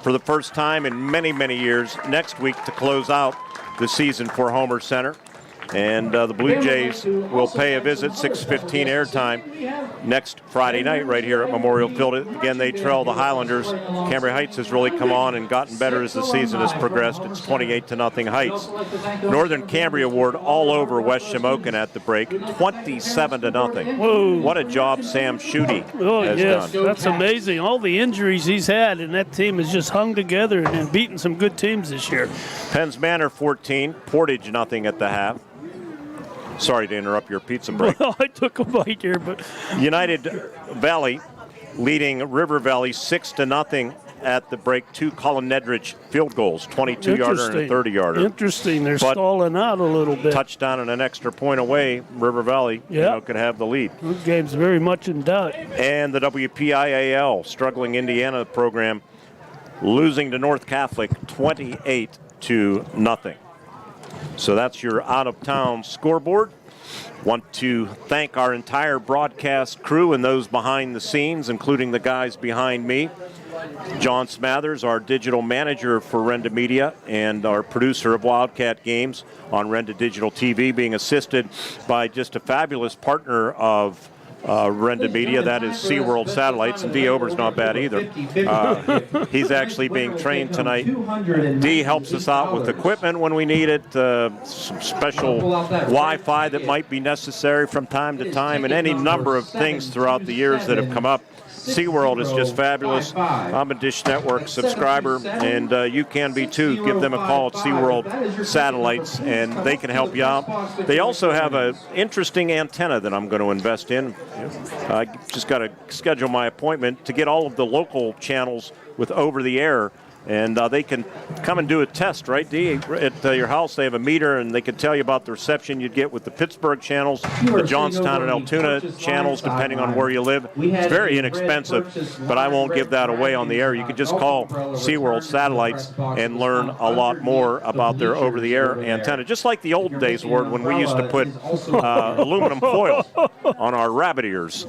for the first time in many, many years next week to close out the season for Homer Center. And the Blue Jays will pay a visit, 6:15 airtime, next Friday night right here at Memorial Field. Again, they trail the Highlanders. Cambria Heights has really come on and gotten better as the season has progressed. It's 28-0 Heights. Northern Cambria Ward all over West Shamokin at the break, 27-0. Whoa. What a job Sam Schutte has done. That's amazing. All the injuries he's had, and that team has just hung together and beaten some good teams this year. Penns Manor 14, Portage 0 at the half. Sorry to interrupt your pizza break. Well, I took a bite here, but United Valley leading River Valley 6-0 at the break. 2 Colin Nedridge field goals, 22-yarder and a 30-yarder. Interesting. They're stalling out a little bit. Touchdown and an extra point away. River Valley could have the lead. The game's very much in doubt. And the WPIAL struggling Indiana program losing to North Catholic 28-0. So that's your out-of-town scoreboard. Want to thank our entire broadcast crew and those behind the scenes, including the guys behind me. John Smathers, our digital manager for Renda Media and our producer of Wildcat Games on Renda Digital TV, being assisted by just a fabulous partner of Renda Media, that is SeaWorld Satellites, and Dee Ober's not bad either. He's actually being trained tonight. Dee helps us out with equipment when we need it, some special Wi-Fi that might be necessary from time to time, and any number of things throughout the years that have come up. SeaWorld is just fabulous. I'm a Dish Network subscriber, and you can be too. Give them a call at SeaWorld Satellites, and they can help you out. They also have an interesting antenna that I'm going to invest in. I just got to schedule my appointment to get all of the local channels with over-the-air. And they can come and do a test, right, Dee? At your house, they have a meter, and they can tell you about the reception you'd get with the Pittsburgh channels, the Johnstown and Altoona channels, depending on where you live. It's very inexpensive, but I won't give that away on the air. You can just call SeaWorld Satellites and learn a lot more about their over-the-air antenna, just like the old days were when we used to put aluminum foil on our rabbit ears.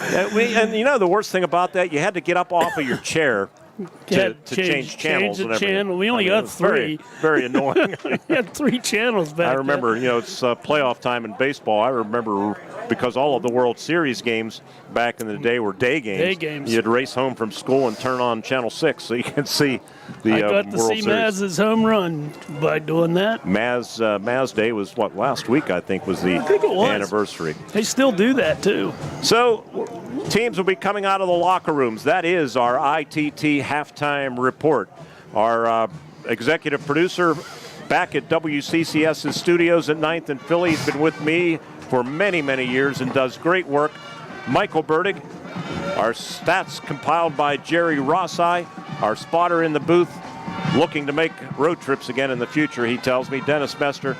And you know the worst thing about that? You had to get up off of your chair to change channels and everything. Channel. We only got 3. Very annoying. We had 3 channels back I remember, it's playoff time in baseball. I remember because all of the World Series games back in the day were day games. You'd race home from school and turn on Channel 6 so you can see the World Series. I got to see Maz's home run by doing that. Maz Day was, last week I think was the anniversary. They still do that too. So teams will be coming out of the locker rooms. That is our ITT halftime report. Our executive producer back at WCCS's studios at 9th and Philly. He's been with me for many, many years and does great work. Michael Burdig. Our stats compiled by Jerry Rossi. Our spotter in the booth looking to make road trips again in the future, he tells me. Dennis Mester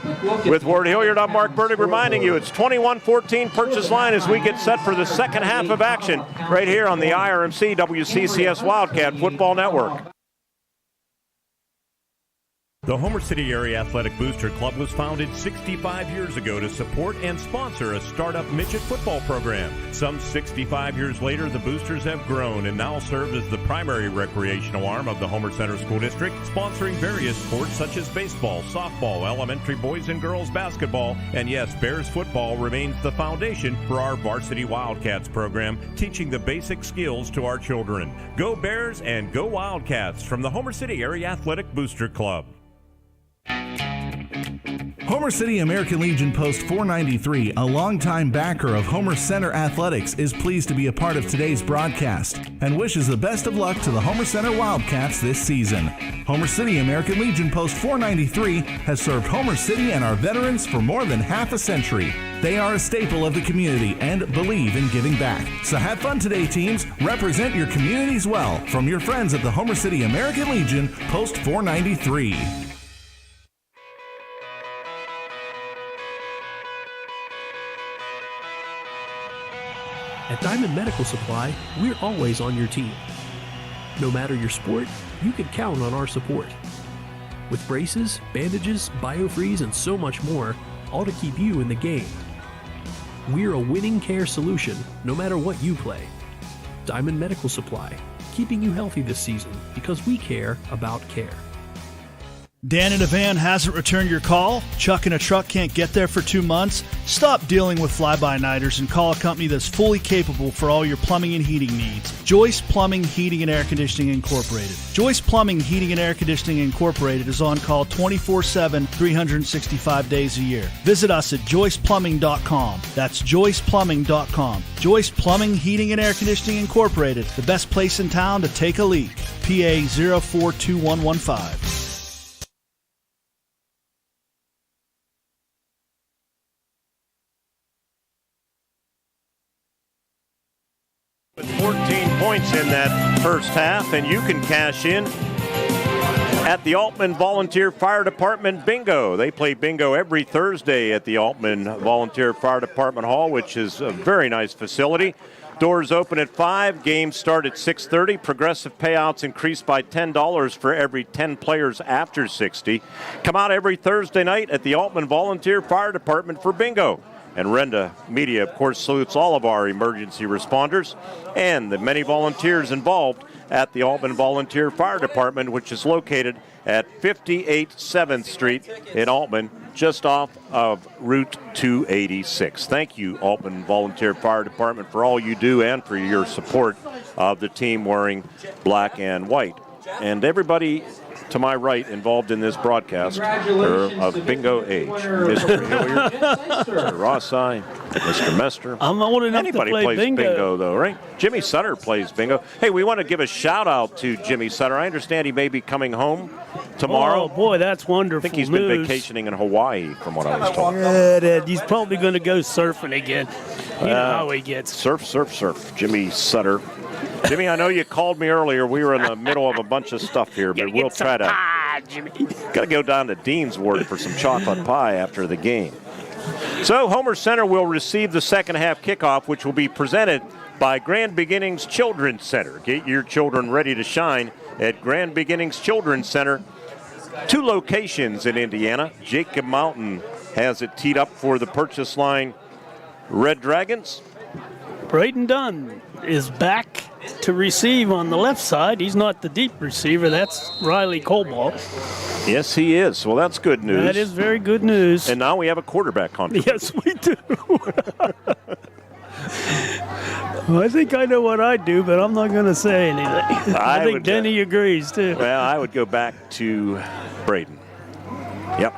with Ward Hilliard. I'm Mark Burdig reminding you it's 21-14 Purchase Line as we get set for the second half of action right here on the IRMC WCCS Wildcat Football Network. The Homer City Area Athletic Booster Club was founded 65 years ago to support and sponsor a startup midget football program. Some 65 years later, the Boosters have grown and now serve as the primary recreational arm of the Homer Center School District, sponsoring various sports such as baseball, softball, elementary boys and girls basketball, and yes, Bears football remains the foundation for our Varsity Wildcats program, teaching the basic skills to our children. Go Bears and go Wildcats from the Homer City Area Athletic Booster Club. Homer City American Legion Post 493, a longtime backer of Homer Center Athletics, is pleased to be a part of today's broadcast and wishes the best of luck to the Homer Center Wildcats this season. Homer City American Legion Post 493 has served Homer City and our veterans for more than half a century. They are a staple of the community and believe in giving back. So have fun today, teams. Represent your communities well from your friends at the Homer City American Legion Post 493. At Diamond Medical Supply, we're always on your team. No matter your sport, you can count on our support. With braces, bandages, biofreeze, and so much more, all to keep you in the game. We're a winning care solution, no matter what you play. Diamond Medical Supply, keeping you healthy this season because we care about care. Dan in a van hasn't returned your call? Chuck in a truck can't get there for 2 months? Stop dealing with fly-by-nighters and call a company that's fully capable for all your plumbing and heating needs. Joyce Plumbing, Heating, and Air Conditioning Incorporated. Joyce Plumbing, Heating, and Air Conditioning Incorporated is on call 24/7, 365 days a year. Visit us at joyceplumbing.com. That's joyceplumbing.com. Joyce Plumbing, Heating, and Air Conditioning Incorporated, the best place in town to take a leak. PA 042115. With 14 points in that first half, and you can cash in at the Altman Volunteer Fire Department Bingo. They play bingo every Thursday at the Altman Volunteer Fire Department Hall, which is a very nice facility. Doors open at 5, games start at 6:30. Progressive payouts increase by $10 for every 10 players after 60. Come out every Thursday night at the Altman Volunteer Fire Department for bingo. And Renda Media, of course, salutes all of our emergency responders and the many volunteers involved at the Altman Volunteer Fire Department, which is located at 58 7th Street in Altman, just off of Route 286. Thank you, Altman Volunteer Fire Department, for all you do and for your support of the team wearing black and white. And everybody to my right involved in this broadcast are of bingo age. Mr. Hilliard, Mr. Rossai, Mr. Mester. I'm old enough Anybody to play plays bingo, though, right? Jimmy Sutter plays bingo. Hey, we want to give a shout-out to Jimmy Sutter. I understand he may be coming home tomorrow. Oh, boy, that's wonderful. I think he's been vacationing in Hawaii, from what I was told. Yeah, he's probably going to go surfing again. You know how he gets. Surf. Jimmy Sutter. Jimmy, I know you called me earlier. We were in the middle of a bunch of stuff here, but we'll try to. Got to go down to Dean's Ward for some chocolate pie after the game. So Homer Center will receive the second half kickoff, which will be presented by Grand Beginnings Children's Center. Get your children ready to shine at Grand Beginnings Children's Center. 2 locations in Indiana. Jacob Mountain has it teed up for the Purchase Line Red Dragons. Braden Dunn is back to receive on the left side. He's not the deep receiver. That's Riley Cobalt. Yes, he is. Well, that's good news. That is very good news. And now we have a quarterback controversy. Yes, we do. I think I know what I'd do, but I'm not going to say anything. I think Denny agrees, too. Well, I would go back to Braden. Yep.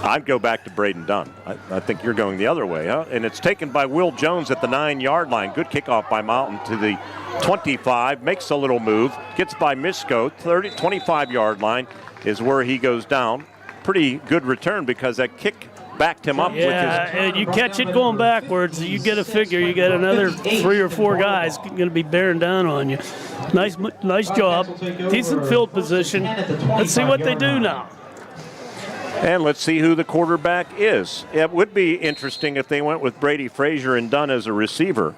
I'd go back to Braden Dunn. I think you're going the other way, huh? And it's taken by Will Jones at the 9-yard line. Good kickoff by Mountain to the 25. Makes a little move. Gets by Misko. 25-yard line is where he goes down. Pretty good return because that kick backed him up with his. Yeah, and you catch it going backwards, you get a figure. You got another 3 or 4 guys going to be bearing down on you. Nice job. Decent field position. Let's see what they do now. And let's see who the quarterback is. It would be interesting if they went with Brady Frazier and Dunn as a receiver.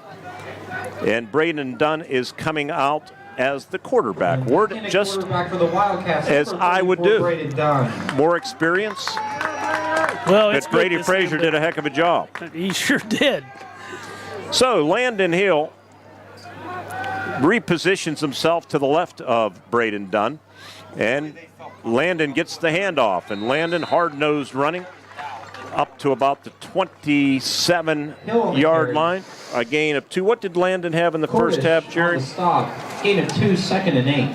And Braden Dunn is coming out as the quarterback. Word just as I would do. More experience. Well, but Brady Frazier did a heck of a job. He sure did. So Landon Hill repositions himself to the left of Braden Dunn. And Landon gets the handoff, and Landon, hard-nosed running, up to about the 27-yard line. A gain of 2. What did Landon have in the first half, Jerry? Gain of 2, 2nd and 8.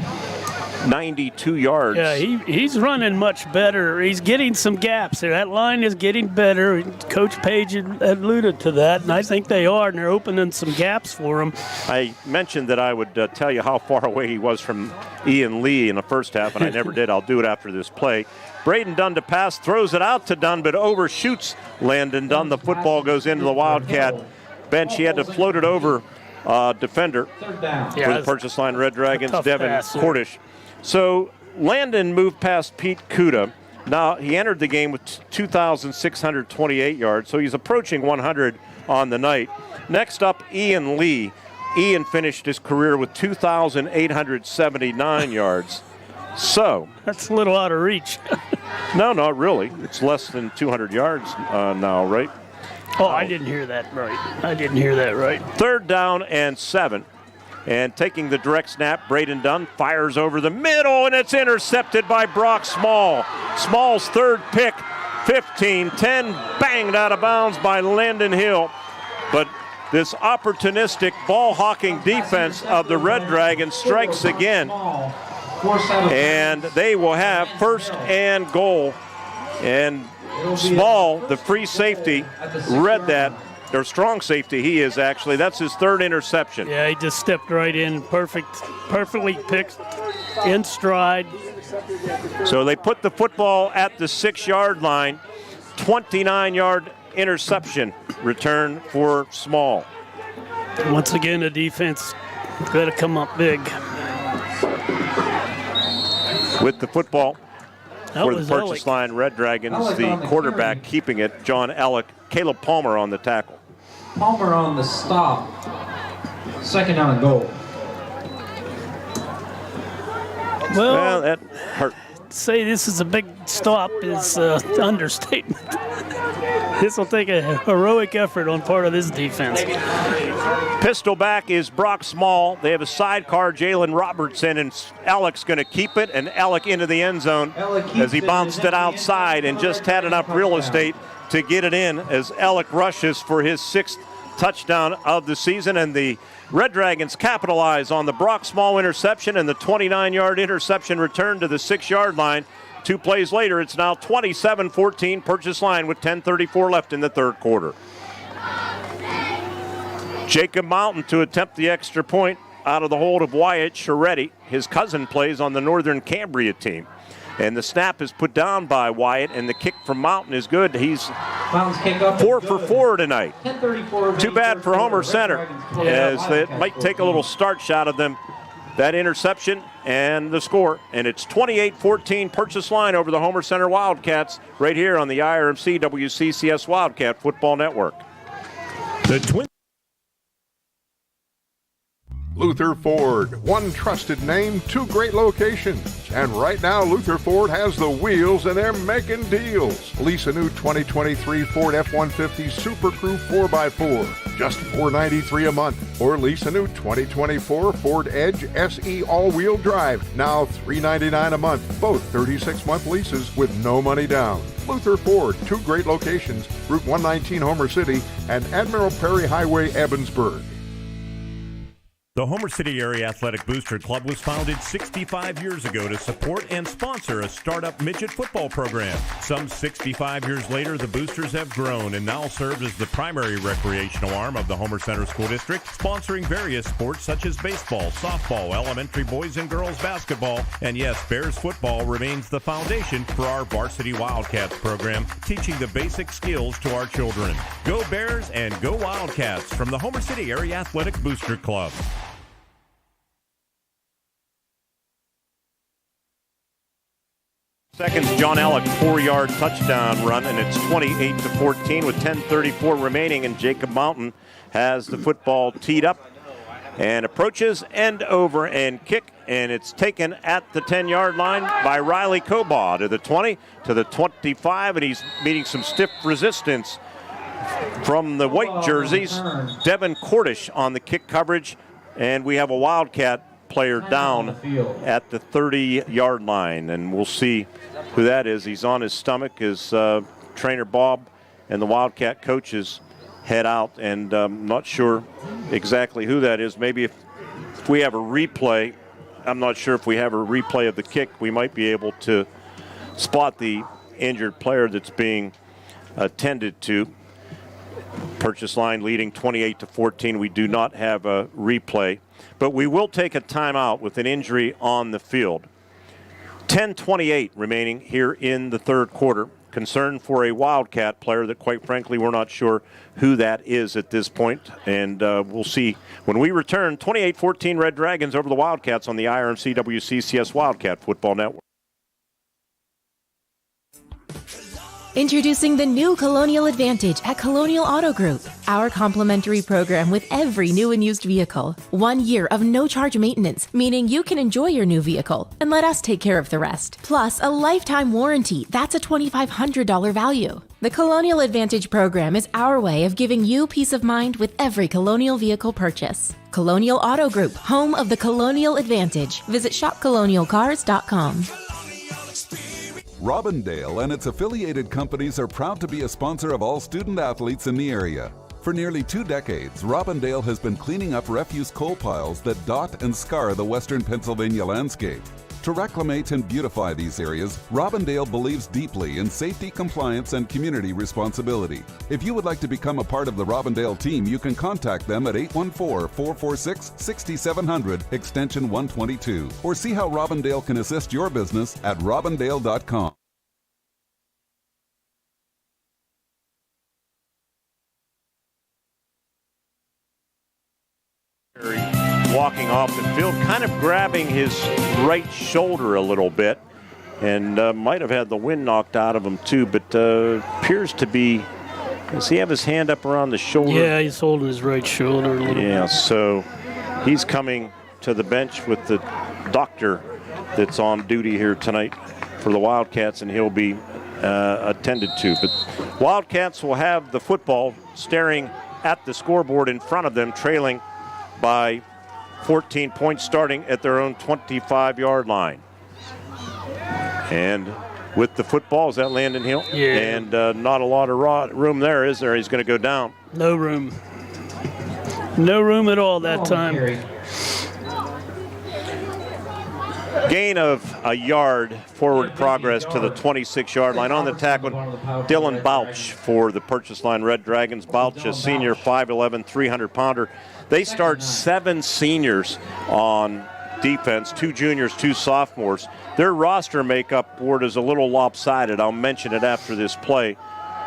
92 yards. Yeah, he's running much better. He's getting some gaps there. That line is getting better. Coach Page alluded to that, and I think they are, and they're opening some gaps for him. I mentioned that I would tell you how far away he was from Ian Lee in the first half, and I never did. I'll do it after this play. Braden Dunn to pass, throws it out to Dunn, but overshoots Landon Dunn. The football goes into the Wildcat bench. He had to float it over defender for the Purchase Line Red Dragons, Devin Cordish. So Landon moved past Pete Kuda. Now, he entered the game with 2,628 yards, so he's approaching 100 on the night. Next up, Ian Lee. Ian finished his career with 2,879 yards. So that's a little out of reach. No, not really. It's less than 200 yards now, right? Oh, I didn't hear that right. 3rd down and 7. And taking the direct snap, Braden Dunn fires over the middle, and it's intercepted by Brock Small. Small's 3rd pick, 15-10, banged out of bounds by Landon Hill. But this opportunistic ball-hawking defense of the Red Dragons strikes again. And they will have 1st and goal. And Small, the free safety, read that. Or strong safety he is actually. That's his 3rd interception. Yeah, he just stepped right in. Perfectly picked, in stride. So they put the football at the 6-yard line. 29-yard interception return for Small. Once again, the defense got to come up big. With the football for the purchase Ellick. line, Red Dragons, the quarterback keeping it, John Ellick. Caleb Palmer on the tackle. Palmer on the stop. 2nd down and goal. Well, that hurt. Say this is a big stop is understatement. This will take a heroic effort on part of this defense. Pistol back is Brock Small. They have a sidecar, Jalen Robertson, and Alex going to keep it, and Alec into the end zone as he bounced it outside and just had enough real estate to get it in as Alec rushes for his 6th touchdown of the season. And the Red Dragons capitalize on the Brock Small interception and the 29-yard interception return to the 6-yard line. 2 plays later, it's now 27-14 purchase line with 10:34 left in the 3rd quarter. Jacob Mountain to attempt the extra point out of the hold of Wyatt Sharetti. His cousin plays on the Northern Cambria team. And the snap is put down by Wyatt, and the kick from Mountain is good. He's 4 for 4 tonight. Too bad for Homer Center, as it might take a little start shot of them. That interception and the score. And it's 28-14 purchase line over the Homer Center Wildcats right here on the IRMC WCCS Wildcat Football Network. The Twin. Luther Ford, one trusted name, 2 great locations. And right now, Luther Ford has the wheels and they're making deals. Lease a new 2023 Ford F-150 Super Crew 4x4, just $493 a month. Or lease a new 2024 Ford Edge SE all-wheel drive, now $399 a month. Both 36-month leases with no money down. Luther Ford, 2 great locations, Route 119 Homer City and Admiral Perry Highway, Evansburg. The Homer City Area Athletic Booster Club was founded 65 years ago to support and sponsor a startup midget football program. Some 65 years later, the Boosters have grown and now serve as the primary recreational arm of the Homer Center School District, sponsoring various sports such as baseball, softball, elementary boys and girls basketball, and yes, Bears football remains the foundation for our Varsity Wildcats program, teaching the basic skills to our children. Go Bears and go Wildcats from the Homer City Area Athletic Booster Club. Seconds, John Alec, 4-yard touchdown run, and it's 28-14 with 10:34 remaining, and Jacob Mountain has the football teed up and approaches end over and kick, and it's taken at the 10-yard line by Riley Cobaugh to the 20, to the 25, and he's meeting some stiff resistance from the white jerseys. Devin Cordish on the kick coverage, and we have a Wildcat player down at the 30-yard line, and we'll see who that is. He's on his stomach as trainer Bob and the Wildcat coaches head out, and I'm not sure exactly who that is. Maybe if we have a replay, I'm not sure if we have a replay of the kick, we might be able to spot the injured player that's being attended to. Purchase line leading 28-14. We do not have a replay, but we will take a timeout with an injury on the field. 10:28 remaining here in the 3rd quarter. Concern for a Wildcat player that, quite frankly, we're not sure who that is at this point, and we'll see when we return. 28-14 Red Dragons over the Wildcats on the IRMC WCCS Wildcat Football Network. Introducing the new Colonial Advantage at Colonial Auto Group. Our complimentary program with every new and used vehicle. 1 year of no-charge maintenance, meaning you can enjoy your new vehicle and let us take care of the rest. Plus, a lifetime warranty. That's a $2,500 value. The Colonial Advantage program is our way of giving you peace of mind with every Colonial vehicle purchase. Colonial Auto Group, home of the Colonial Advantage. Visit shopcolonialcars.com. Robindale and its affiliated companies are proud to be a sponsor of all student athletes in the area. For nearly 2 decades, Robindale has been cleaning up refuse coal piles that dot and scar the western Pennsylvania landscape. To reclimate and beautify these areas, Robindale believes deeply in safety, compliance, and community responsibility. If you would like to become a part of the Robindale team, you can contact them at 814-446-6700, extension 122, or see how Robindale can assist your business at robindale.com. Walking off the field, kind of grabbing his right shoulder a little bit, and might have had the wind knocked out of him too, but appears to be, does he have his hand up around the shoulder? Yeah, he's holding his right shoulder a little bit. Yeah, so he's coming to the bench with the doctor that's on duty here tonight for the Wildcats, and he'll be attended to. But Wildcats will have the football staring at the scoreboard in front of them, trailing by 14 points starting at their own 25-yard line. And with the football, is that Landon Hill? Yeah. And not a lot of room there, is there? He's going to go down. No room. No room at all that time. Gain of a yard, forward progress to the 26-yard line. On the tackle, Dylan Bouch for the Purchase Line Red Dragons. Bouch, a senior, 5'11", 300-pounder. They start 7 seniors on defense, 2 juniors, 2 sophomores. Their roster makeup board is a little lopsided. I'll mention it after this play.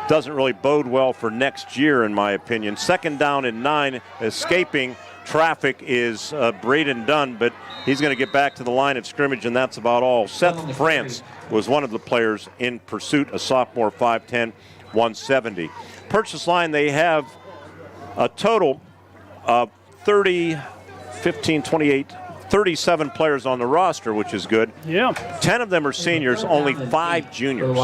Doesn't really bode well for next year, in my opinion. 2nd down and 9, escaping traffic is Braden Dunn, but he's going to get back to the line of scrimmage, and that's about all. Seth France was one of the players in pursuit, a sophomore, 5'10", 170. Purchase Line, they have a total of 37 players on the roster, which is good. Yeah. 10 of them are seniors, only 5 juniors.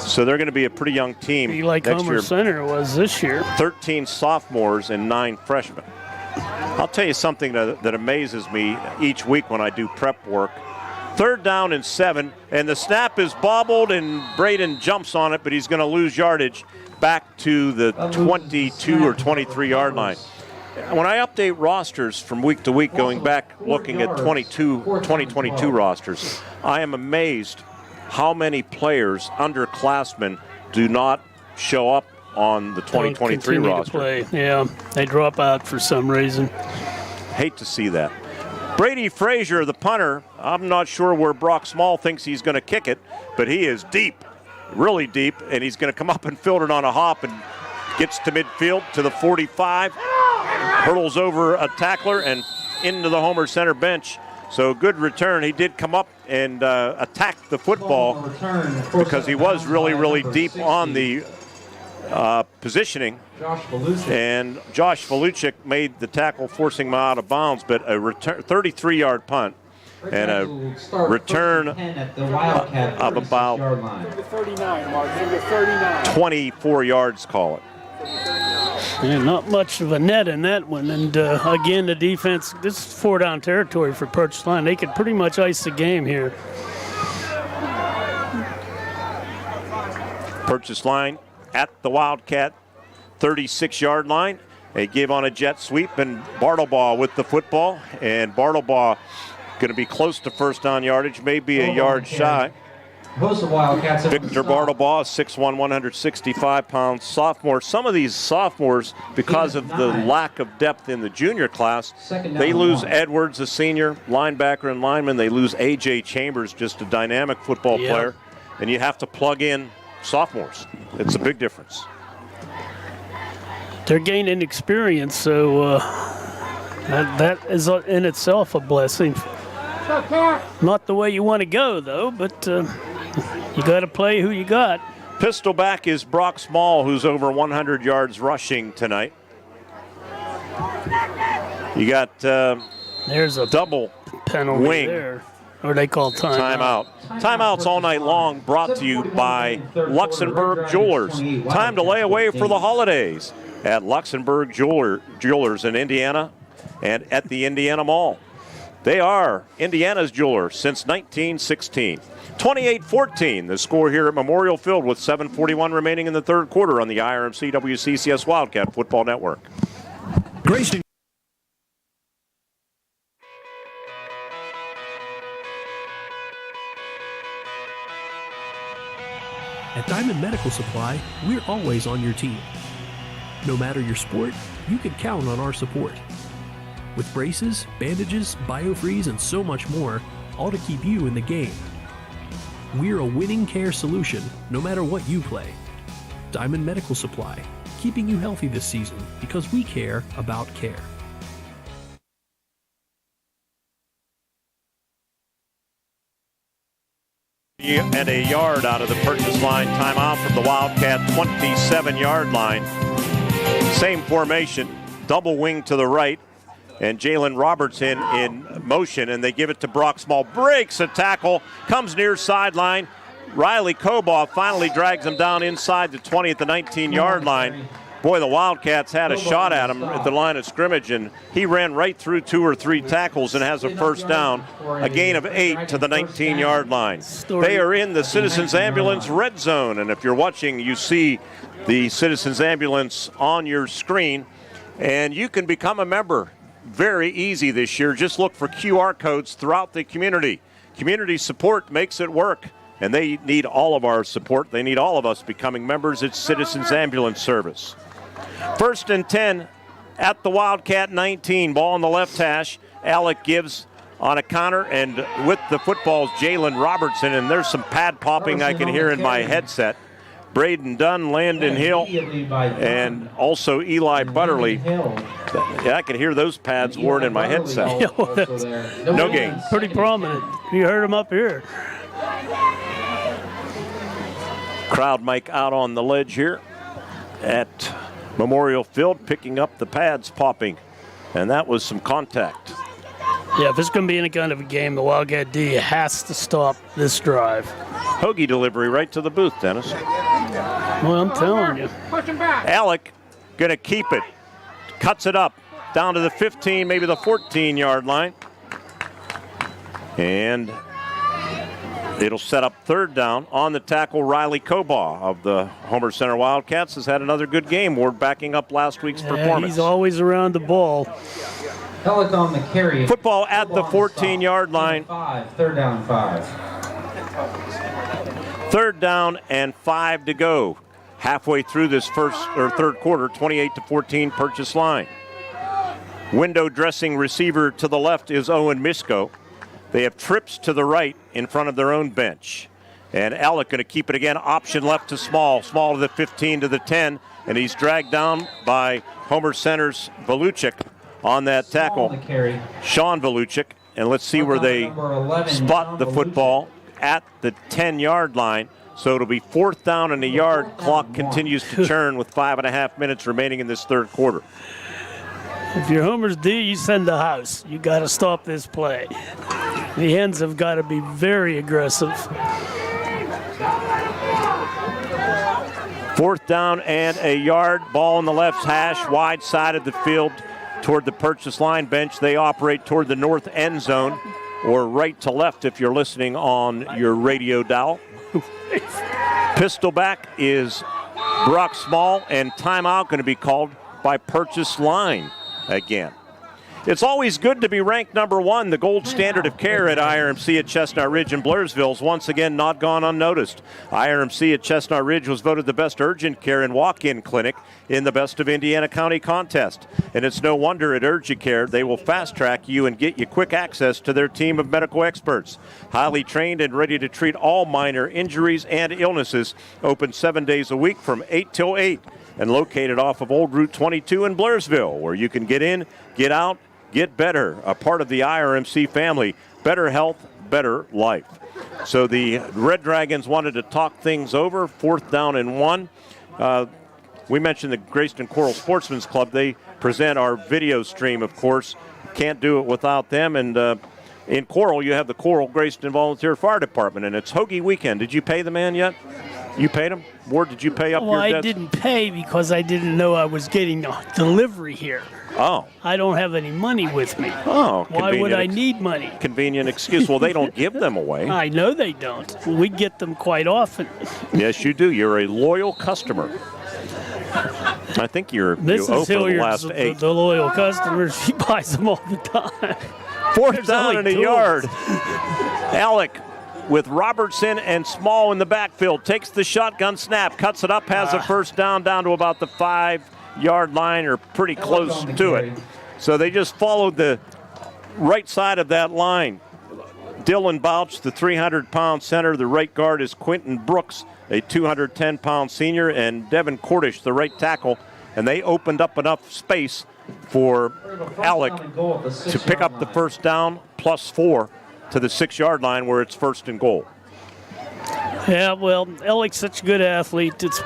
So they're going to be a pretty young team. Be like next Homer year. Center was this year. 13 sophomores and 9 freshmen. I'll tell you something that amazes me each week when I do prep work. 3rd down and 7, and the snap is bobbled, and Braden jumps on it, but he's going to lose yardage back to the 22 or 23-yard line. When I update rosters from week to week, going back looking at 2022 rosters, I am amazed how many players, underclassmen, do not show up on the 2023 roster. Yeah, they drop out for some reason. Hate to see that. Brady Frazier, the punter, I'm not sure where Brock Small thinks he's going to kick it, but he is deep, really deep, and he's going to come up and field it on a hop and gets to midfield to the 45, hurdles over a tackler and into the Homer Center bench. So good return. He did come up and attack the football because he was really, really deep on the positioning. And Josh Voluchik made the tackle, forcing him out of bounds, but a 33-yard punt and a return of about 24 yards, call it. Yeah, not much of a net in that one. And again, the defense, this is 4-down territory for Purchase Line. They could pretty much ice the game here. Purchase Line at the Wildcat 36-yard line. They give on a jet sweep, and Bartlebaugh with the football. And Bartlebaugh going to be close to 1st down yardage, maybe a yard shy. Victor Bartlebaugh, 6'1", 165-pound sophomore. Some of these sophomores, because of the lack of depth in the junior class, they lose Edwards, a senior linebacker and lineman. They lose A.J. Chambers, just a dynamic football player. And you have to plug in sophomores. It's a big difference. They're gaining experience, so that is in itself a blessing. Not the way you want to go, though, but you got to play who you got. Pistol back is Brock Small, who's over 100 yards rushing tonight. You got there's a double penalty wing there. Or they call timeout. Timeouts all night long brought to you by Luxembourg Jewelers. Time to lay away for the holidays at Luxembourg Jewelers in Indiana and at the Indiana Mall. They are Indiana's jeweler since 1916. 28-14, the score here at Memorial Field with 7:41 remaining in the third quarter on the IRMC WCCS Wildcat Football Network. Grayson. At Diamond Medical Supply, we're always on your team. No matter your sport, you can count on our support. With braces, bandages, biofreeze, and so much more, all to keep you in the game. We're a winning care solution, no matter what you play. Diamond Medical Supply, keeping you healthy this season because we care about care. And a yard out of the purchase line. Timeout from the Wildcat 27-yard line. Same formation, double wing to the right, and Jalen Robertson in motion, and they give it to Brock Small. Breaks a tackle, comes near sideline. Riley Kobaugh finally drags him down inside the 20 at the 19-yard line. Boy, the Wildcats had a shot at him at the line of scrimmage, and he ran right through 2 or 3 tackles and has a first down, a gain of 8 to the 19-yard line. They are in the Citizens Ambulance red zone, and if you're watching, you see the Citizens Ambulance on your screen, and you can become a member. Very easy this year. Just look for QR codes throughout the community. Community support makes it work, and they need all of our support. They need all of us becoming members at Citizens Ambulance Service. 1st and 10 at the Wildcat 19. Ball on the left hash. Alec gives on a counter, and with the football is Jalen Robertson, and there's some pad popping I can hear in my headset. Braden Dunn, Landon Hill, and also Eli Butterly. Yeah, I can hear those pads worn in my headset. No gain. Pretty prominent. You heard them up here. Crowd mic out on the ledge here at Memorial Field, picking up the pads popping, and that was some contact. Yeah, if it's going to be any kind of a game, the Wildcat D has to stop this drive. Hoagie delivery right to the booth, Dennis. Well, I'm telling you. Alec going to keep it. Cuts it up down to the 15, maybe the 14-yard line. And it'll set up third down. On the tackle, Riley Kobaugh of the Homer Center Wildcats has had another good game. We're backing up last week's performance. He's always around the ball. Alec on the carry. Football at the 14-yard line. 3rd down 5. 3rd down and 5 to go. Halfway through this third quarter, 28-14 purchase line. Window dressing receiver to the left is Owen Misko. They have trips to the right in front of their own bench. And Alec going to keep it again. Option left to Small. Small to the 15 to the 10. And he's dragged down by Homer Center's Voluchik on that tackle. Sean Voluchik. And let's see where they spot the football at the 10-yard line. So it'll be 4th down and a yard. Clock continues to churn with 5.5 minutes remaining in this third quarter. If you're Homer's D, you send the house. You got to stop this play. The Hens have got to be very aggressive. 4th down and a yard. Ball on the left hash, wide side of the field toward the purchase line bench. They operate toward the north end zone, or right to left if you're listening on your radio dial. Pistol back is Brock Small, and timeout going to be called by purchase line again. It's always good to be ranked number 1. The gold standard of care at IRMC at Chestnut Ridge and Blairsville is once again not gone unnoticed. IRMC at Chestnut Ridge was voted the best urgent care and walk-in clinic in the Best of Indiana County contest. And it's no wonder at UrgiCare they will fast-track you and get you quick access to their team of medical experts. Highly trained and ready to treat all minor injuries and illnesses. Open 7 days a week from 8 till 8. And located off of Old Route 22 in Blairsville, where you can get in, get out, get better, a part of the IRMC family. Better health, better life. So the Red Dragons wanted to talk things over. 4th down and 1. We mentioned the Grayston Coral Sportsman's Club. They present our video stream, of course. Can't do it without them. And in Coral, you have the Coral Grayston Volunteer Fire Department, and it's Hoagie Weekend. Did you pay the man yet? You paid him? Ward, did you pay up your debts? I didn't pay because I didn't know I was getting a delivery here. Oh. I don't have any money with me. Oh, why would I need money? Convenient excuse. Well, they don't give them away. I know they don't. We get them quite often. Yes, you do. You're a loyal customer. I think you're This is for the Hilliard's last 8. the loyal customers. She buys them all the time. Fourth down and a yard. Alec with Robertson and Small in the backfield. Takes the shotgun snap, cuts it up, has a first down to about the 5-yard line or pretty close to it. So they just followed the right side of that line. Dylan Bouch, the 300-pound center. The right guard is Quentin Brooks, a 210-pound senior, and Devin Cordish, the right tackle. And they opened up enough space for Alec to pick up the first down +4 to the 6-yard line where it's first and goal. Yeah, well, Alec's such a good athlete. It's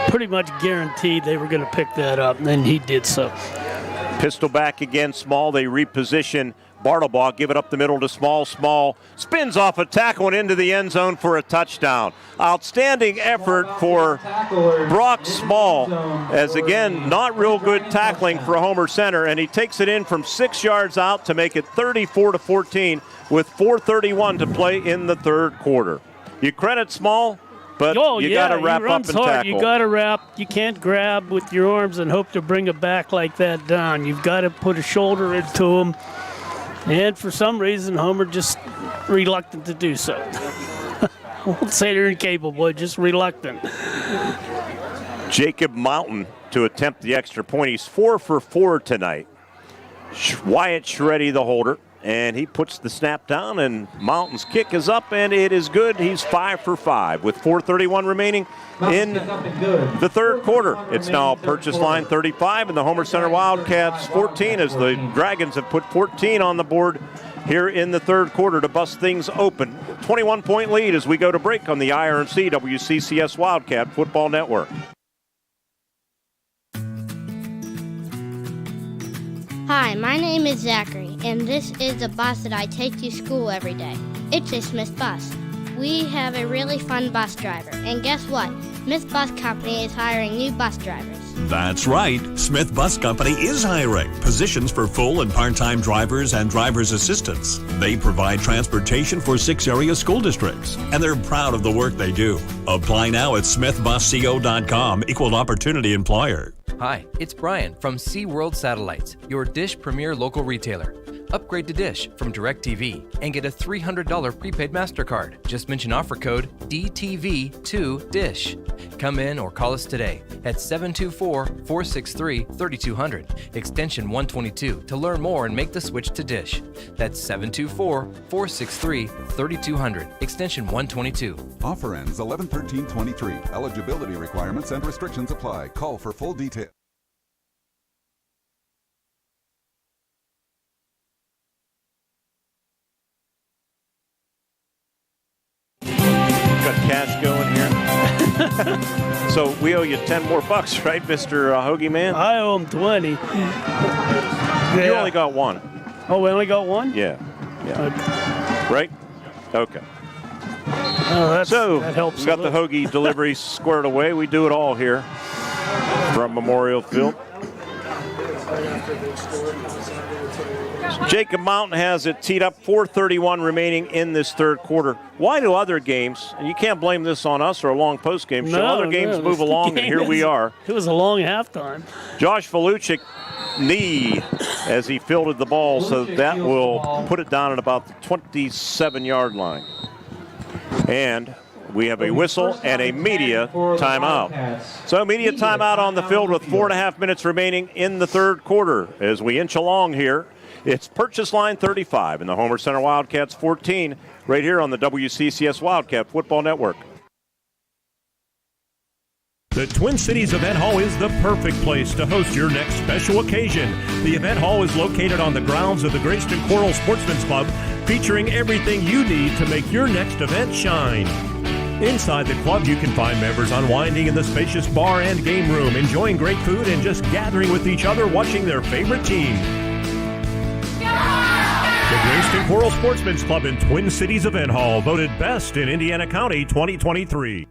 pretty much guaranteed they were going to pick that up, and then he did so. Pistol back again, Small. They reposition Bartlebaugh, give it up the middle to Small. Small spins off a tackle and into the end zone for a touchdown. Outstanding effort for Brock Small, as again, not real good tackling for Homer Center, and he takes it in from 6 yards out to make it 34-14 with 4:31 to play in the third quarter. You credit Small, but you got to wrap up and tackle. You got to wrap. You can't grab with your arms and hope to bring it back like that down. You've got to put a shoulder into him. And for some reason, Homer just reluctant to do so. I won't say they're incapable, just reluctant. Jacob Mountain to attempt the extra point. He's 4 for 4 tonight. Wyatt Shreddy, the holder, and he puts the snap down, and Mountain's kick is up, and it is good. He's 5 for 5 with 4:31 remaining in the third quarter. It's now Purchase Line 35 and the Homer Center Wildcats 14 as the Dragons have put 14 on the board here in the third quarter to bust things open. 21-point lead as we go to break on the IRMC WCCS Wildcat Football Network. Hi, my name is Zachary, and this is the bus that I take to school every day. It's a Smith bus. We have a really fun bus driver, and guess what? Smith Bus Company is hiring new bus drivers. That's right. Smith Bus Company is hiring positions for full and part-time drivers and driver's assistants. They provide transportation for 6 area school districts, and they're proud of the work they do. Apply now at smithbusco.com, equal opportunity employer. Hi, it's Brian from SeaWorld Satellites, your Dish Premier local retailer. Upgrade to Dish from DirecTV and get a $300 prepaid MasterCard. Just mention offer code DTV2DISH. Come in or call us today at 724-463-3200, extension 122 to learn more and make the switch to Dish. That's 724-463-3200, extension 122. Offer ends 11/13/23. Eligibility requirements and restrictions apply. Call for full details. Got cash going here. So we owe you 10 more bucks, right, Mr. Hoagie Man? I owe him 20. You only got one. Oh, we only got one? Yeah. Okay. Right? Okay. Oh, so that helps. We got the Hoagie delivery squared away. We do it all here from Memorial Field. Jacob Mountain has it teed up, 4:31 remaining in this third quarter. Why do other games, and you can't blame this on us or a long postgame show, other games move along, and here we are. It was a long halftime. Josh Valuchik knee as he fielded the ball, so that will put it down at about the 27-yard line. And we have a whistle and a media timeout. So media timeout on the field with 4.5 minutes remaining in the third quarter as we inch along here. It's Purchase Line 35 and the Homer Center Wildcats 14 right here on the WCCS Wildcat Football Network. The Twin Cities Event Hall is the perfect place to host your next special occasion. The event hall is located on the grounds of the Grayston Coral Sportsman's Club, featuring everything you need to make your next event shine. Inside the club, you can find members unwinding in the spacious bar and game room, enjoying great food and just gathering with each other watching their favorite team. The The Grayston Coral Sportsman's Club in Twin Cities Event Hall, voted best in Indiana County 2023.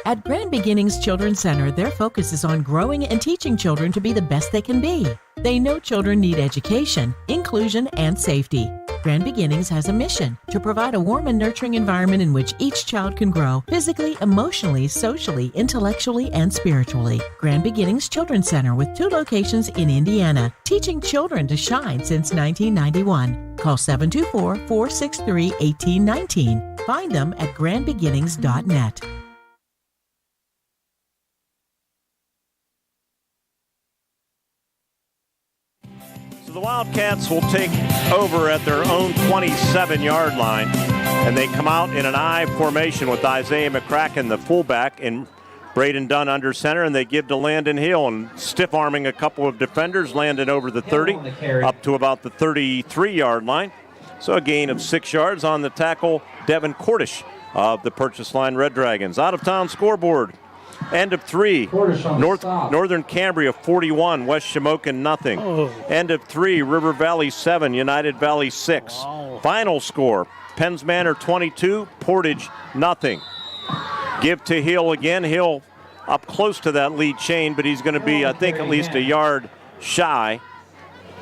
At Grand Beginnings Children's Center, their focus is on growing and teaching children to be the best they can be. They know children need education, inclusion, and safety. Grand Beginnings has a mission to provide a warm and nurturing environment in which each child can grow physically, emotionally, socially, intellectually, and spiritually. Grand Beginnings Children's Center with 2 locations in Indiana, teaching children to shine since 1991. Call 724-463-1819. Find them at grandbeginnings.net. So the Wildcats will take over at their own 27-yard line, and they come out in an I formation with Isaiah McCracken, the fullback, and Braden Dunn under center, and they give to Landon Hill, and stiff-arming a couple of defenders, Landon over the 30, up to about the 33-yard line. So a gain of 6 yards on the tackle, Devin Cordish of the Purchase Line Red Dragons. Out-of-town scoreboard. End of 3, Northern Cambria 41, West Shamokin nothing. End of 3, River Valley 7, United Valley 6. Final score, Penns Manor 22, Portage nothing. Give to Hill again. Hill up close to that lead chain, but he's going to be, I think, at least a yard shy.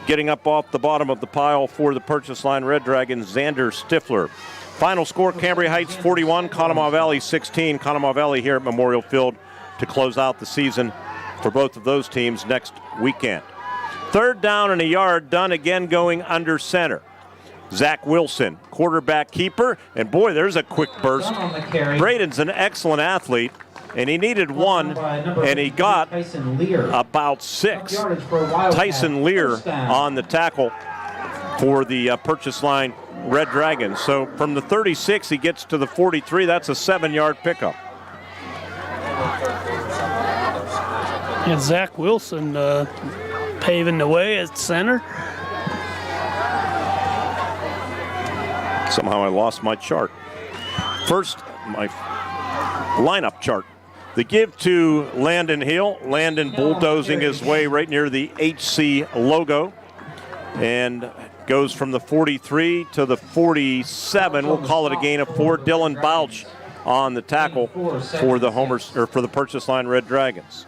Getting up off the bottom of the pile for the Purchase Line Red Dragons, Xander Stifler. Final score, Cambria Heights 41, Conemaugh Valley 16. Conemaugh Valley here at Memorial Field to close out the season for both of those teams next weekend. 3rd down and a yard, Dunn again going under center. Zach Wilson, quarterback keeper, and boy, there's a quick burst. Braden's an excellent athlete, and he needed 1, and he got about 6. Tyson Lear on the tackle for the Purchase Line Red Dragons. So from the 36, he gets to the 43. That's a 7-yard pickup. And Zach Wilson paving the way at center. Somehow I lost my chart. First, my lineup chart. The give to Landon Hill. Landon bulldozing his way right near the HC logo. And goes from the 43 to the 47. We'll call it a gain of 4. Dylan Bouch on the tackle for the for the Purchase Line Red Dragons.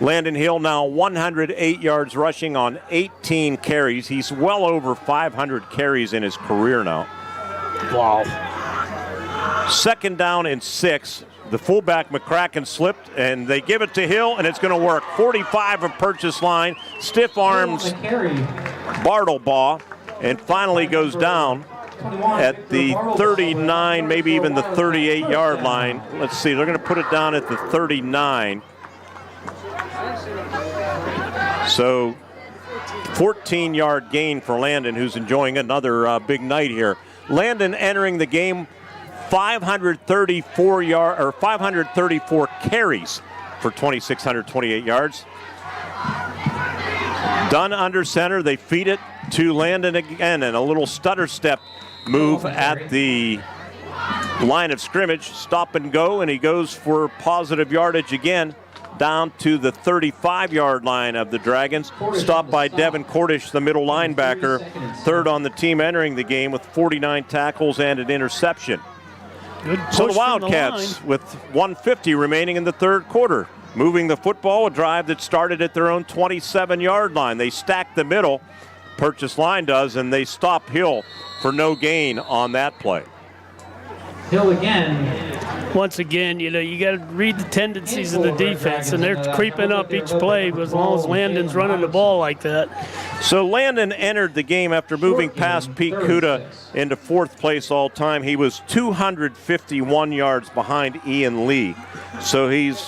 Landon Hill now 108 yards rushing on 18 carries. He's well over 500 carries in his career now. Wow. 2nd down and 6. The fullback McCracken slipped, and they give it to Hill, and it's going to work. 45 of Purchase Line, stiff arms Bartlebaugh, and finally goes down at the 39, maybe even the 38-yard line. Let's see, they're going to put it down at the 39. So 14-yard gain for Landon, who's enjoying another big night here. Landon entering the game 534 carries for 2,628 yards. Dunn under center. They feed it to Landon again, and a little stutter step move at the line of scrimmage. Stop and go, and he goes for positive yardage again down to the 35-yard line of the Dragons. Stopped by Devin Cordish, the middle linebacker, 3rd on the team entering the game with 49 tackles and an interception. So the Wildcats, with 1:50 remaining in the 3rd quarter, moving the football, a drive that started at their own 27-yard line. They stack the middle, Purchase Line does, and they stop Hill for no gain on that play. Hill again. Once again, you got to read the tendencies of the defense, and they're creeping up each play as long as Landon's running the ball like that. So Landon entered the game after moving past Pete Kuda into 4th place all time. He was 251 yards behind Ian Lee. So he's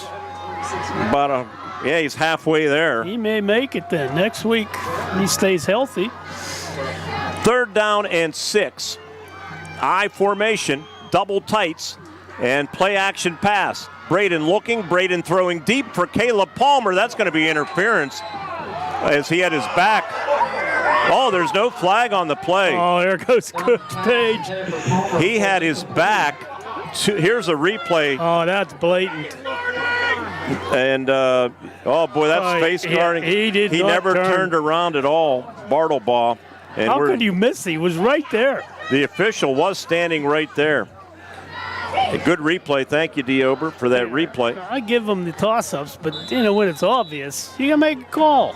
about he's halfway there. He may make it then. Next week, he stays healthy. 3rd down and 6. I formation, double tights, and play action pass. Braden looking, Braden throwing deep for Caleb Palmer. That's going to be interference as he had his back. Oh, there's no flag on the play. Oh, there goes Coach Page. He had his back. Here's a replay. Oh, that's blatant. And, oh, boy, that's face guarding. He never turned around at all, Bartlebaugh. And how could you miss? He was right there. The official was standing right there. A good replay. Thank you, Diober, for that replay. I give him the toss-ups, but, when it's obvious, you got to make a call.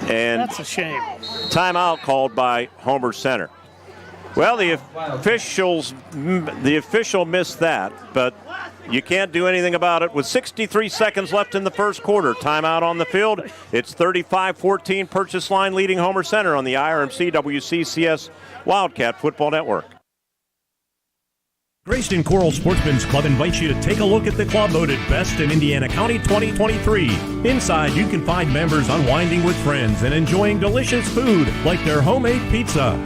And that's a shame. Timeout called by Homer Center. Well, the official missed that, but you can't do anything about it. With 63 seconds left in the first quarter, timeout on the field. It's 35-14, Purchase Line leading Homer Center on the IRMC WCCS Wildcat Football Network. Grayston Coral Sportsman's Club invites you to take a look at the club voted Best in Indiana County 2023. Inside, you can find members unwinding with friends and enjoying delicious food like their homemade pizza.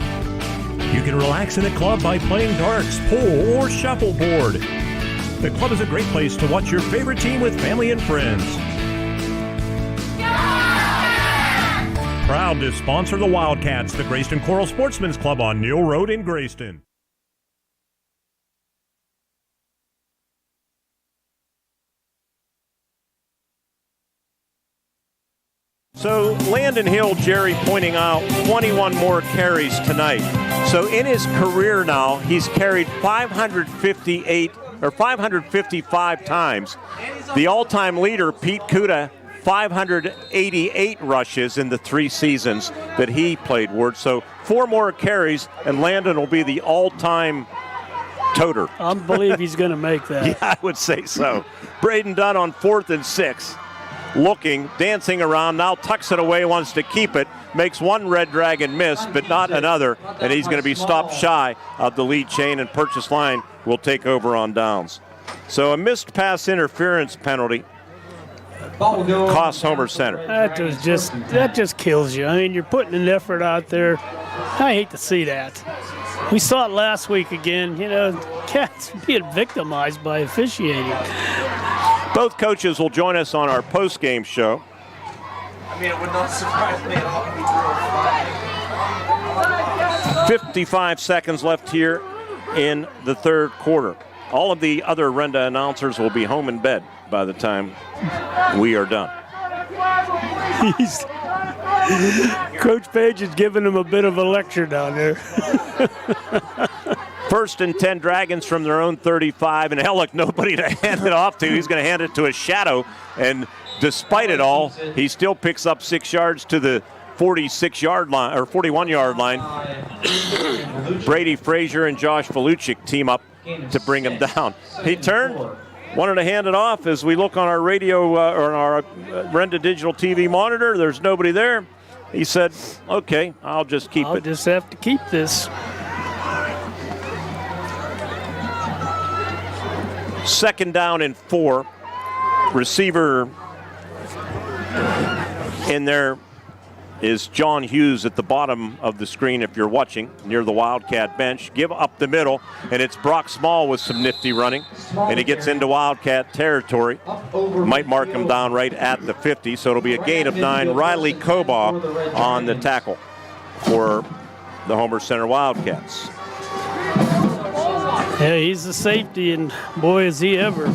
You can relax in the club by playing darts, pool, or shuffleboard. The club is a great place to watch your favorite team with family and friends. Proud to sponsor the Wildcats, the Grayston Coral Sportsman's Club on Neal Road in Grayston. So Landon Hill, Jerry pointing out 21 more carries tonight. So in his career now, he's carried 555 times. The all-time leader, Pete Kuda, 588 rushes in the 3 seasons that he played, Ward. So 4 more carries, and Landon will be the all-time toter. I believe he's going to make that. Yeah, I would say so. Braden Dunn on 4th and 6. Looking, dancing around, now tucks it away, wants to keep it, makes one Red Dragon miss, but not another, and he's going to be stopped shy of the lead chain, and Purchase Line will take over on downs. So a missed pass interference penalty costs Homer Center. That just kills you. I mean, you're putting an effort out there. I hate to see that. We saw it last week again. Cats being victimized by officiating. Both coaches will join us on our post-game show. I mean, it would not surprise me at all if we drew a flag. 55 seconds left here in the third quarter. All of the other Renda announcers will be home in bed by the time we are done. Coach Page is giving him a bit of a lecture down there. 1st and 10 Dragons from their own 35, and hell, look, nobody to hand it off to. He's going to hand it to a shadow, and despite it all, he still picks up 6 yards to the 46-yard line, or 41-yard line. Brady Frazier and Josh Voluchik team up to bring him down. He turned, wanted to hand it off. As we look on our radio, or on our Renda Digital TV monitor, there's nobody there. He said, okay, I'll just keep it. I'll just have to keep this. 2nd down and 4. Receiver in there is John Hughes at the bottom of the screen if you're watching, near the Wildcat bench. Give up the middle, and it's Brock Small with some nifty running, and he gets into Wildcat territory. Might mark him down right at the 50, so it'll be a gain of 9. Riley Kobaugh on the tackle for the Homer Center Wildcats. Yeah, he's the safety, and boy, is he ever.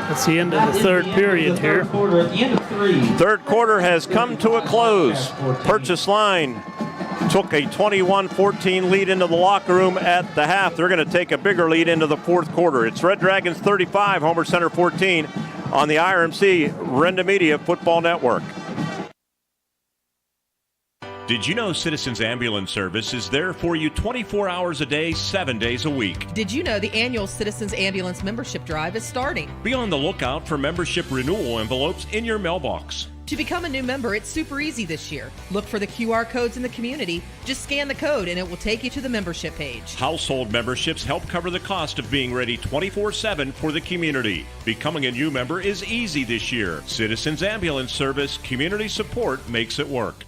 That's the end of the third period here. Third quarter has come to a close. Purchase Line took a 21-14 lead into the locker room at the half. They're going to take a bigger lead into the fourth quarter. It's Red Dragons 35, Homer Center 14 on the IRMC Renda Media Football Network. Did you know Citizens Ambulance Service is there for you 24 hours a day, 7 days a week? Did you know the annual Citizens Ambulance membership drive is starting? Be on the lookout for membership renewal envelopes in your mailbox. To become a new member, it's super easy this year. Look for the QR codes in the community. Just scan the code and it will take you to the membership page. Household memberships help cover the cost of being ready 24/7 for the community. Becoming a new member is easy this year. Citizens Ambulance Service, community support makes it work.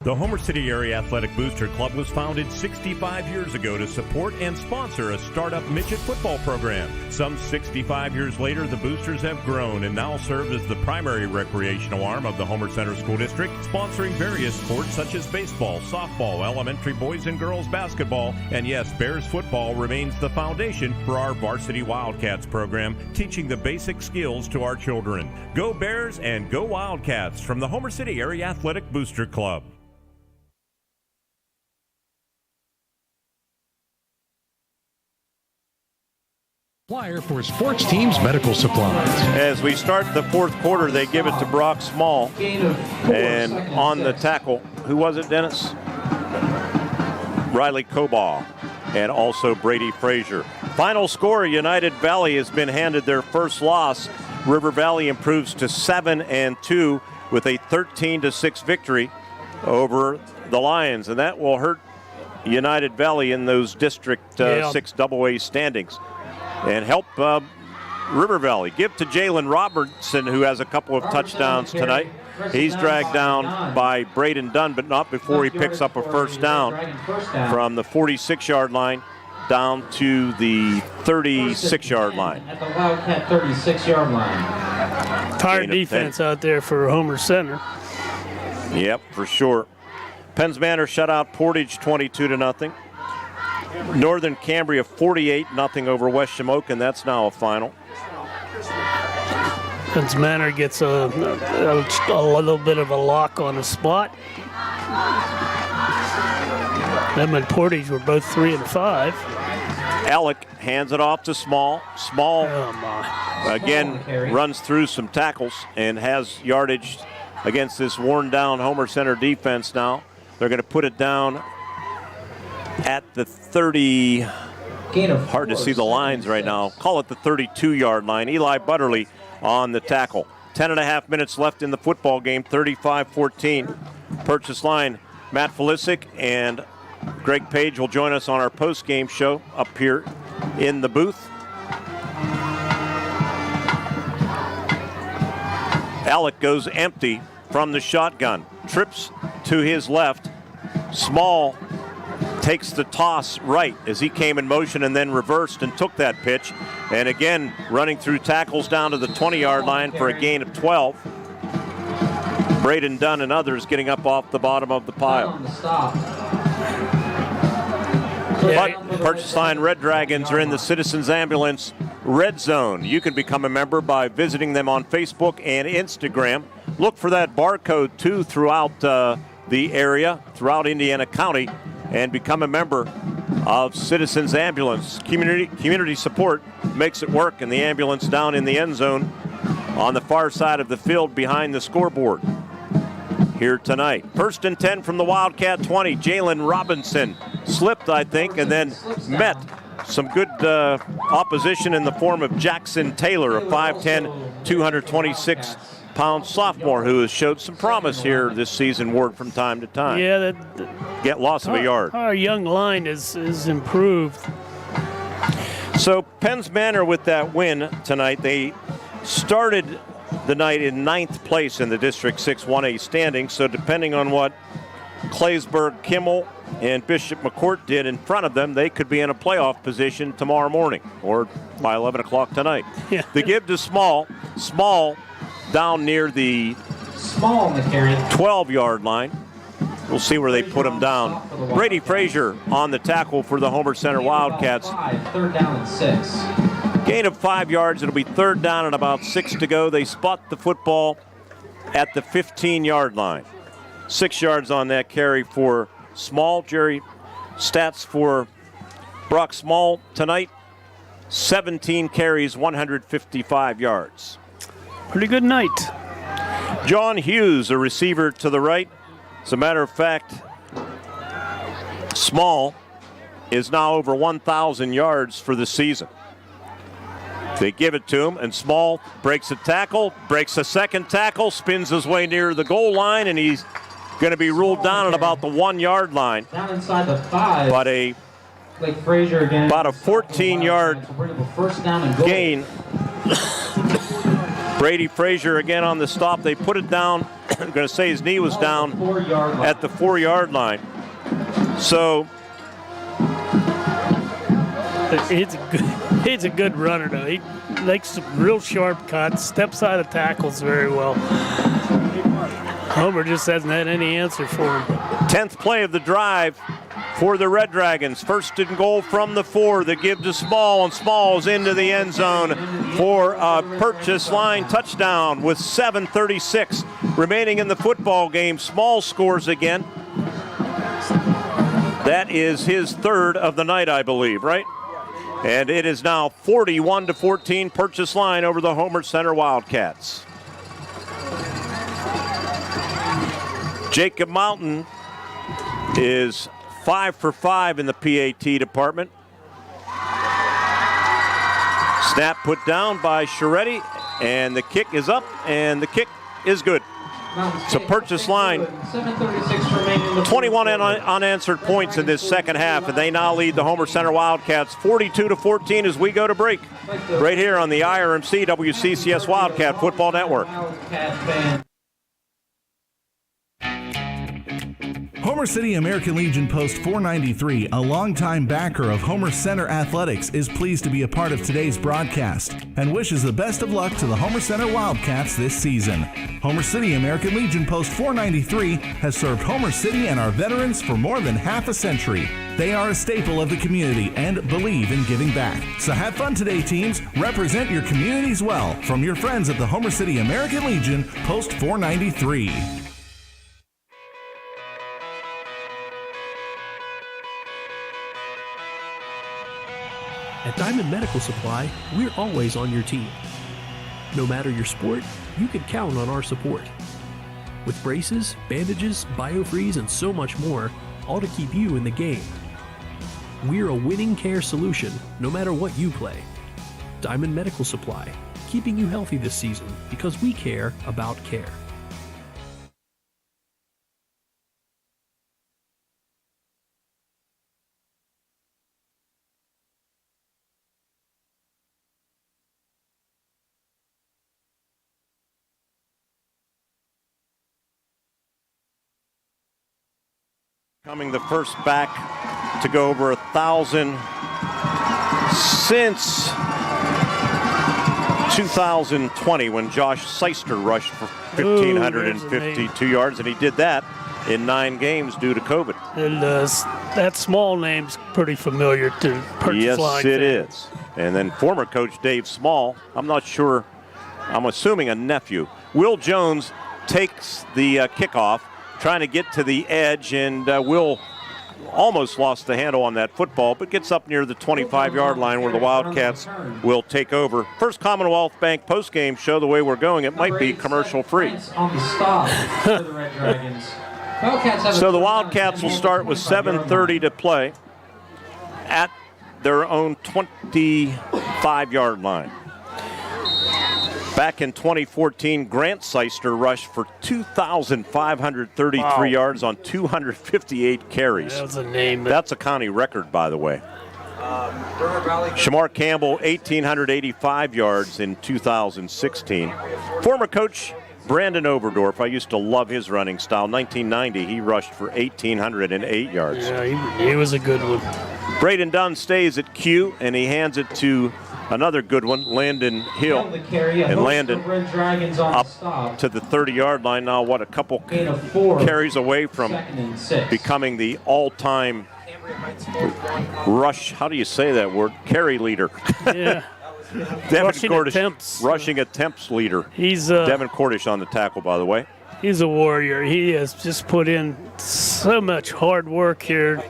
The Homer City Area Athletic Booster Club was founded 65 years ago to support and sponsor a startup midget football program. Some 65 years later, the Boosters have grown and now serve as the primary recreational arm of the Homer Center School District, sponsoring various sports such as baseball, softball, elementary boys and girls basketball, and yes, Bears football remains the foundation for our Varsity Wildcats program, teaching the basic skills to our children. Go Bears and go Wildcats from the Homer City Area Athletic Booster Club. Supplier for sports teams' medical supplies. As we start the fourth quarter, they give it to Brock Small. And on the tackle, who was it, Dennis? Riley Cobaugh and also Brady Frazier. Final score, United Valley has been handed their first loss. River Valley improves to 7-2 with a 13-6 victory over the Lions. And that will hurt United Valley in those District 6 AA standings. And help River Valley. Give to Jalen Robertson, who has a couple of touchdowns tonight. He's dragged down by Braden Dunn, but not before he picks up a first down from the 46-yard line down to the 36-yard line. At the Wildcat 36-yard line. Tired defense out there for Homer Center. Yep, for sure. Penns Manor shut out Portage 22-0. Northern Cambria 48-0 over West Shamokin. That's now a final. Penns Manor gets a little bit of a lock on the spot. Them and Portage were both 3-5. Alec hands it off to Small. Small again runs through some tackles and has yardage against this worn-down Homer Center defense now. They're going to put it down at the 30, hard to see the lines right now. Call it the 32-yard line. Eli Butterly on the tackle. 10.5 minutes left in the football game, 35-14. Purchase line, Matt Felicic and Greg Page will join us on our post-game show up here in the booth. Alec goes empty from the shotgun. Trips to his left. Small takes the toss right as he came in motion and then reversed and took that pitch. And again, running through tackles down to the 20-yard line for a gain of 12. Braden Dunn and others getting up off the bottom of the pile. But Purchase Line Red Dragons are in the Citizens Ambulance Red Zone. You can become a member by visiting them on Facebook and Instagram. Look for that barcode, too, throughout the area, throughout Indiana County, and become a member of Citizens Ambulance. Community support makes it work, and the ambulance down in the end zone on the far side of the field behind the scoreboard here tonight. 1st and 10 from the Wildcat 20. Jalen Robinson slipped, I think, and then met some good opposition in the form of Jackson Taylor, a 5'10", 226-pound sophomore who has showed some promise here this season, Ward, from time to time. Yeah, get loss of a yard. Our young line is improved. So Penns Manor with that win tonight. They started the night in 9th place in the District 6 1A standings. So depending on what Claysburg, Kimmel, and Bishop McCourt did in front of them, they could be in a playoff position tomorrow morning or by 11 o'clock tonight. Yeah. The give to Small. Small down near the 12-yard line. We'll see where they put him down. Brady Frazier on the tackle for the Homer Center Wildcats. 3rd down and 6. Gain of 5 yards. It'll be 3rd down and about 6 to go. They spot the football at the 15-yard line. 6 yards on that carry for Small. Jerry, stats for Brock Small tonight: 17 carries, 155 yards. Pretty good night. John Hughes, a receiver to the right. As a matter of fact, Small is now over 1,000 yards for the season. They give it to him, and Small breaks a tackle, breaks a second tackle, spins his way near the goal line, and he's going to be ruled down at about the 1-yard line. Down inside the 5. But Frazier again. About a 14-yard first down and goal. gain Brady Frazier again on the stop. They put it down. I'm going to say his knee was down at the 4-yard line. So he's a good runner, though. He makes some real sharp cuts, steps out of tackles very well. Homer just hasn't had any answer for him. 10th play of the drive for the Red Dragons. First and goal from the 4. The give to Small, and Small's into the end zone for a purchase line touchdown with 7:36 remaining in the football game. Small scores again. That is his 3rd of the night, I believe, right? And it is now 41-14 purchase line over the Homer Center Wildcats. Jacob Mountain is 5 for 5 in the PAT department. Snap put down by Scheretti, and the kick is up, and the kick is good. So purchase line, 21 unanswered points in this second half, and they now lead the Homer Center Wildcats 42-14 as we go to break. Right here on the IRMC WCCS Wildcat Football Network. Homer City American Legion Post 493, a longtime backer of Homer Center Athletics, is pleased to be a part of today's broadcast and wishes the best of luck to the Homer Center Wildcats this season. Homer City American Legion Post 493 has served Homer City and our veterans for more than half a century. They are a staple of the community and believe in giving back. So have fun today, teams. Represent your communities well. From your friends at the Homer City American Legion Post 493. At Diamond Medical Supply, we're always on your team. No matter your sport, you can count on our support. With braces, bandages, biofreeze, and so much more, all to keep you in the game. We're a winning care solution, no matter what you play. Diamond Medical Supply, keeping you healthy this season because we care about care. Coming the first back to go over 1,000 since 2020 when Josh Seister rushed for 1,552 yards, and he did that in 9 games due to COVID. And that Small name's pretty familiar to purchase line. Yes, it is. And then former coach Dave Small, I'm not sure, I'm assuming a nephew. Will Jones takes the kickoff, trying to get to the edge, and Will almost lost the handle on that football, but gets up near the 25-yard line where the Wildcats will take over. First Commonwealth Bank postgame show. The way we're going, it might be commercial free. So the Wildcats will start with 7:30 to play at their own 25-yard line. Back in 2014, Grant Seister rushed for 2,533 yards on 258 carries. That was a name. That's a county record, by the way. Shamar Campbell, 1,885 yards in 2016. Former coach Brandon Oberdorf, I used to love his running style. 1990, he rushed for 1,808 yards. Yeah, he was a good one. Braden Dunn stays at Q, and he hands it to another good one, Landon Hill. And Landon up to the 30-yard line now. What, a couple carries away from becoming the all-time rush, how do you say that word? Carry leader. Yeah. Rushing attempts leader. He's Devin Cordish on the tackle, by the way. He's a warrior. He has just put in so much hard work here.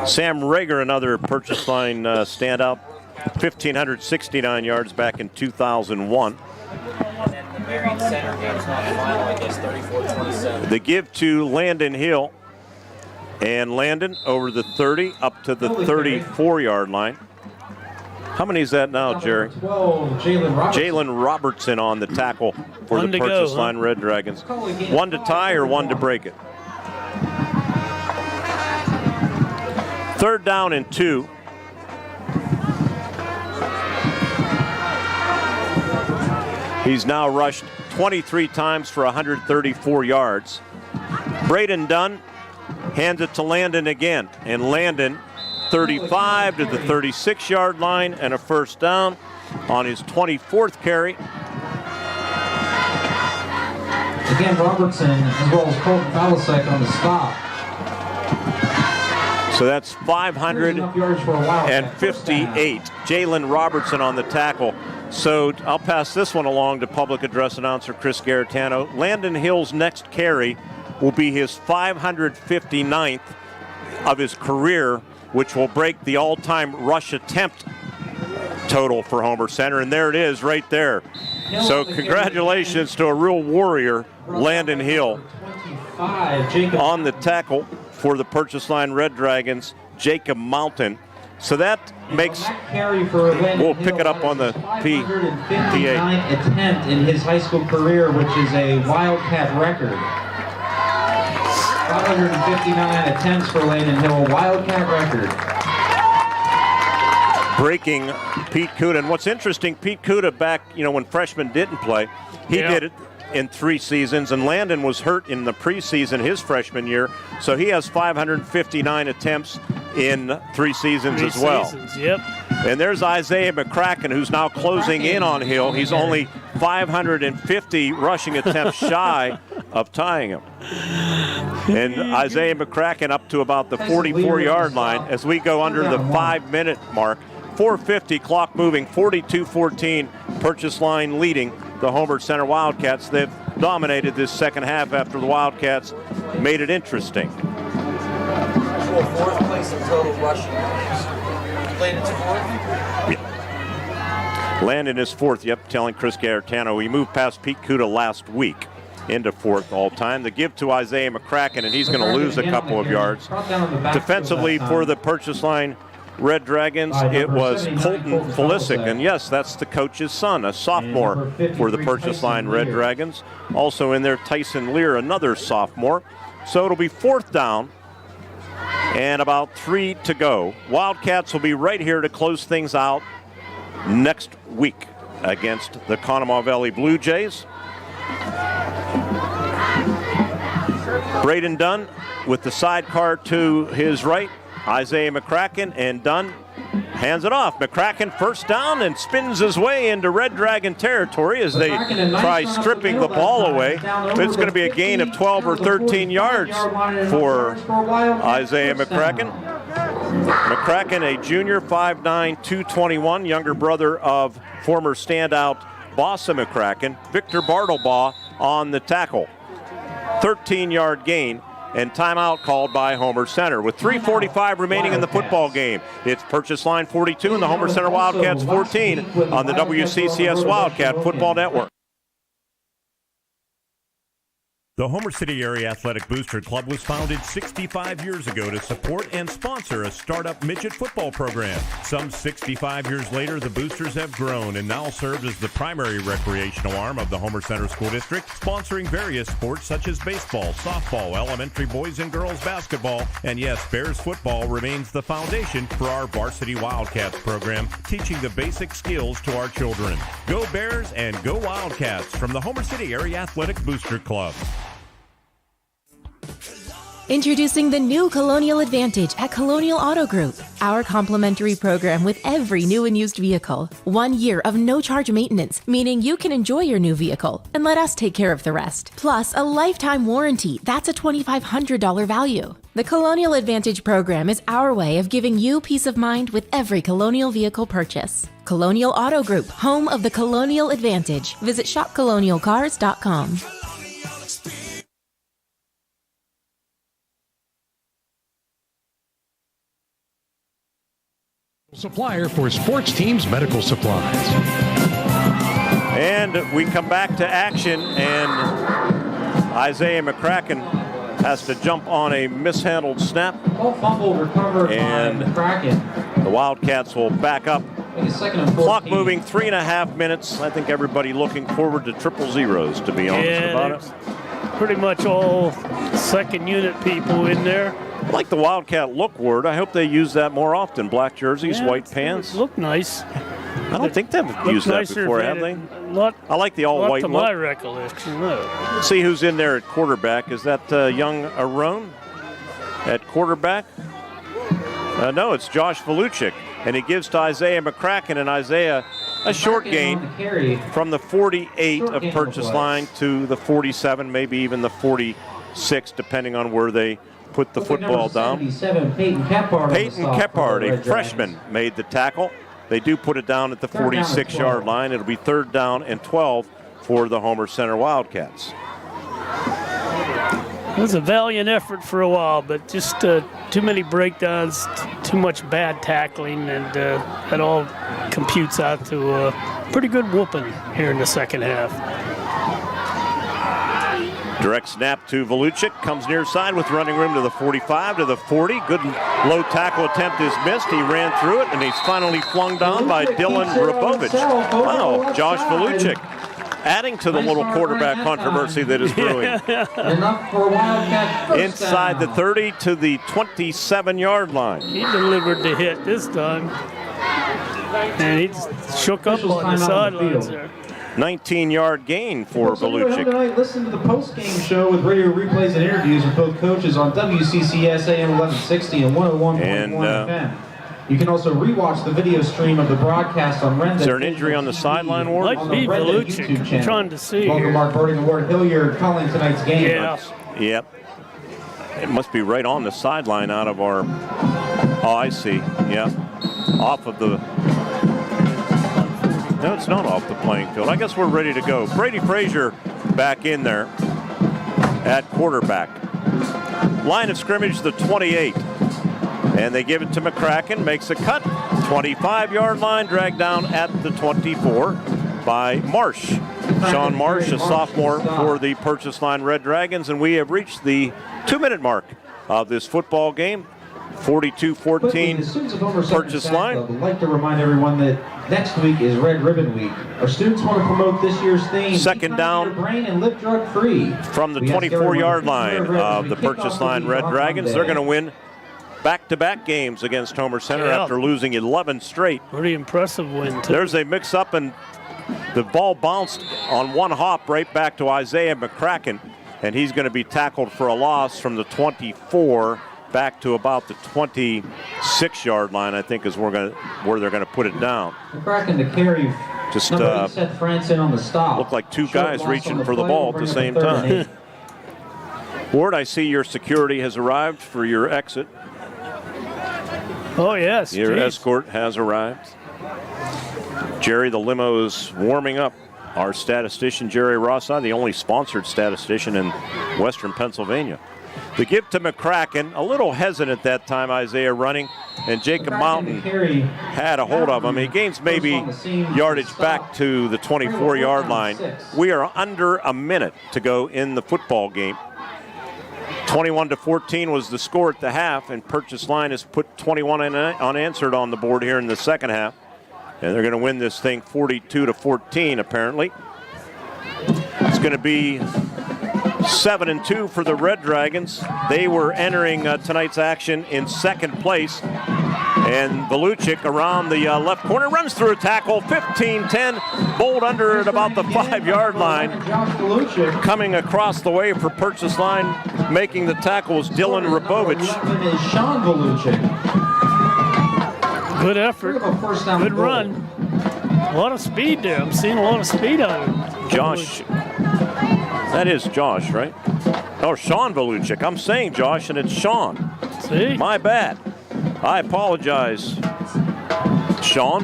Sam Rager, another purchase line standout. 1,569 yards back in 2001. The give to Landon Hill. And Landon over the 30, up to the 34-yard line. How many is that now, Jerry? 12, Jalen Robertson on the tackle for the purchase line Red Dragons. One to tie or one to break it? 3rd down and 2. He's now rushed 23 times for 134 yards. Braden Dunn hands it to Landon again, and Landon 35 to the 36-yard line and a first down on his 24th carry. Again, Robertson as well as Colton Balasek on the stop. So that's 558. Jalen Robertson on the tackle. So I'll pass this one along to public address announcer Chris Garetano. Landon Hill's next carry will be his 559th of his career, which will break the all-time rush attempt total for Homer Center. And there it is right there. So congratulations to a real warrior, Landon Hill. On the tackle for the Purchase Line Red Dragons, Jacob Mountain. So that makes, we'll pick it up on the PA. 559th attempt in his high school career, which is a Wildcat record. 559 attempts for Landon Hill, Wildcat record. Breaking Pete Kuda. And what's interesting, Pete Kuda back, when freshmen didn't play, he did it in 3 seasons, and Landon was hurt in the preseason his freshman year, so he has 559 attempts in 3 seasons as well. Yep. And there's Isaiah McCracken, who's now closing in on Hill. He's only 550 rushing attempts shy of tying him. And Isaiah McCracken up to about the 44-yard line as we go under the 5-minute mark. 4:50 clock moving, 42-14, Purchase Line leading the Homer Center Wildcats. They've dominated this second half after the Wildcats made it interesting. Actual 4th place in total rushing. Landon's 4th? Yeah. Landon is 4th, telling Chris Garetano. We moved past Pete Kuda last week into 4th all time. The give to Isaiah McCracken, and he's going to lose a couple of yards. Defensively for the Purchase Line Red Dragons, it was Colton Felisic, and yes, that's the coach's son, a sophomore for the Purchase Line Red Dragons. Also in there, Tyson Lear, another sophomore. So it'll be 4th down and about 3 to go. Wildcats will be right here to close things out next week against the Conemaugh Valley Blue Jays. Braden Dunn with the sidecar to his right. Isaiah McCracken, and Dunn hands it off. McCracken first down and spins his way into Red Dragon territory as they try stripping the ball away. But it's going to be a gain of 12 or 13 yards for Isaiah McCracken. McCracken, a junior, 5'9", 221, younger brother of former standout Bossa McCracken. Victor Bartlebaugh on the tackle. 13-yard gain. And timeout called by Homer Center. With 3:45 remaining in the football game, it's Purchase Line 42 and the Homer Center Wildcats 14 on the WCCS Wildcat Football Network. The Homer City Area Athletic Booster Club was founded 65 years ago to support and sponsor a startup midget football program. Some 65 years later, the Boosters have grown and now serve as the primary recreational arm of the Homer Center School District, sponsoring various sports such as baseball, softball, elementary boys and girls basketball, and yes, Bears football remains the foundation for our Varsity Wildcats program, teaching the basic skills to our children. Go Bears and go Wildcats from the Homer City Area Athletic Booster Club. Introducing the new Colonial Advantage at Colonial Auto Group. Our complimentary program with every new and used vehicle. 1 year of no-charge maintenance, meaning you can enjoy your new vehicle and let us take care of the rest. Plus, a lifetime warranty. That's a $2,500 value. The Colonial Advantage program is our way of giving you peace of mind with every Colonial vehicle purchase. Colonial Auto Group, home of the Colonial Advantage. Visit shopcolonialcars.com. Supplier for sports teams' medical supplies. And we come back to action, and Isaiah McCracken has to jump on a mishandled snap. Fumble recovered and by McCracken. The Wildcats will back up. Clock moving, 3.5 minutes. I think everybody looking forward to triple zeros, to be honest about it. Pretty much all second unit people in there. I like the Wildcat look word. I hope they use that more often. Black jerseys, white pants. Look nice. I don't think they've used that before, have they? I like the all-white look. look. To my recollection, no. See who's in there at quarterback. Is that young Arone at quarterback? No, it's Josh Voluchik. And he gives to Isaiah McCracken, and Isaiah a short gain from the 48 of purchase line to the 47, maybe even the 46, depending on where they put the football down. Peyton Kephart, a freshman, made the tackle. They do put it down at the 46-yard line. It'll be 3rd down and 12 for the Homer Center Wildcats. It was a valiant effort for a while, but just too many breakdowns, too much bad tackling, and that all computes out to a pretty good whooping here in the second half. Direct snap to Voluchik, comes near side with running room to the 45, to the 40. Good low tackle attempt is missed. He ran through it, and he's finally flung down by Dylan Rabovich. Wow, Josh Voluchik adding to the little quarterback controversy that is brewing. Inside the 30 to the 27-yard line. He delivered the hit this time. And he shook up on the sidelines there. 19-yard gain for Voluchik. Tonight, listen to the post-game show with radio replays and interviews with both coaches on WCCS AM 1160 and 101.1 FM. You can also rewatch the video stream of the broadcast on Renda. Is there an injury on the sideline, Ward? Might be Voluchik. I'm trying to see. Welcome, Mark Birding and Ward Hilliard calling tonight's game. Yeah. Yep. It must be right on the sideline out of our... Oh, I see. Yeah. Off of the... No, it's not off the playing field. I guess we're ready to go. Brady Frazier back in there at quarterback. Line of scrimmage, the 28. And they give it to McCracken, makes a cut. 25-yard line, dragged down at the 24 by Marsh. Sean Marsh, a sophomore for the Purchase Line Red Dragons. And we have reached the 2-minute mark of this football game. 42-14 Purchase Line. I'd like to remind everyone that next week is Red Ribbon Week. Our students want to promote this year's theme. Second down brain and live drug free. From the 24-yard line of the Purchase Line Red Dragons. They're going to win back-to-back games against Homer Center after losing 11 straight. Pretty impressive win, too. There's a mix-up, and the ball bounced on one hop right back to Isaiah McCracken, and he's going to be tackled for a loss from the 24 back to about the 26-yard line, I think, is where they're going to put it down. McCracken to carry. Just set France in on the stop. Looked like two guys reaching for the ball at the same time. Ward, I see your security has arrived for your exit. Oh, yes. Your escort has arrived. Jerry, the limo is warming up. Our statistician, Jerry Rossai, the only sponsored statistician in Western Pennsylvania. The give to McCracken, a little hesitant that time, Isaiah running, and Jacob Mountain had a hold of him. He gains maybe yardage back to the 24-yard line. We are under a minute to go in the football game. 21-14 was the score at the half, and Purchase Line has put 21 unanswered on the board here in the second half. And they're going to win this thing 42-14, apparently. It's going to be 7-2 for the Red Dragons. They were entering tonight's action in second place. And Voluchik around the left corner runs through a tackle, 15-10, bowled under at about the 5-yard line. Coming across the way for Purchase Line, making the tackle was Dylan Rabovich. Sean Voluchik. Good effort, good run. A lot of speed there. I'm seeing a lot of speed on him. Josh, that is Josh, right? Oh, Sean Voluchik. I'm saying Josh, and it's Sean. See? My bad. I apologize, Sean.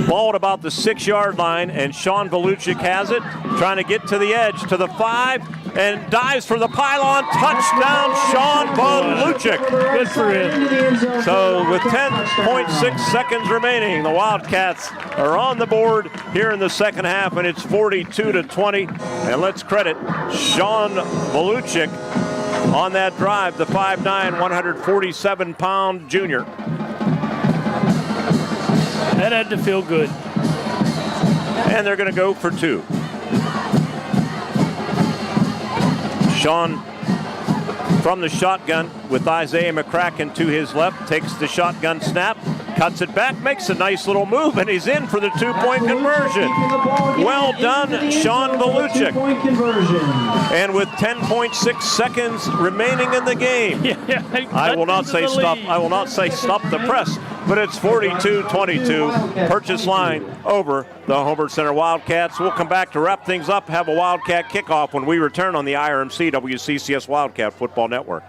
Ball at about the 6-yard line, and Sean Voluchik has it, trying to get to the edge, to the 5, and dives for the pylon. Touchdown, Sean Voluchik. Good for him. So with 10.6 seconds remaining, the Wildcats are on the board here in the second half, and it's 42-20. And let's credit Sean Voluchik on that drive, the 5'9", 147-pound junior. That had to feel good. And they're going to go for 2. Sean from the shotgun with Isaiah McCracken to his left, takes the shotgun snap, Cuts it back, makes a nice little move, and he's in for the two-point conversion. Well done, Sean Voluchik. And with 10.6 seconds remaining in the game, I will not say stop. I will not say stop the press, but it's 42-22. Purchase line over the Homer Center Wildcats. We'll come back to wrap things up, have a Wildcat kickoff when we return on the IRMC WCCS Wildcat Football Network.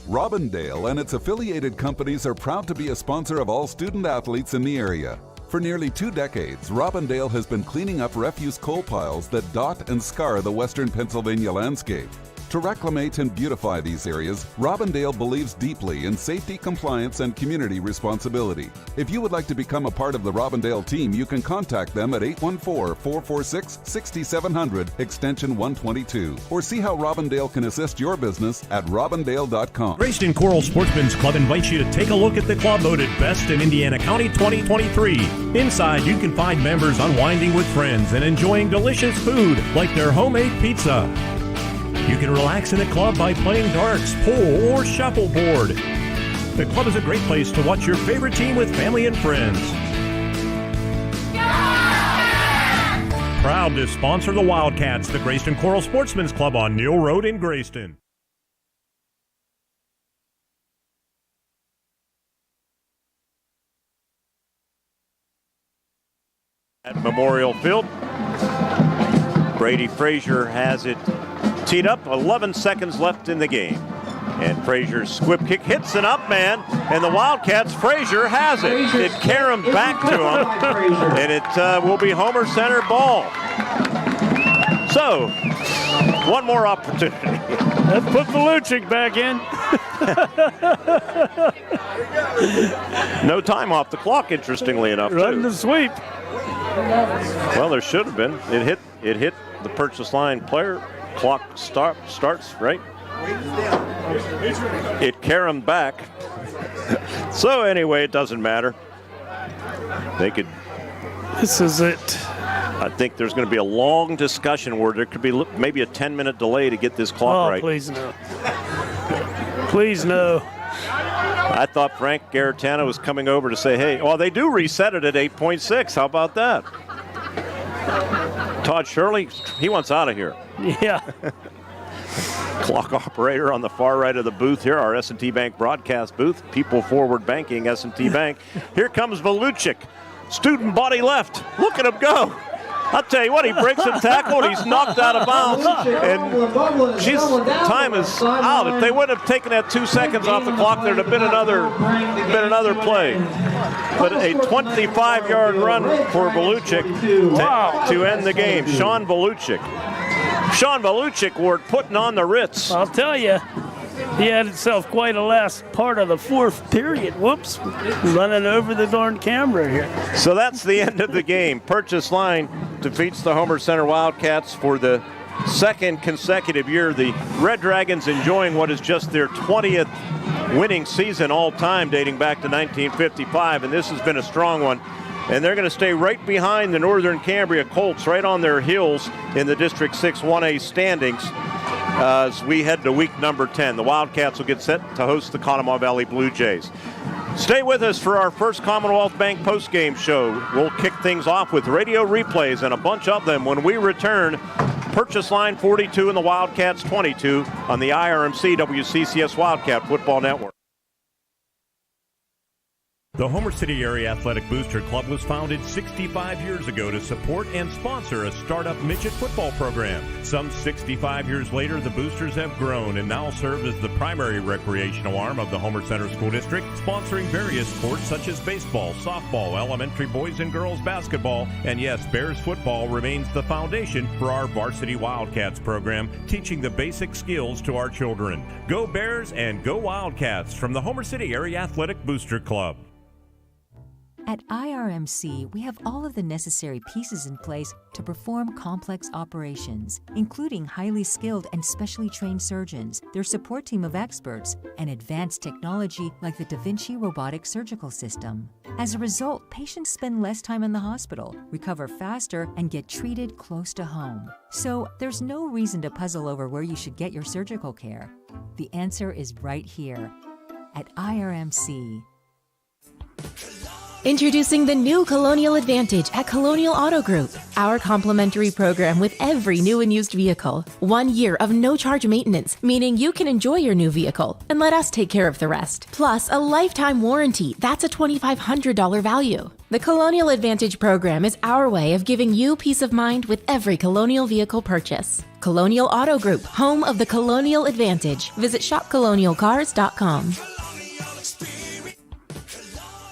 Robindale and its affiliated companies are proud to be a sponsor of all student athletes in the area. For nearly 2 decades, Robindale has been cleaning up refuse coal piles that dot and scar the western Pennsylvania landscape. To reclimate and beautify these areas, Robindale believes deeply in safety, compliance, and community responsibility. If you would like to become a part of the Robindale team, you can contact them at 814-446-6700, extension 122, or see how Robindale can assist your business at robindale.com. Grayston Coral Sportsman's Club invites you to take a look at the club voted Best in Indiana County 2023. Inside, you can find members unwinding with friends and enjoying delicious food like their homemade pizza. You can relax in the club by playing darts, pool, or shuffleboard. The club is a great place to watch your favorite team with family and friends. Proud to sponsor the Wildcats, the Grayston Coral Sportsman's Club on Neal Road in Grayston. At Memorial Field, Brady Frazier has it teed up, 11 seconds left in the game. And Frazier's squib kick hits an up man, and the Wildcats, Frazier has it. It caromed back to him, and it will be Homer Center ball. So, one more opportunity. Let's put Voluchik back in. No time off the clock, interestingly enough. Running the sweep. Well, there should have been. It hit the purchase line player. Clock starts, right? It caromed back. So anyway, it doesn't matter. They could. This is it. I think there's going to be a long discussion where there could be maybe a 10-minute delay to get this clock right. Oh, please no. Please no. I thought Frank Garitano was coming over to say, hey, well, they do reset it at 8.6. How about that? Todd Shirley, he wants out of here. Yeah. Clock operator on the far right of the booth here, our S&T Bank broadcast booth. People Forward Banking, S&T Bank. Here comes Voluchik. Student body left. Look at him go. I'll tell you what, he breaks a tackle and he's knocked out of bounds. And time is out. If they wouldn't have taken that 2 seconds off the clock, there'd have been another play. But a 25-yard run for Voluchik to end the game. Sean Voluchik. Sean Voluchik were putting on the Ritz. I'll tell you, he had himself quite a last part of the fourth period. Whoops, running over the darn camera here. So that's the end of the game. Purchase line defeats the Homer Center Wildcats for the second consecutive year. The Red Dragons enjoying what is just their 20th winning season all time, dating back to 1955, and this has been a strong one. And they're going to stay right behind the Northern Cambria Colts, right on their heels in the District 6 1A standings as we head to week number 10. The Wildcats will get set to host the Conemaugh Valley Blue Jays. Stay with us for our first Commonwealth Bank postgame show. We'll kick things off with radio replays and a bunch of them when we return. Purchase line 42 and the Wildcats 22 on the IRMC WCCS Wildcat Football Network. The Homer City Area Athletic Booster Club was founded 65 years ago to support and sponsor a startup midget football program. Some 65 years later, the Boosters have grown and now serve as the primary recreational arm of the Homer Center School District, sponsoring various sports such as baseball, softball, elementary boys and girls basketball, and yes, Bears football remains the foundation for our Varsity Wildcats program, teaching the basic skills to our children. Go Bears and go Wildcats from the Homer City Area Athletic Booster Club. At IRMC, we have all of the necessary pieces in place to perform complex operations, including highly skilled and specially trained surgeons, their support team of experts, and advanced technology like the Da Vinci robotic surgical system. As a result, patients spend less time in the hospital, recover faster, and get treated close to home. So there's no reason to puzzle over where you should get your surgical care. The answer is right here. at IRMC. Introducing the new Colonial Advantage at Colonial Auto Group. Our complimentary program with every new and used vehicle. 1 year of no-charge maintenance, meaning you can enjoy your new vehicle and let us take care of the rest. Plus, a lifetime warranty. That's a $2,500 value. The Colonial Advantage program is our way of giving you peace of mind with every Colonial vehicle purchase. Colonial Auto Group, home of the Colonial Advantage. Visit shopcolonialcars.com.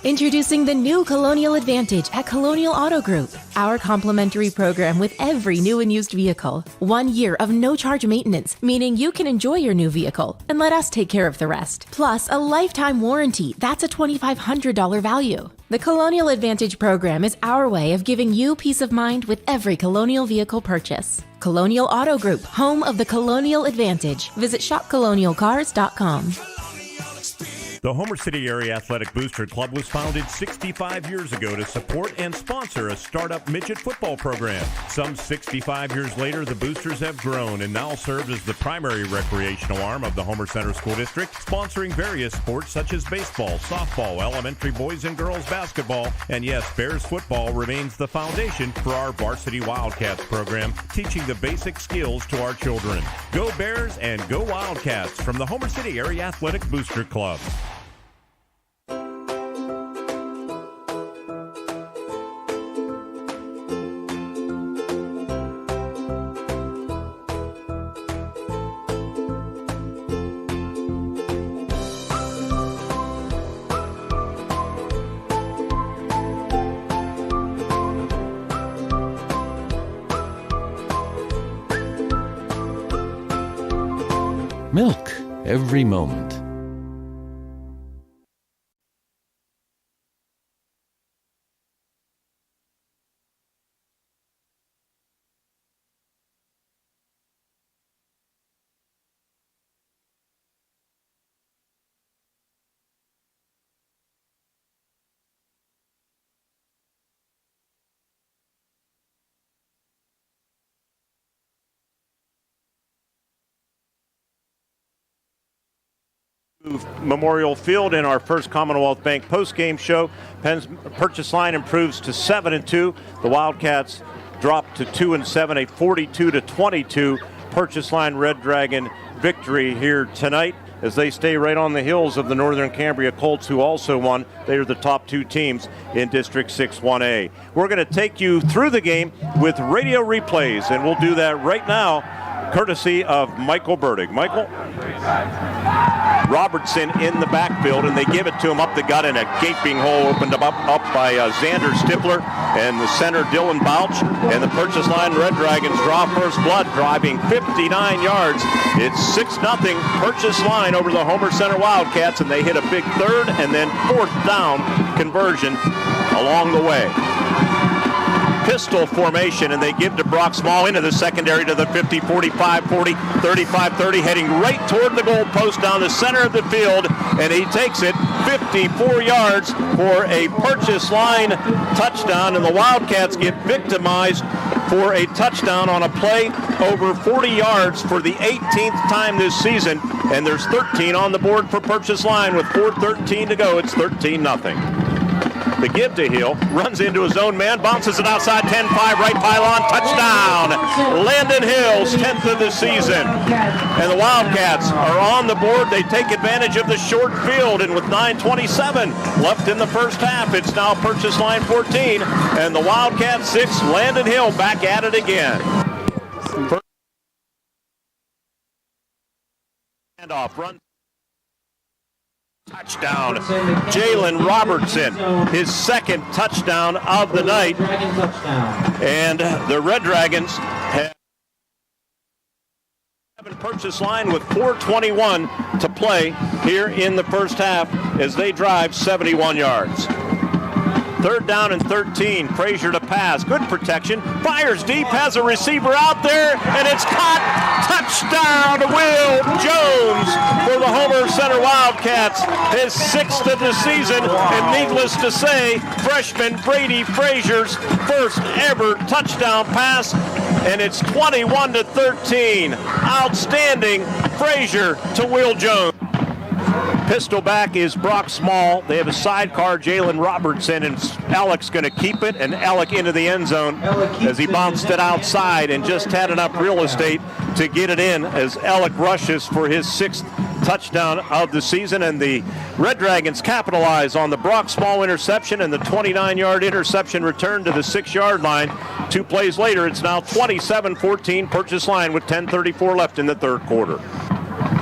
Introducing the new Colonial Advantage at Colonial Auto Group. Our complimentary program with every new and used vehicle. 1 year of no-charge maintenance, meaning you can enjoy your new vehicle and let us take care of the rest. Plus, a lifetime warranty. That's a $2,500 value. The Colonial Advantage program is our way of giving you peace of mind with every Colonial vehicle purchase. Colonial Auto Group, home of the Colonial Advantage. Visit shopcolonialcars.com. The Homer City Area Athletic Booster Club was founded 65 years ago to support and sponsor a startup midget football program. Some 65 years later, the Boosters have grown and now serve as the primary recreational arm of the Homer Center School District, sponsoring various sports such as baseball, softball, elementary boys and girls basketball, and yes, Bears football remains the foundation for our Varsity Wildcats program, teaching the basic skills to our children. Go Bears and go Wildcats from the Homer City Area Athletic Booster Club. Milk every moment. Memorial Field in our first Commonwealth Bank postgame show. Penn's purchase line improves to 7-2. The Wildcats drop to 2-7, a 42-22 purchase line Red Dragon victory here tonight as they stay right on the heels of the Northern Cambria Colts, who also won. They are the top two teams in District 6-1A. We're going to take you through the game with radio replays, and we'll do that right now, courtesy of Michael Burdig. Michael? Robertson in the backfield, and they give it to him up the gut in a gaping hole opened up by Xander Stifler and the center Dylan Bouch, and the purchase line Red Dragons draw first blood, driving 59 yards. It's 6-0 purchase line over the Homer Center Wildcats, and they hit a big third and then fourth down conversion along the way. Pistol formation, and they give to Brock Small into the secondary to the 50, 45, 40, 35, 30, heading right toward the goal post down the center of the field, and he takes it 54 yards for a purchase line touchdown, and the Wildcats get victimized for a touchdown on a play over 40 yards for the 18th time this season, and there's 13 on the board for purchase line with 4:13 to go. It's 13-0. The give to Hill, runs into his own man, bounces it outside, 10-5, right pylon, touchdown! Landon Hill's 10th of the season. And the Wildcats are on the board. They take advantage of the short field, and with 9:27 left in the first half, it's now purchase line 14, and the Wildcats 6, Landon Hill back at it again. Handoff, run. Touchdown, Jalen Robertson, his second touchdown of the night. And the Red Dragons have a purchase line with 4:21 to play here in the first half as they drive 71 yards. Third down and 13, Frazier to pass, good protection, fires deep, has a receiver out there, and it's caught. Touchdown to Will Jones for the Homer Center Wildcats, his 6th of the season, and needless to say, freshman Brady Frazier's first ever touchdown pass, and it's 21-13. Outstanding, Frazier to Will Jones. Pistol back is Brock Small. They have a sidecar, Jalen Robertson, and Alec going to keep it, and Alec into the end zone as he bounced it outside and just had enough real estate to get it in as Alec rushes for his 6th touchdown of the season. And the Red Dragons capitalize on the Brock Small interception and the 29-yard interception return to the 6-yard line. 2 plays later, it's now 27-14 Purchase Line with 10:34 left in the third quarter.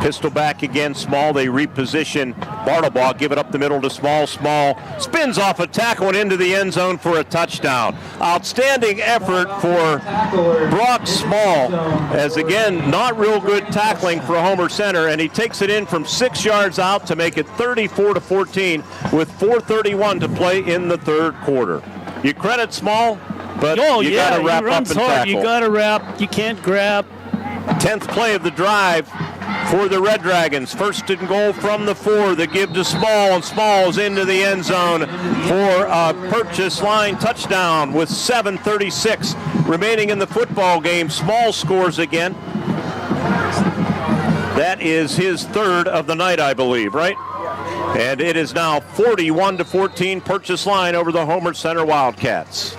Pistol back again, Small. They reposition Bartlebaugh, give it up the middle to Small. Small spins off a tackle and into the end zone for a touchdown. Outstanding effort for Brock Small, as again, not real good tackling for Homer Center, and he takes it in from 6 yards out to make it 34-14 with 4:31 to play in the third quarter. You credit Small, but you got to wrap up and tackle. You got to wrap. You can't grab. 10th play of the drive for the Red Dragons. 1st and goal from the 4. They give to Small, and Small's into the end zone for a Purchase Line touchdown with 7:36 remaining in the football game. Small scores again. That is his 3rd of the night, I believe, right? And it is now 41-14 Purchase Line over the Homer Center Wildcats.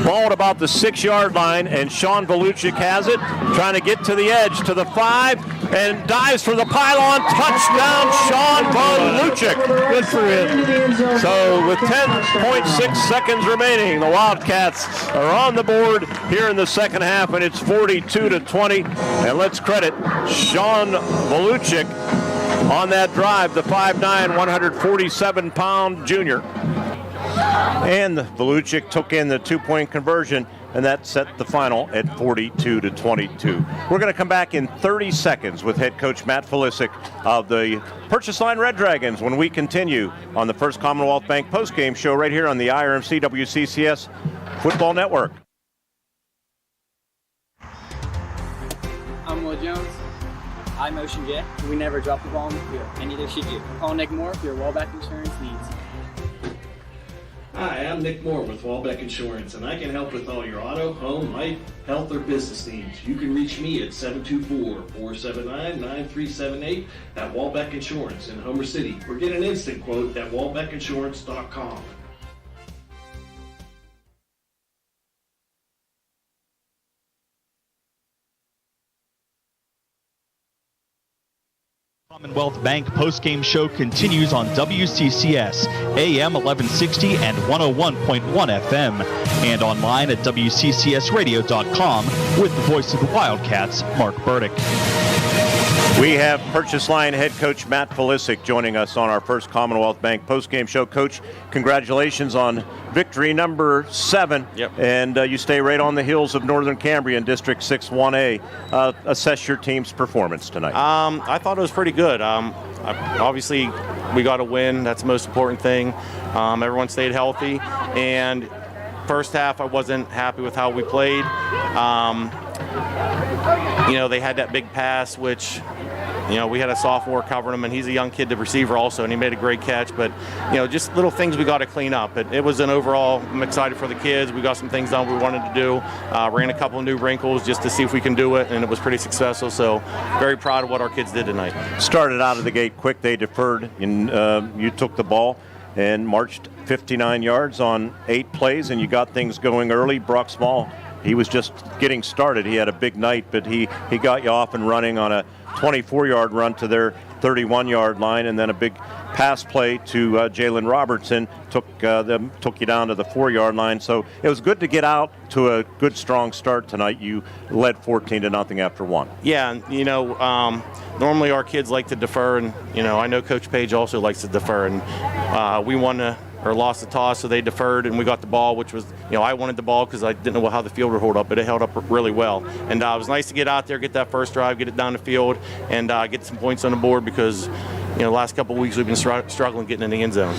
Ball at about the 6-yard line, and Sean Voluchik has it, trying to get to the edge, to the 5, and dives for the pylon. Touchdown, Sean Voluchik. Good for him. So with 10.6 seconds remaining, the Wildcats are on the board here in the second half, and it's 42-20. And let's credit Sean Voluchik on that drive, the 5'9", 147-pound junior. And Voluchik took in the 2-point conversion, and that set the final at 42-22. We're going to come back in 30 seconds with head coach Matt Felisic of the Purchase Line Red Dragons when we continue on the First Commonwealth Bank postgame show right here on the IRMC WCCS Football Network. I'm Will Jones. I'm Ocean J. We never drop the ball on the field, and neither should you. Call Nick Moore for your Wildcat insurance needs. Hi, I'm Nick Moore with Wildcat Insurance, and I can help with all your auto, home, life, health, or business needs. You can reach me at 724-479-9378 at Wildcat Insurance in Homer City, or get an instant quote at wildcatinsurance.com. Commonwealth Bank postgame show continues on WCCS, AM 1160 and 101.1 FM, and online at WCCSradio.com with the voice of the Wildcats, Mark Burdick. We have Purchase Line head coach Matt Felisic joining us on our First Commonwealth Bank postgame show. Coach, congratulations on victory number 7. Yep. And you stay right on the heels of Northern Cambria in District 6-1A. Assess your team's performance tonight. I thought it was pretty good. Obviously, we got a win. That's the most important thing. Everyone stayed healthy. And first half, I wasn't happy with how we played. They had that big pass, which, we had a sophomore covering him, and he's a young kid, the receiver also, and he made a great catch. But, just little things we got to clean up. It was an overall, I'm excited for the kids. We got some things done we wanted to do. Ran a couple of new wrinkles just to see if we can do it, and it was pretty successful. So very proud of what our kids did tonight. Started out of the gate quick. They deferred, and you took the ball and marched 59 yards on 8 plays, and you got things going early. Brock Small, he was just getting started. He had a big night, but he got you off and running on a 24-yard run to their 31-yard line, and then a big pass play to Jalen Robertson took you down to the 4-yard line. So it was good to get out to a good, strong start tonight. You led 14-0 after 1. Yeah, normally our kids like to defer, and I know Coach Page also likes to defer, and we lost the toss, so they deferred, and we got the ball, which was, I wanted the ball because I didn't know how the field would hold up, but it held up really well. And it was nice to get out there, get that first drive, get it down the field, and get some points on the board because, the last couple of weeks we've been struggling getting in the end zone.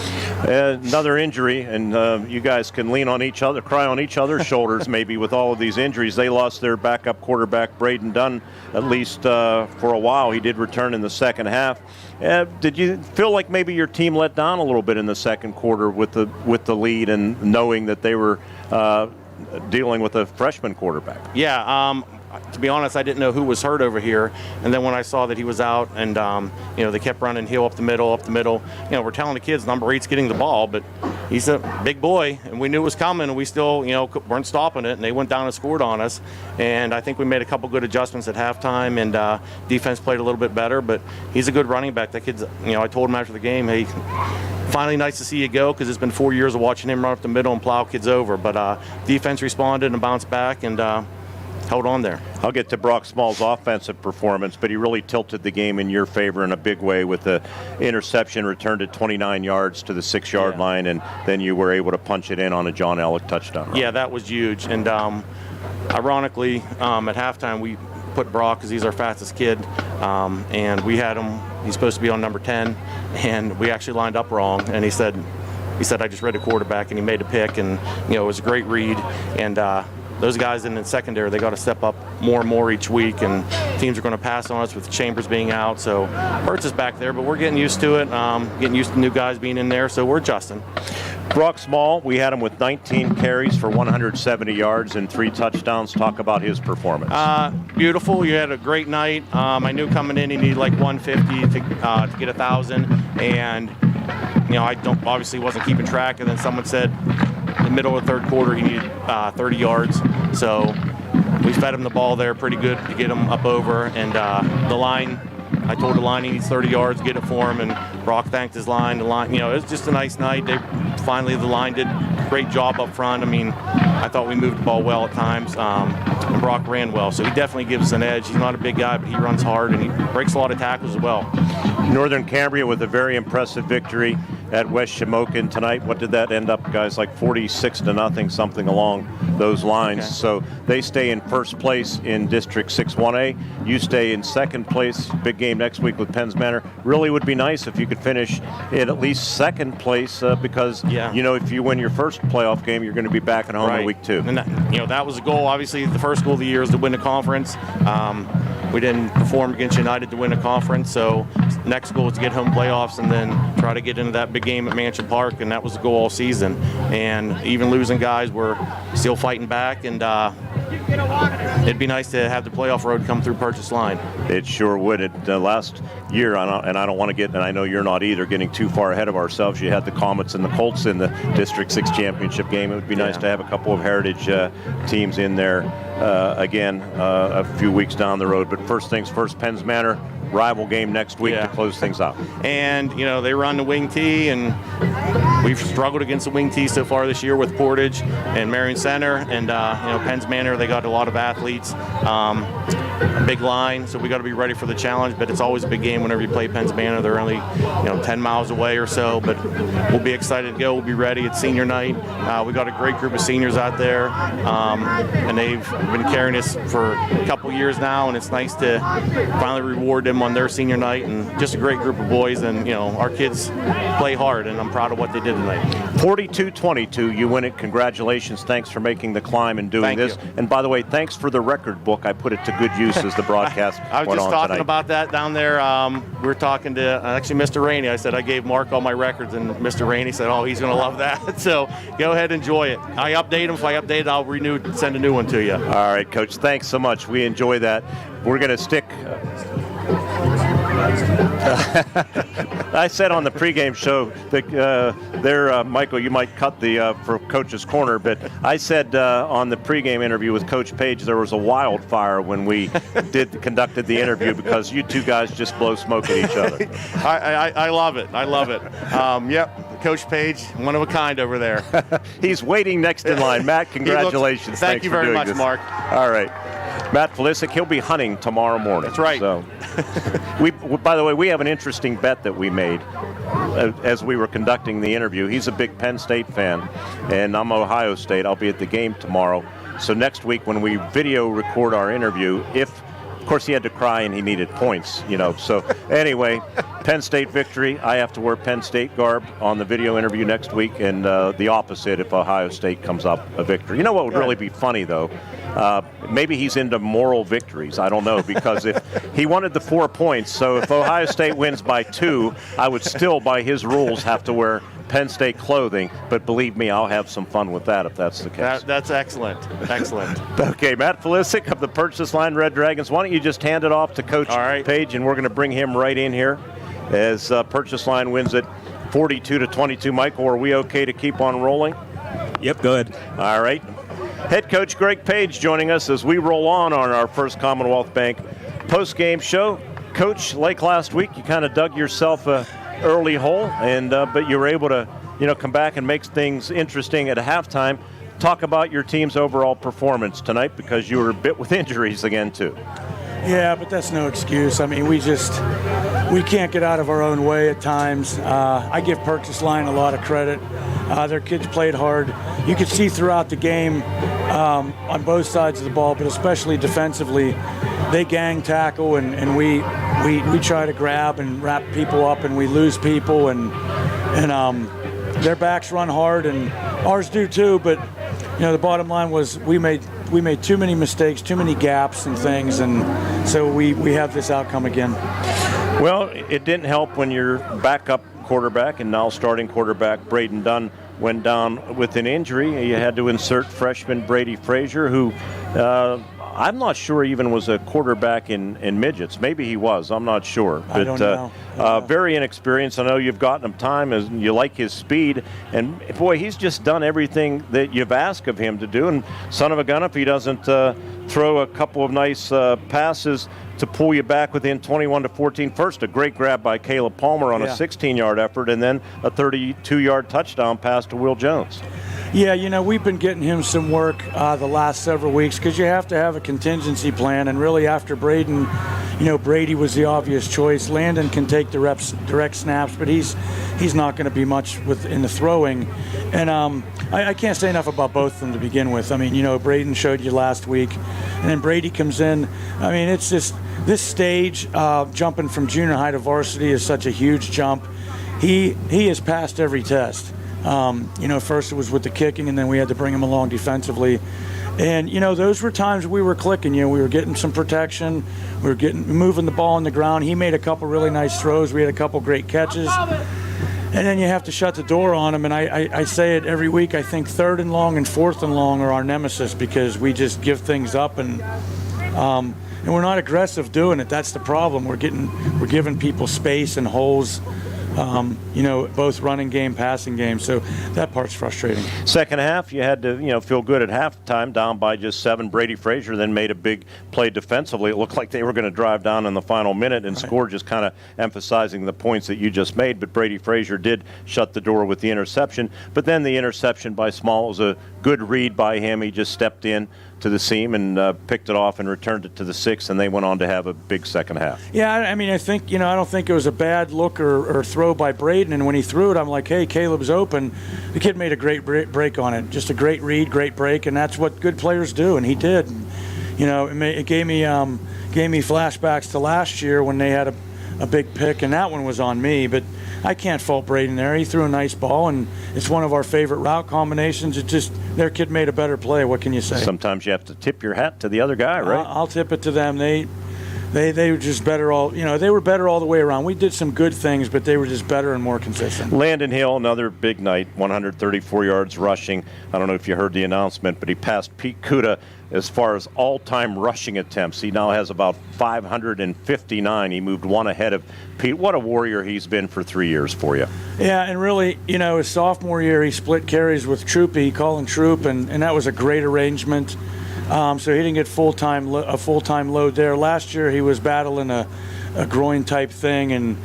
Another injury, and you guys can lean on each other, cry on each other's shoulders maybe with all of these injuries. They lost their backup quarterback, Braden Dunn, at least for a while. He did return in the second half. Did you feel like maybe your team let down a little bit in the second quarter with the lead and knowing that they were dealing with a freshman quarterback? Yeah, to be honest, I didn't know who was hurt over here. And then when I saw that he was out, and they kept running heel up the middle. We're telling the kids number 8's getting the ball, but he's a big boy, and we knew it was coming, and we still weren't stopping it. And they went down and scored on us. And I think we made a couple good adjustments at halftime, and defense played a little bit better. But he's a good running back. That kid's, I told him after the game, hey, finally nice to see you go, because it's been 4 years of watching him run up the middle and plow kids over. But defense responded and bounced back and held on there. I'll get to Brock Small's offensive performance, but he really tilted the game in your favor in a big way with the interception, returned it 29 yards to the 6-yard line, and then you were able to punch it in on a John Ellick touchdown run. Yeah, that was huge. And ironically, at halftime, we put Brock, because he's our fastest kid, and we had him, he's supposed to be on number 10, and we actually lined up wrong, and he said, I just read the quarterback, and he made a pick, and it was a great read. And those guys in the secondary, they got to step up more and more each week, and teams are going to pass on us with Chambers being out. So Hurts is back there, but we're getting used to it, getting used to new guys being in there, so we're adjusting. Brock Small, we had him with 19 carries for 170 yards and 3 touchdowns. Talk about his performance. Beautiful. You had a great night. I knew coming in he needed like 150 to get 1,000, and I obviously wasn't keeping track, and then someone said in the middle of the third quarter he needed 30 yards. So we fed him the ball there pretty good to get him up over, and the line, I told the line he needs 30 yards, get it for him, and Brock thanked his line. The line, it was just a nice night. The line did a great job up front. I thought we moved the ball well at times, and Brock ran well. So he definitely gives us an edge. He's not a big guy, but he runs hard, and he breaks a lot of tackles as well. Northern Cambria with a very impressive victory at West Shamokin tonight. What did that end up, guys? Like 46-0, something along those lines. Okay. So they stay in first place in District 6-1A. You stay in second place. Big game next week with Penns Manor. Really would be nice if you could finish in at least second place, because if you win your first playoff game, you're going to be back at home in week 2. And that was the goal. Obviously, the first goal of the year is to win the conference. We didn't perform against United to win a conference, so next goal is to get home playoffs and then try to get into that big game at Mansion Park, and that was the goal all season. And even losing guys, we're still fighting back, and it'd be nice to have the playoff road come through Purchase Line. It sure would. Last year, and I don't want to get, and I know you're not either, getting too far ahead of ourselves. You had the Comets and the Colts in the District 6 championship game. It would be nice to have a couple of heritage teams in there again a few weeks down the road. But first things first, Penns Manor rival game next week to close things out. And they run the wing tee, and we've struggled against the wing tee so far this year with Portage and Marion Center, and Penns Manor, they got a lot of athletes, a big line, so we got to be ready for the challenge. But it's always a big game whenever you play Penns Manor. They're only 10 miles away or so, but we'll be excited to go. We'll be ready. It's senior night. We got a great group of seniors out there, and they've been carrying us for a couple years now, and it's nice to finally reward them on their senior night, and just a great group of boys. And our kids play hard, and I'm proud of what they did tonight. 42-22, you win it. Congratulations. Thanks for making the climb and doing this. And by the way, thanks for the record book. I put it to good use as the broadcast I was just talking about that down there. We were talking to actually Mr. Rainey. I said I gave Mark all my records, and Mr. Rainey said, "Oh, he's going to love that." So go ahead, enjoy it. I update them. If I update it, I'll renew, send a new one to you. All right, Coach. Thanks so much. We enjoy that. We're going to stick. I said on the pregame show that Michael, you might cut the for Coach's Corner, but I said on the pregame interview with Coach Page there was a wildfire when we conducted the interview, because you two guys just blow smoke at each other. I love it. I love it. Yep, Coach Page, one of a kind over there. He's waiting next in line. Matt, congratulations. Thank you very much, Mark. All right. Matt Felisic, he'll be hunting tomorrow morning. That's right. So, by the way, we have an interesting bet that we made as we were conducting the interview. He's a big Penn State fan, and I'm Ohio State. I'll be at the game tomorrow. So next week when we video record our interview, of course, he had to cry and he needed points, So anyway, Penn State victory. I have to wear Penn State garb on the video interview next week, and the opposite if Ohio State comes up a victory. You know what would really be funny, though? Maybe he's into moral victories. I don't know, because if he wanted the 4 points, so if Ohio State wins by 2, I would still, by his rules, have to wear Penn State clothing, but believe me, I'll have some fun with that if that's the case. That's excellent. Excellent. Okay, Matt Felisic of the Purchase Line Red Dragons. Why don't you just hand it off to Coach Page, and we're going to bring him right in here as Purchase Line wins it 42-22. Michael, are we okay to keep on rolling? Yep, go ahead. All right. Head coach Greg Page joining us as we roll on our first Commonwealth Bank post-game show. Coach, like last week, you kind of dug yourself a early hole, and but you were able to come back and make things interesting at halftime. Talk about your team's overall performance tonight, because you were bit with injuries again too. Yeah, but that's no excuse. I mean, we can't get out of our own way at times. I give Purchase Line a lot of credit. Their kids played hard. You could see throughout the game on both sides of the ball, but especially defensively, they gang tackle and we try to grab and wrap people up, and we lose people, and their backs run hard, and ours do too. But the bottom line was we made too many mistakes, too many gaps and things, and so we have this outcome again. Well, it didn't help when your backup quarterback and now starting quarterback Braden Dunn went down with an injury. You had to insert freshman Brady Frazier, who I'm not sure even was a quarterback in midgets. Maybe he was. I'm not sure. But, I don't know. Very inexperienced. I know you've gotten him time, and you like his speed. And, boy, he's just done everything that you've asked of him to do. And son of a gun, if he doesn't throw a couple of nice passes to pull you back within 21-14. First, a great grab by Caleb Palmer on a 16-yard effort, and then a 32-yard touchdown pass to Will Jones. Yeah, we've been getting him some work the last several weeks, because you have to have a contingency plan. And really, after Braden, Brady was the obvious choice. Landon can take direct snaps, but he's not going to be much in the throwing. And I can't say enough about both of them to begin with. I mean, Braden showed you last week, and then Brady comes in. I mean, it's just this stage, jumping from junior high to varsity is such a huge jump. He has passed every test. First it was with the kicking, and then we had to bring him along defensively. And, those were times we were clicking. We were getting some protection. We were moving the ball on the ground. He made a couple really nice throws. We had a couple great catches. And then you have to shut the door on him. And I say it every week. I think 3rd and long and 4th and long are our nemesis, because we just give things up, and we're not aggressive doing it. That's the problem. We're giving people space and holes. Both running game, passing game. So that part's frustrating. Second half, you had to, feel good at halftime, down by just 7. Brady Frazier then made a big play defensively. It looked like they were going to drive down in the final minute and score, just kind of emphasizing the points that you just made. But Brady Frazier did shut the door with the interception. But then the interception by Small was a good read by him. He just stepped in to the seam and picked it off and returned it to the 6, and they went on to have a big second half. Yeah, I mean, I think, I don't think it was a bad look or throw by Braden, and when he threw it, I'm like, hey, Caleb's open. The kid made a great break on it. Just a great read, great break, and that's what good players do, and he did. It gave me flashbacks to last year when they had a big pick, and that one was on me, but I can't fault Braden there. He threw a nice ball, and it's one of our favorite route combinations. It's just their kid made a better play. What can you say? Sometimes you have to tip your hat to the other guy, right? I'll tip it to them. They were just better all. They were better all the way around. We did some good things, but they were just better and more consistent. Landon Hill, another big night, 134 yards rushing. I don't know if you heard the announcement, but he passed Pete Kuda as far as all-time rushing attempts. He now has about 559. He moved one ahead of Pete. What a warrior he's been for 3 years for you. Yeah, and really, his sophomore year, he split carries with Troopy, Colin Troop, and that was a great arrangement. So he didn't get a full-time load there. Last year, he was battling a groin-type thing, and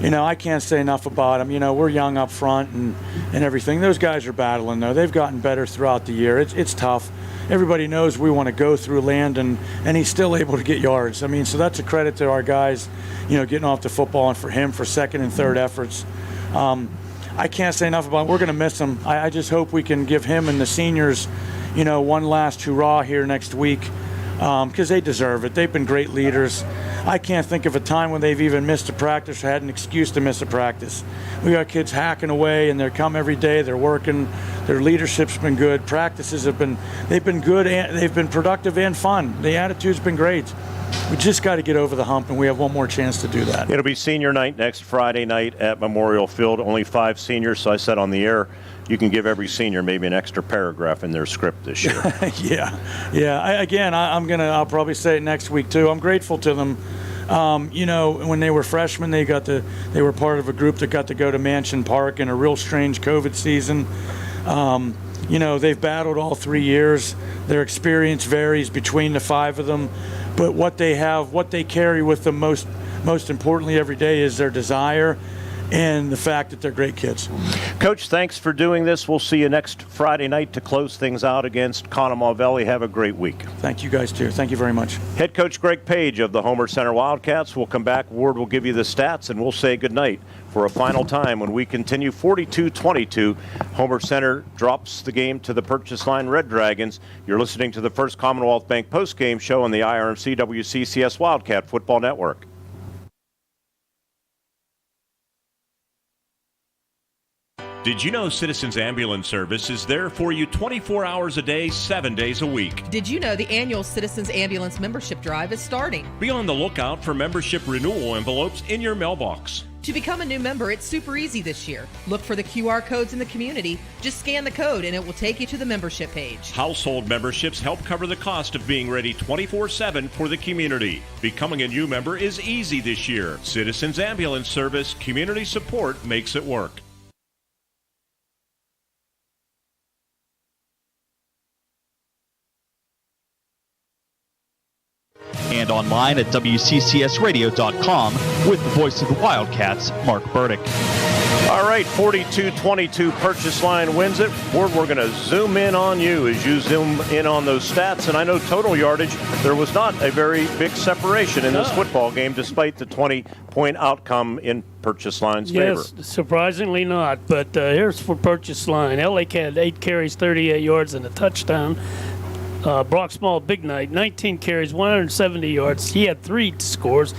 I can't say enough about him. We're young up front and everything. Those guys are battling, though. They've gotten better throughout the year. It's tough. Everybody knows we want to go through Landon, and he's still able to get yards. I mean, so that's a credit to our guys, getting off the football, and for him for second and third efforts. I can't say enough about him. We're going to miss him. I just hope we can give him and the seniors, one last hurrah here next week, because they deserve it. They've been great leaders. I can't think of a time when they've even missed a practice or had an excuse to miss a practice. We got kids hacking away, and they come every day. They're working. Their leadership's been good. Practices they've been good, and they've been productive and fun. The attitude's been great. We just got to get over the hump, and we have one more chance to do that. It'll be senior night next Friday night at Memorial Field. Only 5 seniors, so I said on the air, you can give every senior maybe an extra paragraph in their script this year. I'll probably say it next week too. I'm grateful to them. When they were freshmen, they were part of a group that got to go to Mansion Park in a real strange COVID season. They've battled all 3 years. Their experience varies between the 5 of them, but what they carry with them most importantly every day is their desire and the fact that they're great kids. Coach, thanks for doing this. We'll see you next Friday night to close things out against Conemaugh Valley. Have a great week. Thank you guys too. Thank you very much. Head coach Greg Page of the Homer Center Wildcats will come back. Ward will give you the stats, and we'll say goodnight for a final time when we continue 42-22. Homer Center drops the game to the Purchase Line Red Dragons. You're listening to the First Commonwealth Bank postgame show on the IRMC WCCS Wildcat Football Network. Did you know Citizens Ambulance Service is there for you 24 hours a day, 7 days a week? Did you know the annual Citizens Ambulance membership drive is starting? Be on the lookout for membership renewal envelopes in your mailbox. To become a new member, it's super easy this year. Look for the QR codes in the community. Just scan the code and it will take you to the membership page. Household memberships help cover the cost of being ready 24/7 for the community. Becoming a new member is easy this year. Citizens Ambulance Service, community support makes it work. And online at WCCSradio.com with the voice of the Wildcats, Mark Burdick. All right, 42-22, Purchase Line wins it. We're going to zoom in on you as you zoom in on those stats. And I know total yardage, there was not a very big separation in this football game, despite the 20-point outcome in Purchase Line's favor. Yes, surprisingly not. But here's for Purchase Line. Ellick had 8 carries, 38 yards, and a touchdown. Brock Small, big night, 19 carries, 170 yards. He had 3 scores.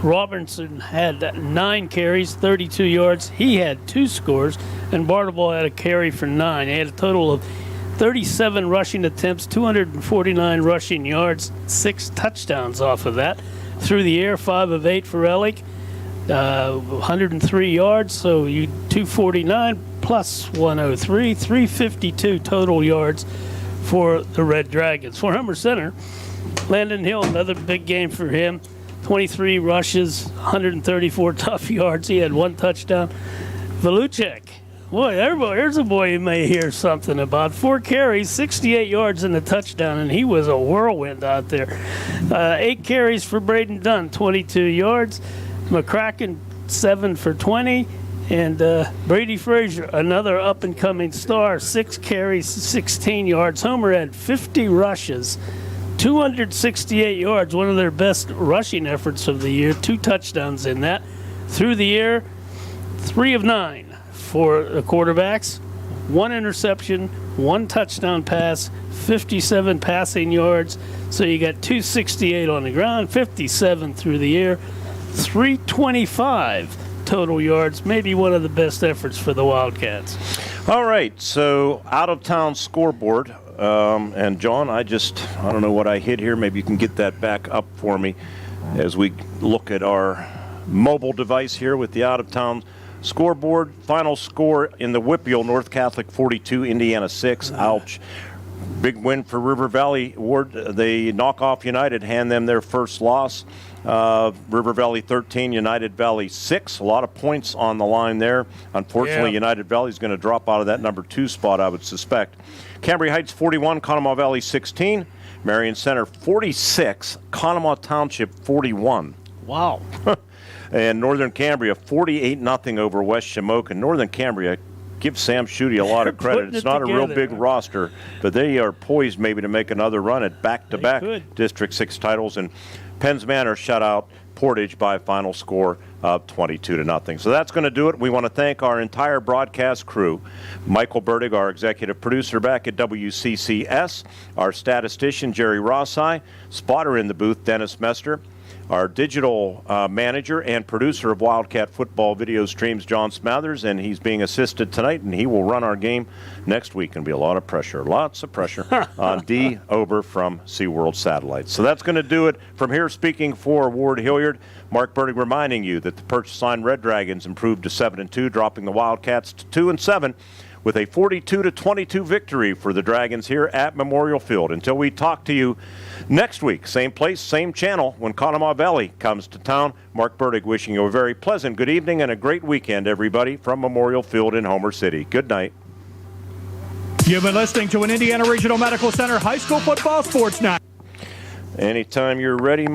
Robinson had 9 carries, 32 yards. He had 2 scores. And Bartleball had a carry for 9. They had a total of 37 rushing attempts, 249 rushing yards, 6 touchdowns off of that. Through the air, 5 of 8 for Ellick, 103 yards. So 249 plus 103, 352 total yards for the Red Dragons. For Homer Center, Landon Hill, another big game for him. 23 rushes, 134 tough yards. He had 1 touchdown. Voluchek, boy, there's a boy you may hear something about. 4 carries, 68 yards and a touchdown, and he was a whirlwind out there. 8 carries for Braden Dunn, 22 yards. McCracken, 7 for 20. And Brady Frazier, another up-and-coming star, 6 carries, 16 yards. Homer had 50 rushes, 268 yards, one of their best rushing efforts of the year, 2 touchdowns in that. Through the air, 3 of 9 for the quarterbacks, 1 interception, 1 touchdown pass, 57 passing yards. So you got 268 on the ground, 57 through the air, 325 total yards, maybe one of the best efforts for the Wildcats. All right, so out-of-town scoreboard. And, John, I don't know what I hit here. Maybe you can get that back up for me as we look at our mobile device here with the out-of-town scoreboard. Final score in the WPIAL, North Catholic 42, Indiana 6. Ouch. Big win for River Valley. Ward, they knock off United, hand them their first loss. River Valley 13, United Valley 6. A lot of points on the line there. Unfortunately, United Valley is going to drop out of that number 2 spot, I would suspect. Cambria Heights 41, Conemaugh Valley 16. Marion Center 46, Conemaugh Township 41. Wow. And Northern Cambria 48-0 over West Shamokin. Northern Cambria, give Sam Schutte a lot of credit. It's not a real big roster, but they are poised maybe to make another run at back-to-back District 6 titles. And Penns Manor shut out Portage by a final score of 22-0. So that's going to do it. We want to thank our entire broadcast crew. Michael Burdig, our executive producer back at WCCS, our statistician, Jerry Rossai, spotter in the booth, Dennis Mester, our digital manager and producer of Wildcat football video streams, John Smathers, and he's being assisted tonight, and he will run our game next week. Going to be a lot of pressure, on D. Ober from SeaWorld Satellites. So that's going to do it from here. Speaking for Ward Hilliard, Mark Burdick reminding you that the Purchase Line Red Dragons improved to 7-2, dropping the Wildcats to 2-7. With a 42-22 victory for the Dragons here at Memorial Field. Until we talk to you next week, same place, same channel, when Conemaugh Valley comes to town, Mark Burdick wishing you a very pleasant good evening and a great weekend, everybody, from Memorial Field in Homer City. Good night. You've been listening to an Indiana Regional Medical Center High School Football Sports Night. Anytime you're ready, Mike.